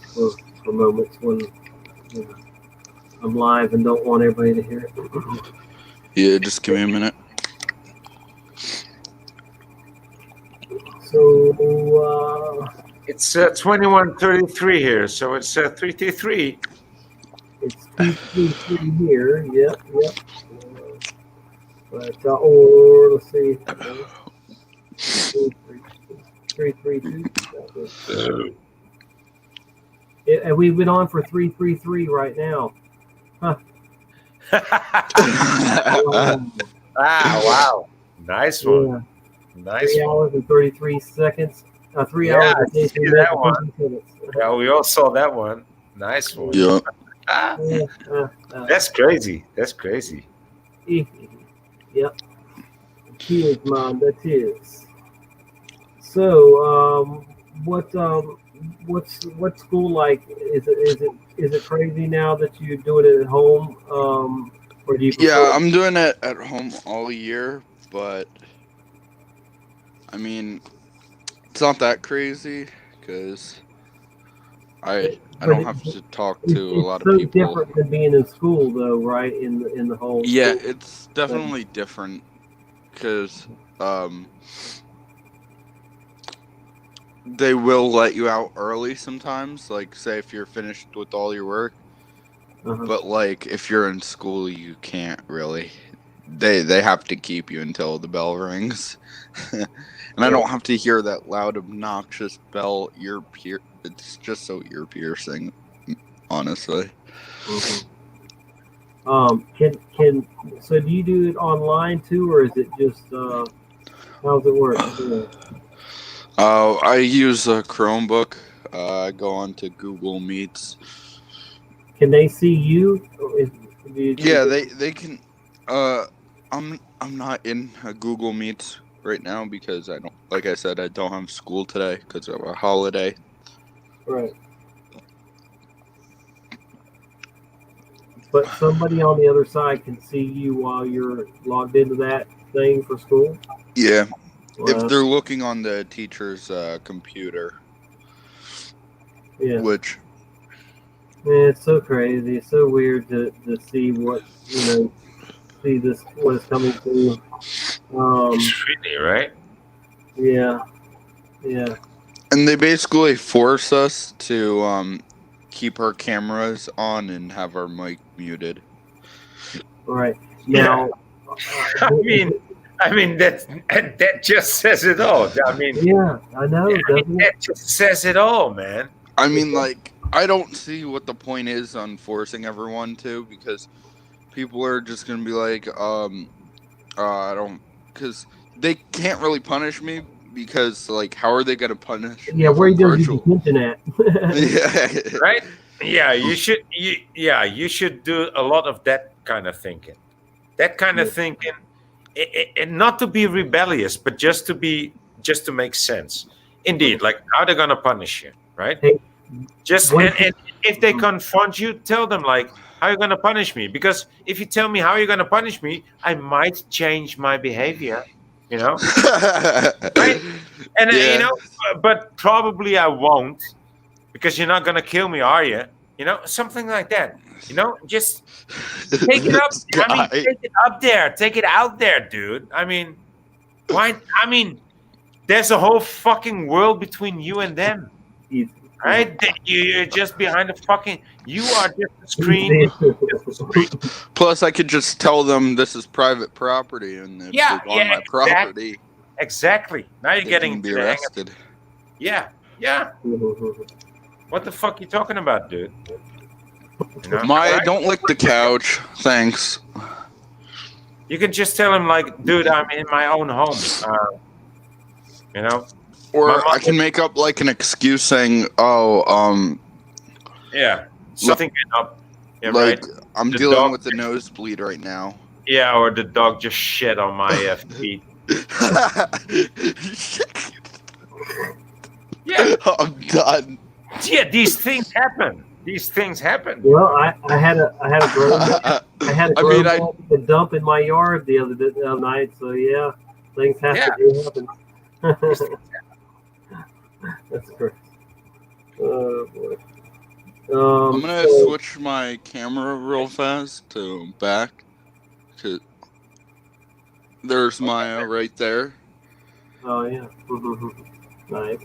for moments when I'm live and don't want everybody to hear it. Yeah, just give me a minute. So It's 21:33 here, so it's 3:33. it's 233 here. Yep. But or let's see, 332. And we've been on for 333 right now. Huh. Wow. Nice one. Yeah. Nice 3 one. hours and 33 seconds. 3 Yeah, hours I and 33 see minutes that and one. 50 minutes. Yeah, we all saw that one. Nice one. Yeah. That's crazy. That's crazy. Yep. Cheers, Mom. That is. So, what's school like? Is it crazy now that you're doing it at home? Or do you? Yeah, I'm doing it at home all year, but I mean, it's not that crazy because I don't have to talk to a lot of people. It's so different than being in school, though, right? In the home. Yeah, it's definitely different because they will let you out early sometimes. Like, say if you're finished with all your work. But like, if you're in school, you can't really. They have to keep you until the bell rings, and I don't have to hear that loud, obnoxious bell It's just so ear piercing, honestly. So do you do it online too, or is it just how's it work? I use a Chromebook. I go on to Google Meets. Can they see you? Yeah, they can. I'm not in a Google Meets right now because I don't. Like I said, I don't have school today because of a holiday. Right. But somebody on the other side can see you while you're logged into that thing for school? Yeah. Wow. If they're looking on the teacher's computer. Yeah. Which. Man, it's so crazy. It's so weird to see what, see this, what is coming through. It's really, right? Yeah. Yeah. And they basically force us to keep our cameras on and have our mic muted. All right. Now, I mean that just says it all. I mean, yeah, I know. That just says it all, man. I mean, like, I don't see what the point is on forcing everyone to, because people are just gonna be like, I don't, because they can't really punish me. Because, like, how are they going to punish? Yeah, where are you going to do detention at? Yeah. Right? Yeah, you should do a lot of that kind of thinking. That kind of thinking, and not to be rebellious, but just to make sense. Indeed, like, how they're going to punish you, right? And if they confront you, tell them, like, how are you going to punish me? Because if you tell me how you're going to punish me, I might change my behavior. Right? And but probably I won't, because you're not gonna kill me, are you? Something like that. Just take it up. Take it up there. Take it out there, dude. I mean, why? I mean, there's a whole fucking world between you and them, right? You're just behind the fucking. You are just a screen. Plus, I could just tell them this is private property, and if they're on my property. Exactly. Now you're getting be arrested. Yeah. What the fuck you talking about, dude? Don't lick the couch. Thanks. You can just tell him, like, dude, I'm in my own home. Or I can make up like an excuse saying, yeah, something came up. Yeah, like, right. I'm dealing with the nosebleed right now. Yeah, or the dog just shit on my feet. Yeah, I'm done. Yeah, these things happen. Well, I had a grown dump in my yard the other night. So yeah, things have to happen. That's great. Oh boy. I'm gonna switch my camera real fast to back. There's Maya right there. Oh yeah. Nice.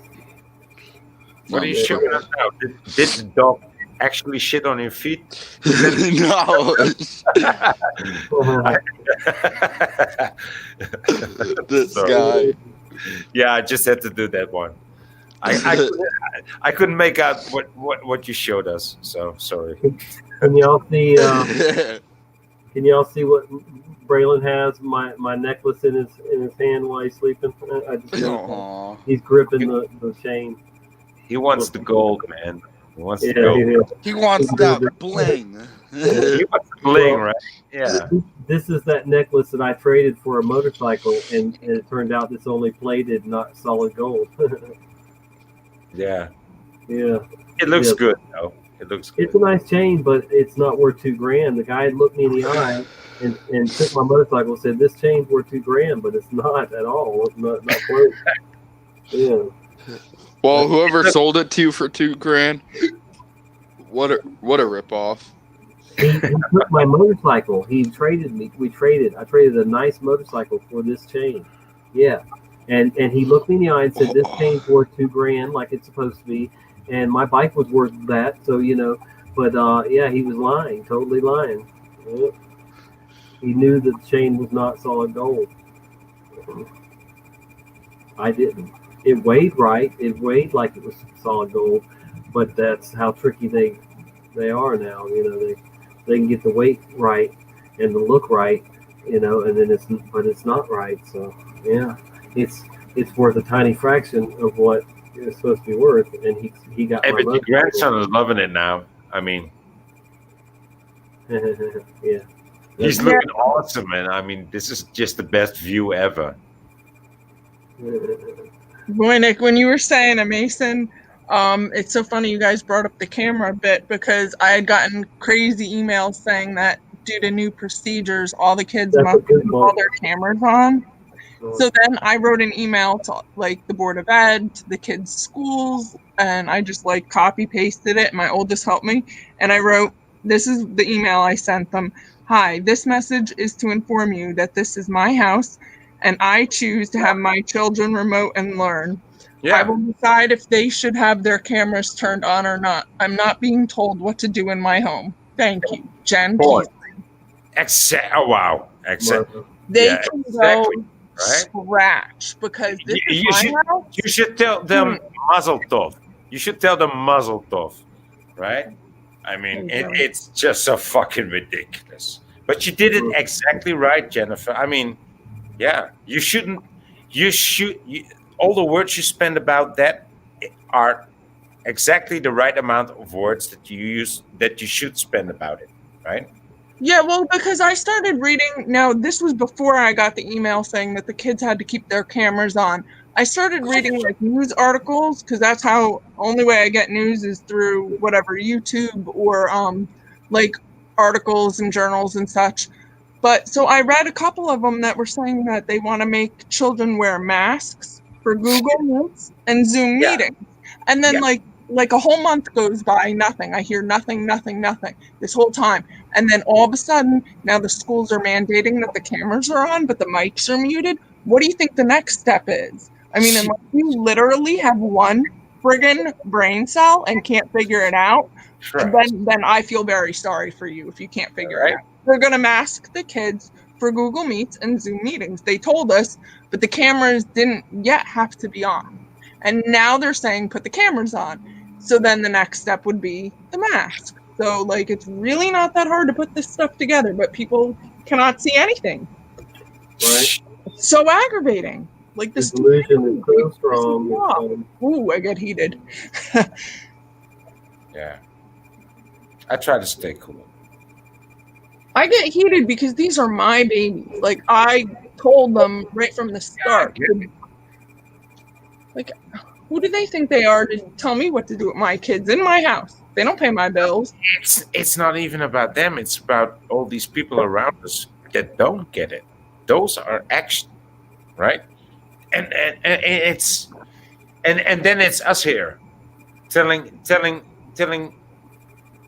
What are you showing us now? Did the dog actually shit on your feet? No. This guy. Yeah, I just had to do that one. I couldn't make out what you showed us, so sorry. Can y'all see? Can y'all see what Braylon has? My necklace in his hand while he's sleeping. He's gripping the chain. He wants the gold, man. He wants the gold. He wants that bling. He wants the bling, right? Yeah. This is that necklace that I traded for a motorcycle, and it turned out it's only plated, not solid gold. Yeah. Yeah. It looks good, though. It looks good. It's a nice chain, but it's not worth $2,000. The guy looked me in the eye and took my motorcycle and said, "This chain's worth $2,000," but it's not at all. It's not close. Yeah. Well, whoever sold it to you for $2,000, what a ripoff. He took my motorcycle. He traded me. We traded. I traded a nice motorcycle for this chain. Yeah. And he looked me in the eye and said, "This chain's worth $2,000, like it's supposed to be, and my bike was worth that." So but yeah, he was lying, totally lying. Yeah. He knew that the chain was not solid gold. I didn't. It weighed right. It weighed like it was solid gold, but that's how tricky they are now. They can get the weight right and the look right, and then it's not right. So yeah, it's worth a tiny fraction of what it's supposed to be worth, and he got. Hey, my but your grandson is loving it now. I mean, yeah. He's looking awesome, man. I mean, this is just the best view ever. Boy, Nick, when you were saying a Mason, it's so funny you guys brought up the camera bit, because I had gotten crazy emails saying that due to new procedures, all the kids must have all their cameras on. So then I wrote an email to like the Board of Ed, to the kids' schools, and I just like copy pasted it. My oldest helped me, and I wrote, this is the email I sent them. "Hi, this message is to inform you that this is my house and I choose to have my children remote and learn. I will decide if they should have their cameras turned on or not. I'm not being told what to do in my home. Thank you, Jen." Oh, wow. They Yeah, can exactly, go right? scratch, because this is my house. You should tell them muzzle tov. You should tell them muzzle tov, right? I mean, it's just so fucking ridiculous. But you did it exactly right, Jennifer. I mean, yeah, you shouldn't. All the words you spend about that are exactly the right amount of words that you should spend about it, right? Yeah, well, because I started reading. Now, this was before I got the email saying that the kids had to keep their cameras on. I started reading like news articles, because that's how only way I get news is through whatever YouTube or like articles and journals and such. But so I read a couple of them that were saying that they want to make children wear masks for Google Meets and Zoom meetings, and then like a whole month goes by, nothing. I hear nothing this whole time, and then all of a sudden now the schools are mandating that the cameras are on but the mics are muted. What do you think the next step is? I mean, unless you literally have one friggin' brain cell and can't figure it out, then I feel very sorry for you if you can't figure it out. They're going to mask the kids for Google Meets and Zoom meetings. They told us, but the cameras didn't yet have to be on. And now they're saying put the cameras on. So then the next step would be the mask. So, like, it's really not that hard to put this stuff together, but people cannot see anything. Right. It's so aggravating. Like this delusion is so strong. Ooh, I get heated. Yeah. I try to stay cool. I get heated because these are my babies. Like, I told them right from the start. Like, who do they think they are to tell me what to do with my kids in my house? They don't pay my bills. It's not even about them. It's about all these people around us that don't get it. Those are action, right? And it's and then it's us here telling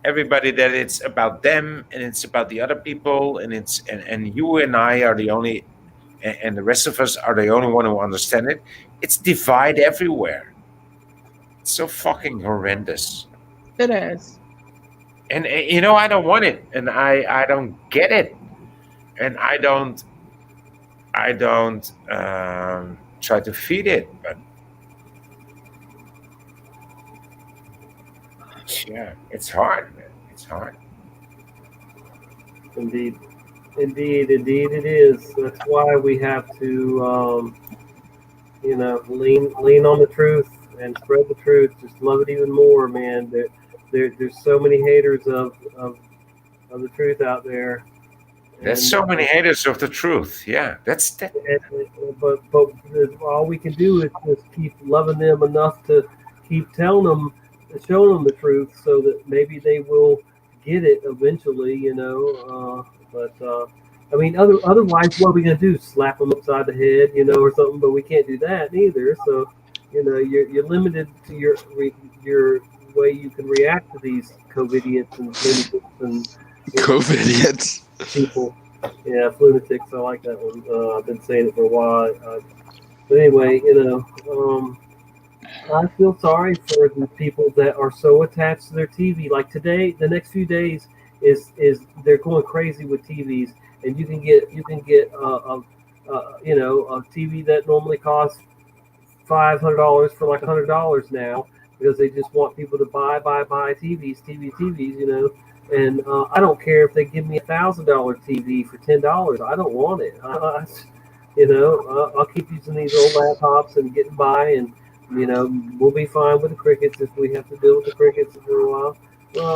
everybody that it's about them and it's about the other people, and it's and you and I are the only, and the rest of us are the only one who understand it. It's divide everywhere. It's so fucking horrendous. It is. And I don't want it, and I don't get it, and I don't try to feed it, but yeah, it's hard, man. It's hard. Indeed it is. That's why we have to lean on the truth and spread the truth. Just love it even more, man. There's so many haters of the truth out there. There's so many haters of the truth. Yeah, that's that. But all we can do is just keep loving them enough to keep telling them, showing them the truth, so that maybe they will get it eventually. But I mean, otherwise, what are we gonna do? Slap them upside the head, or something? But we can't do that either. So, you're limited to your way you can react to these COVIDiots and lunatics and COVIDiots people. Yeah, lunatics. I like that one. I've been saying it for a while. But anyway, I feel sorry for the people that are so attached to their TV. Like today, the next few days is they're going crazy with TVs, and you can get a TV that normally costs $500 for like $100 now, because they just want people to buy TVs. And I don't care if they give me $1,000 TV for $10. I don't want it. I'll keep using these old laptops and getting by, and we'll be fine with the crickets if we have to deal with the crickets for a while.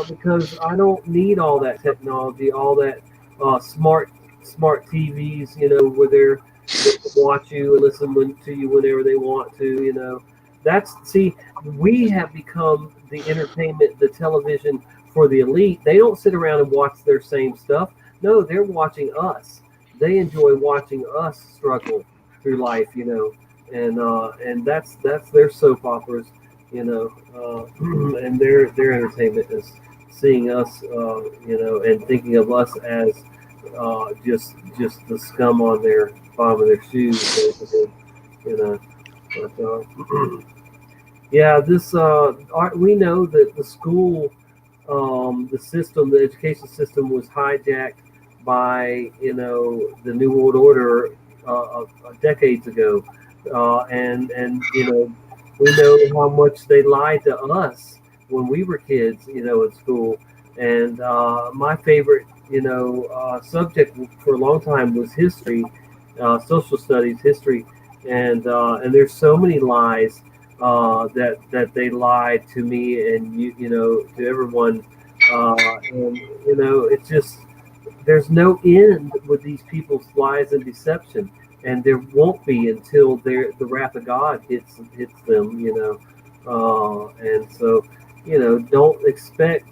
Because I don't need all that technology, all that smart TVs, where they watch you and listen to you whenever they want to. We have become the entertainment, the television for the elite. They don't sit around and watch their same stuff. No, they're watching us. They enjoy watching us struggle through life, and that's their soap operas, and their entertainment is seeing us, and thinking of us as just the scum on their bottom of their shoes, basically, But, yeah, this we know that the school, the education system was hijacked by the New World Order decades ago, and we know how much they lied to us when we were kids, in school. And my favorite subject for a long time was history, social studies, history, and there's so many lies that they lied to me and to everyone, and it's just, there's no end with these people's lies and deception, and there won't be until the wrath of God hits them, and so don't expect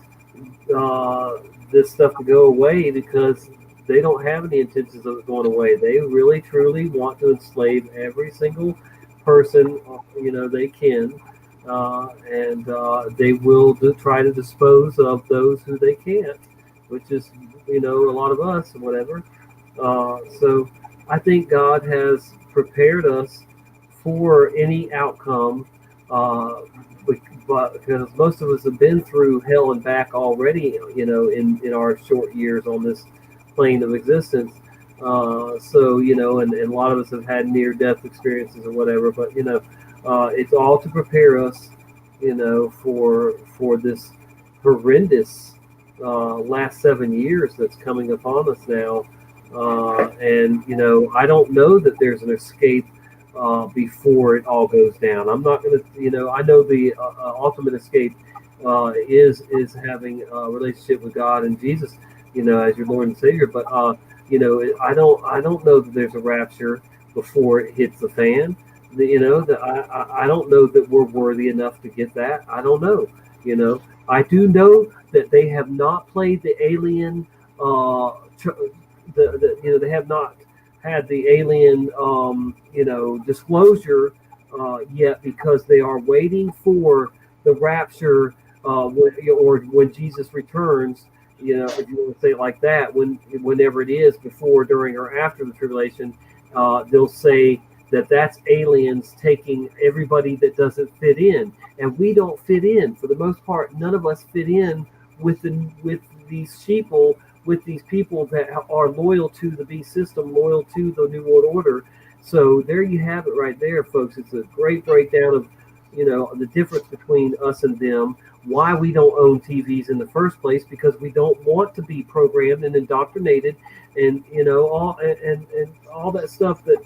this stuff to go away, because they don't have any intentions of it going away. They really truly want to enslave every single person they can, and they will try to dispose of those who they can't, which is a lot of us or whatever. So I think God has prepared us for any outcome, but because most of us have been through hell and back already, in our short years on this plane of existence. So and a lot of us have had near-death experiences or whatever, but it's all to prepare us, for this horrendous last 7 years that's coming upon us now. And I don't know that there's an escape before it all goes down. I'm not going to, I know the ultimate escape is having a relationship with God and Jesus, as your Lord and Savior. But I don't know that there's a rapture before it hits the fan. That I don't know that we're worthy enough to get that. I don't know. I do know that they have not played the alien. They have not had the alien disclosure yet, because they are waiting for the rapture, or when Jesus returns. If you want to say it like that, whenever it is, before, during, or after the tribulation, they'll say that that's aliens taking everybody that doesn't fit in, and we don't fit in for the most part. None of us fit in with these sheeple, with these people that are loyal to the beast system, loyal to the New World Order. So there you have it right there, folks. It's a great breakdown of the difference between us and them. Why we don't own TVs in the first place, because we don't want to be programmed and indoctrinated, and all that stuff that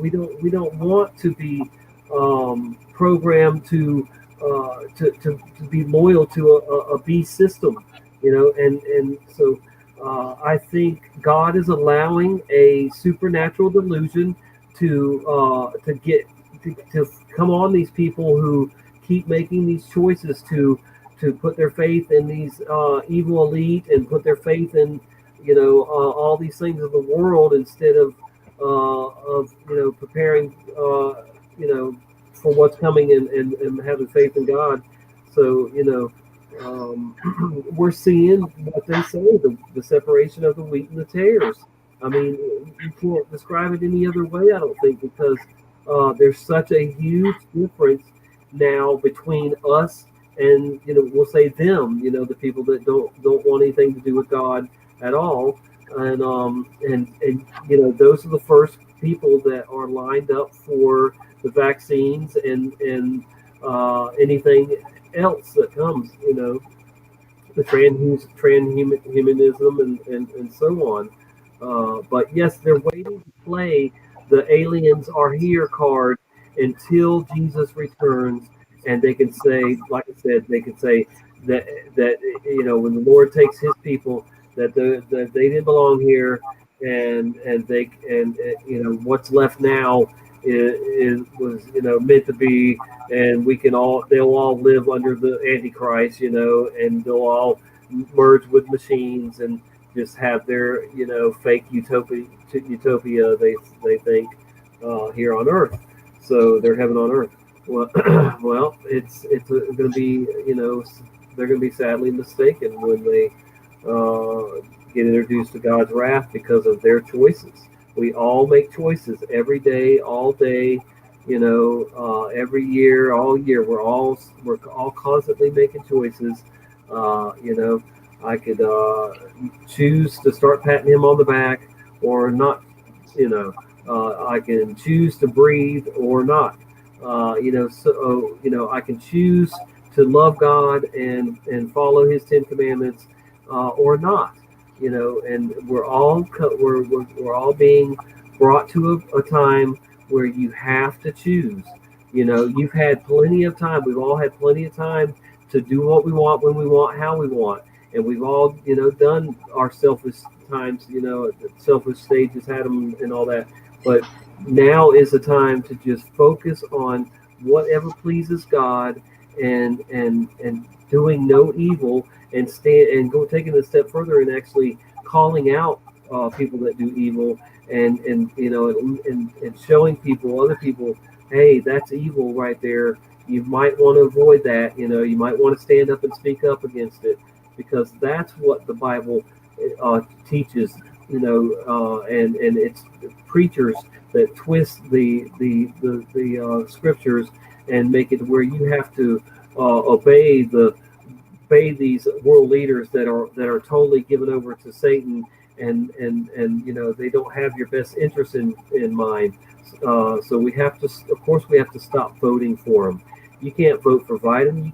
we don't want to be programmed to be loyal to a beast system, and so I think God is allowing a supernatural delusion to come on these people who keep making these choices to put their faith in these evil elite, and put their faith in all these things of the world, instead of preparing for what's coming, and having faith in God. So we're seeing what they say, the separation of the wheat and the tares. I mean, you can't describe it any other way, I don't think, because there's such a huge difference now between us and, we'll say them, the people that don't want anything to do with God at all. And those are the first people that are lined up for the vaccines and anything else that comes, the transhumanism and so on. But yes, they're waiting to play the aliens are here card until Jesus returns, and they can say, like I said, they can say that when the Lord takes His people, that they didn't belong here, and what's left now was meant to be, and they'll all live under the Antichrist, and they'll all merge with machines and just have their fake utopia they think here on Earth. So they're heaven on Earth. Well, it's going to be they're going to be sadly mistaken when they get introduced to God's wrath because of their choices. We all make choices every day, all day, every year, all year. We're all constantly making choices. I could choose to start patting him on the back or not. I can choose to breathe or not. I can choose to love God and follow His 10 Commandments or not. And we're all being brought to a time where you have to choose. You've had plenty of time. We've all had plenty of time to do what we want, when we want, how we want, and we've all done our selfish times. The selfish stages, had them and all that. But now is the time to just focus on whatever pleases God and doing no evil, and taking it a step further and actually calling out people that do evil and showing other people, hey, that's evil right there. You might want to avoid that. You might want to stand up and speak up against it, because that's what the Bible teaches. And it's preachers that twist the scriptures and make it where you have to obey these world leaders that are totally given over to Satan, and they don't have your best interest in mind. So we have to stop voting for them. You can't vote for Biden. You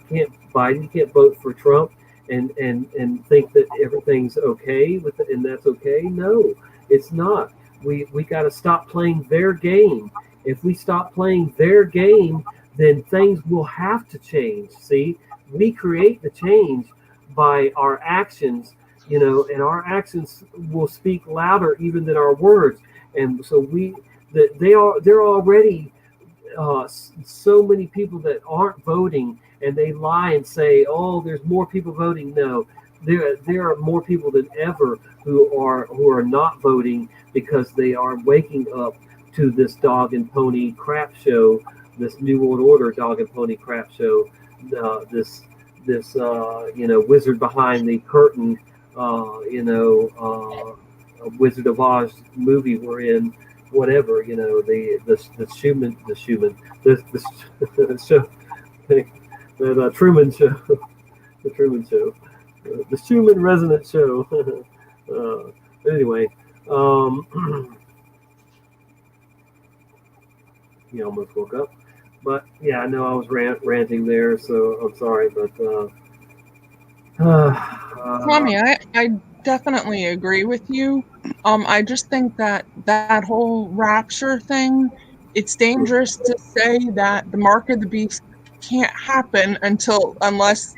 can't vote for Trump and think that everything's okay with it, and that's okay. No, it's not. We got to stop playing their game. If we stop playing their game, then things will have to change. See, we create the change by our actions, and our actions will speak louder even than our words. And so there are already so many people that aren't voting, and they lie and say, oh, there's more people voting. No, there are more people than ever who are not voting, because they are waking up to this dog and pony crap show, this New World Order dog and pony crap show, this Wizard behind the curtain, Wizard of Oz movie we're in, whatever, the Truman Show, the Truman Show, the Schumann Resonant Show. Anyway, he almost woke up, but yeah, I know I was ranting there, so I'm sorry, but Tommy, I definitely agree with you. I just think that whole rapture thing, it's dangerous to say that the mark of the beast can't happen unless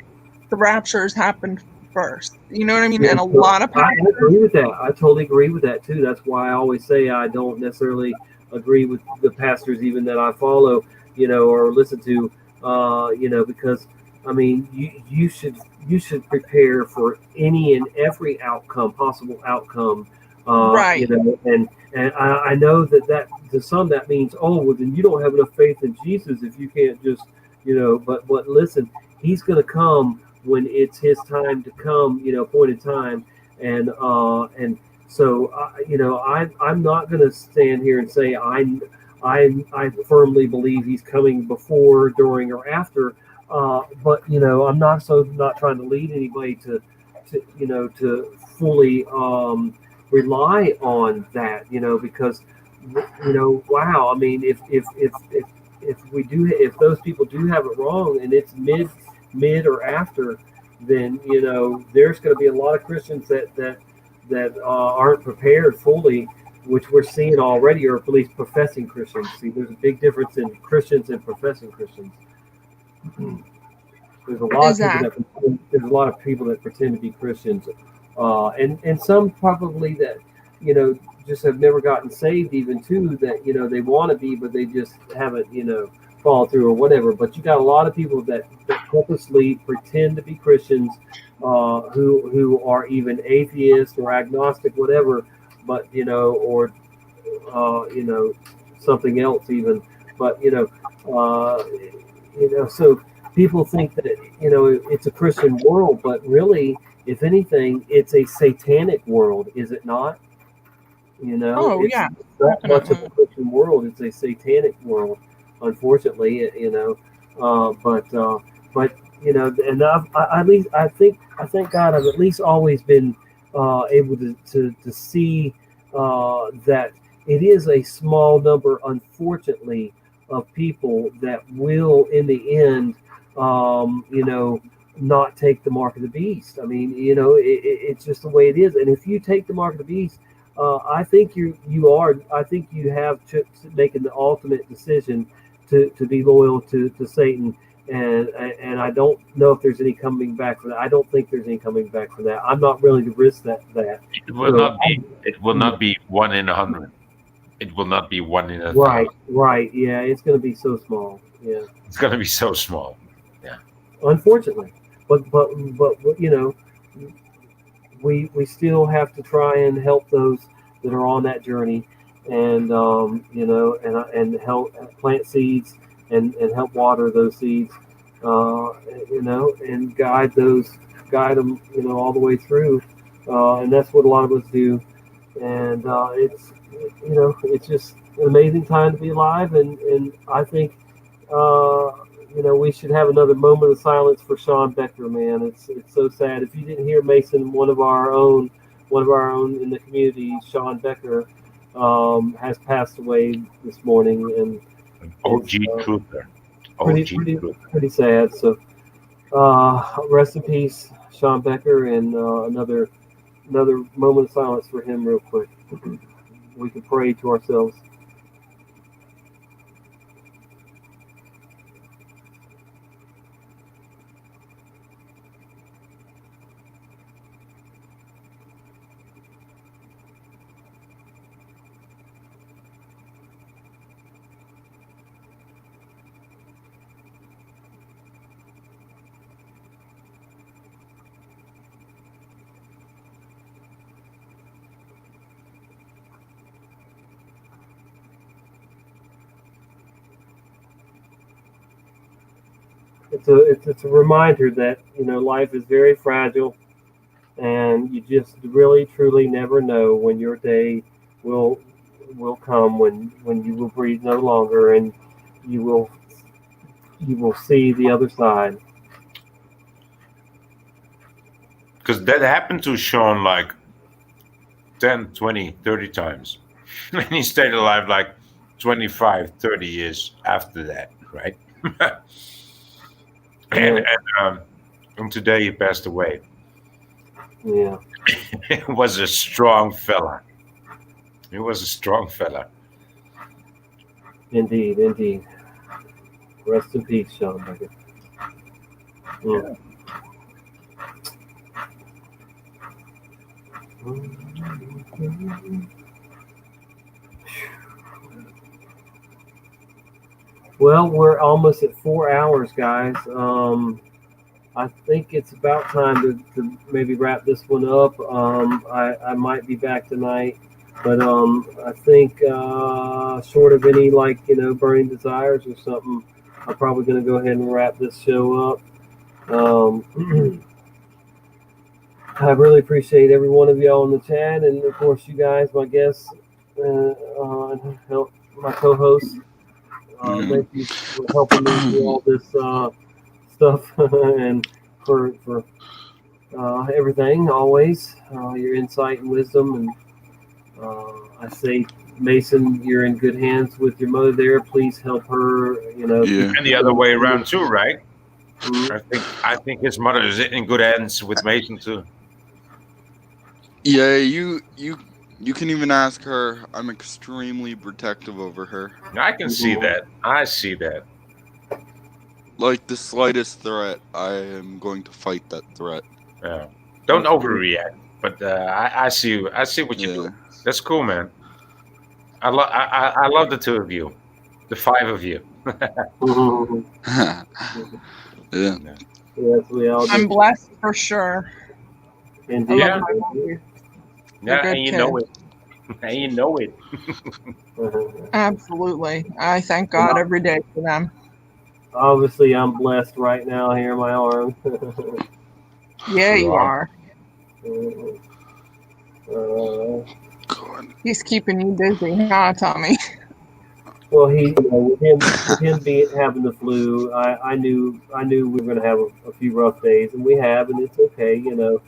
the rapture has happened first. You know what I mean? Yeah, and a lot of I agree with that. I totally agree with that too. That's why I always say I don't necessarily agree with the pastors even that I follow, or listen to, because I mean, you should prepare for any and every possible outcome. Right. And I know that to some that means, oh, well, then you don't have enough faith in Jesus if you can't just, but listen, He's going to come when it's His time to come, appointed time, and So I'm not going to stand here and say I firmly believe he's coming before, during, or after. But I'm not trying to lead anybody to fully rely on that, because wow, I mean, if those people do have it wrong and it's mid or after, then there's going to be a lot of Christians that aren't prepared fully, which we're seeing already, or at least professing Christians. See, there's a big difference in Christians and professing Christians. There's a lot of people that pretend to be Christians, and some probably that just have never gotten saved, even too, that they want to be, but they just haven't followed through or whatever. But you got a lot of people that purposely pretend to be Christians, who are even atheist or agnostic, whatever, but or something else even, but so people think that it's a Christian world, but really, if anything, it's a satanic world, is it not? It's not much of a Christian world. It's a satanic world, unfortunately. But and I thank God I've at least always been able to see that it is a small number, unfortunately, of people that will, in the end, not take the mark of the beast. I mean, it's just the way it is. And if you take the mark of the beast, I think you have making the ultimate decision to be loyal to Satan. And I don't know if there's any coming back from that. I don't think there's any coming back from that. I'm not willing to risk that. It will not be. It will not be 1 in 100. It will not be 1 in 1,000. Right. Yeah, it's going to be so small. Yeah, it's going to be so small. Yeah. Unfortunately, but we still have to try and help those that are on that journey, and and help plant seeds. And help water those seeds, and guide them, all the way through, and that's what a lot of us do. And it's just an amazing time to be alive. And I think, we should have another moment of silence for Sean Becker, man. It's so sad. If you didn't hear, Mason, one of our own in the community, Sean Becker, has passed away this morning, and OG Truther. Pretty sad. So, rest in peace, Sean Becker, and another moment of silence for him, real quick. We can pray to ourselves. It's a reminder that life is very fragile, and you just really truly never know when your day will come, when you will breathe no longer, and you will see the other side. Because that happened to Sean like 10, 20, 30 times. And he stayed alive like 25, 30 years after that, right? And today he passed away. Yeah. He was a strong fella. He was a strong fella. Indeed. Rest in peace, Sean Becker. Yeah. Well, we're almost at 4 hours, guys. I think it's about time to maybe wrap this one up. I might be back tonight, but I think short of any burning desires or something, I'm probably going to go ahead and wrap this show up. I really appreciate every one of y'all in the chat, and of course you guys, my guests, my co-hosts. Thank you for helping me do all this stuff and for everything always. Your insight and wisdom, and I say, Mason, you're in good hands with your mother there. Please help her. You know, And the other way around too, right? I think his mother is in good hands with Mason too. Yeah, you can even ask her. I'm extremely protective over her. I can see that. I see that. Like the slightest threat, I am going to fight that threat. Yeah. Don't overreact. But I see you. I see what you do. That's cool, man. I love the two of you, the five of you. Yeah. Yes, we all do. I'm blessed for sure. Indeed. I love my family. They're Yeah, good and you know kids. it. And you know it. Absolutely. I thank God every day for them. Obviously, I'm blessed right now here in my arm. Yeah, you are. Uh, He's keeping you busy, huh, Tommy? Well, with him having the flu, I knew we were going to have a few rough days, and we have, and it's okay. You know,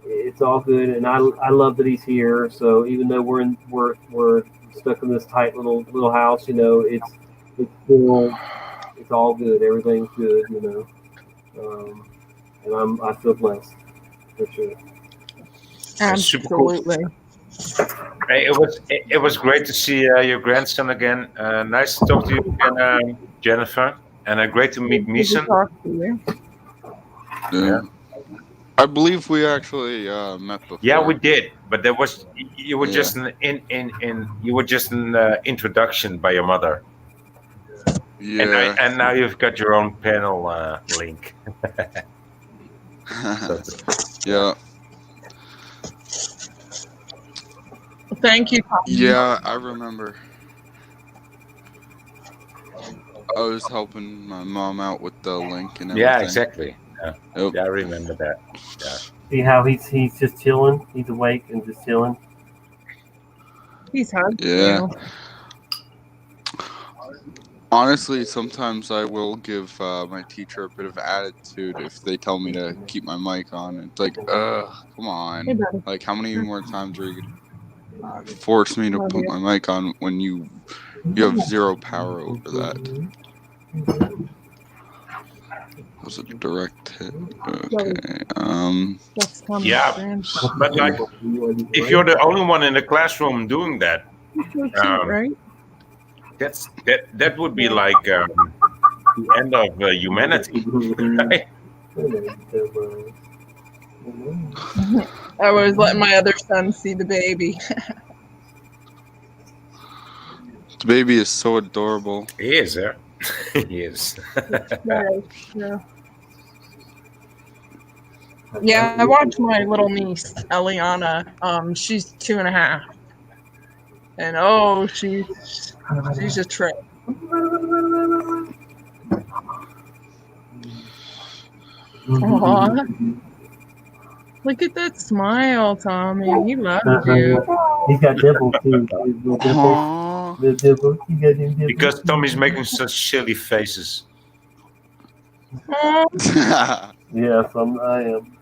it's all good, and I love that he's here. So even though we're stuck in this tight little house, you know, it's still it's all good. Everything's good, you know, and I feel blessed for sure. Super cool. Absolutely. Hey, it was great to see your grandson again. Nice to talk to you again, Jennifer, and great to meet Mason. Yeah. I believe we actually met before. Yeah, we did, but you were Yeah. just an introduction by your mother. Yeah. And now you've got your own panel link. Yeah. Thank you, Tommy. Yeah, I remember. I was helping my mom out with the link and everything. Yeah, exactly. Yeah, Yep. yeah, I remember that. Yeah. See how he's just chilling. He's awake and just chilling. He's hard. Yeah. Honestly, sometimes I will give my teacher a bit of attitude if they tell me to keep my mic on. It's like, come on. Hey, buddy. Like, how many more times are you going to force me to put my mic on when you have zero power over that? That was a direct hit. Okay. That's Tommy's Yeah, grandson. but like, if you're the only one in the classroom doing that, He's so cute, right? that would be like the end of humanity, right? I was letting my other son see the baby. The baby is so adorable. He is, yeah. He is. Yeah. Yeah, I watched my little niece, Eliana. She's 2.5. And oh, she's a trip. Aw. Look at that smile, Tommy. He loves you. He's got dimples too. The dimples. He got them dimples. Because Tommy's making such silly faces. Aw. Yes, I am.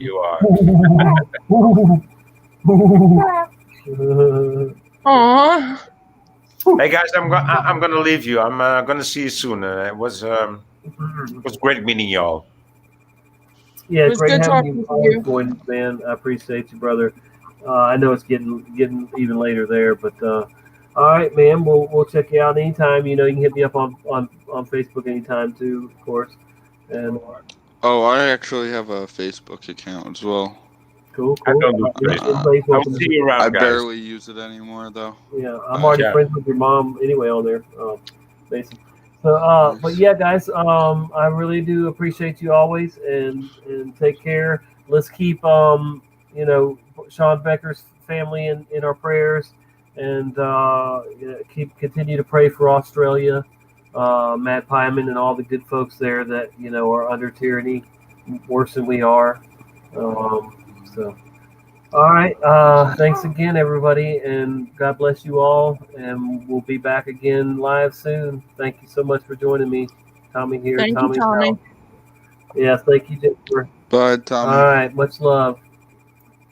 You are. Aw. Hey guys, I'm gonna leave you. I'm gonna see you soon. It was great meeting y'all. Yeah, It was great good having talking to you. you, man. I appreciate you, brother. I know it's getting even later there, but all right, man. We'll check you out anytime. You know, you can hit me up on Facebook anytime too, of course. And Oh, I actually have a Facebook account as well. cool. I don't do Facebook. I'll see you around, I guys. barely use it anymore, though. Yeah, I'm already Yeah. friends with your mom anyway on there, Mason. So, but yeah, guys, I really do appreciate you always, and take care. Let's keep, you know, Sean Becker's family in our prayers, and continue to pray for Australia, Matt Pyman, and all the good folks there that, you know, are under tyranny. worse than we are. So, all right. Thanks again, everybody, and God bless you all. And we'll be back again live soon. Thank you so much for joining me. Tommy here. Thank you, Tommy. Yes, thank you, Jennifer. Bye, Tommy. All right. Much love.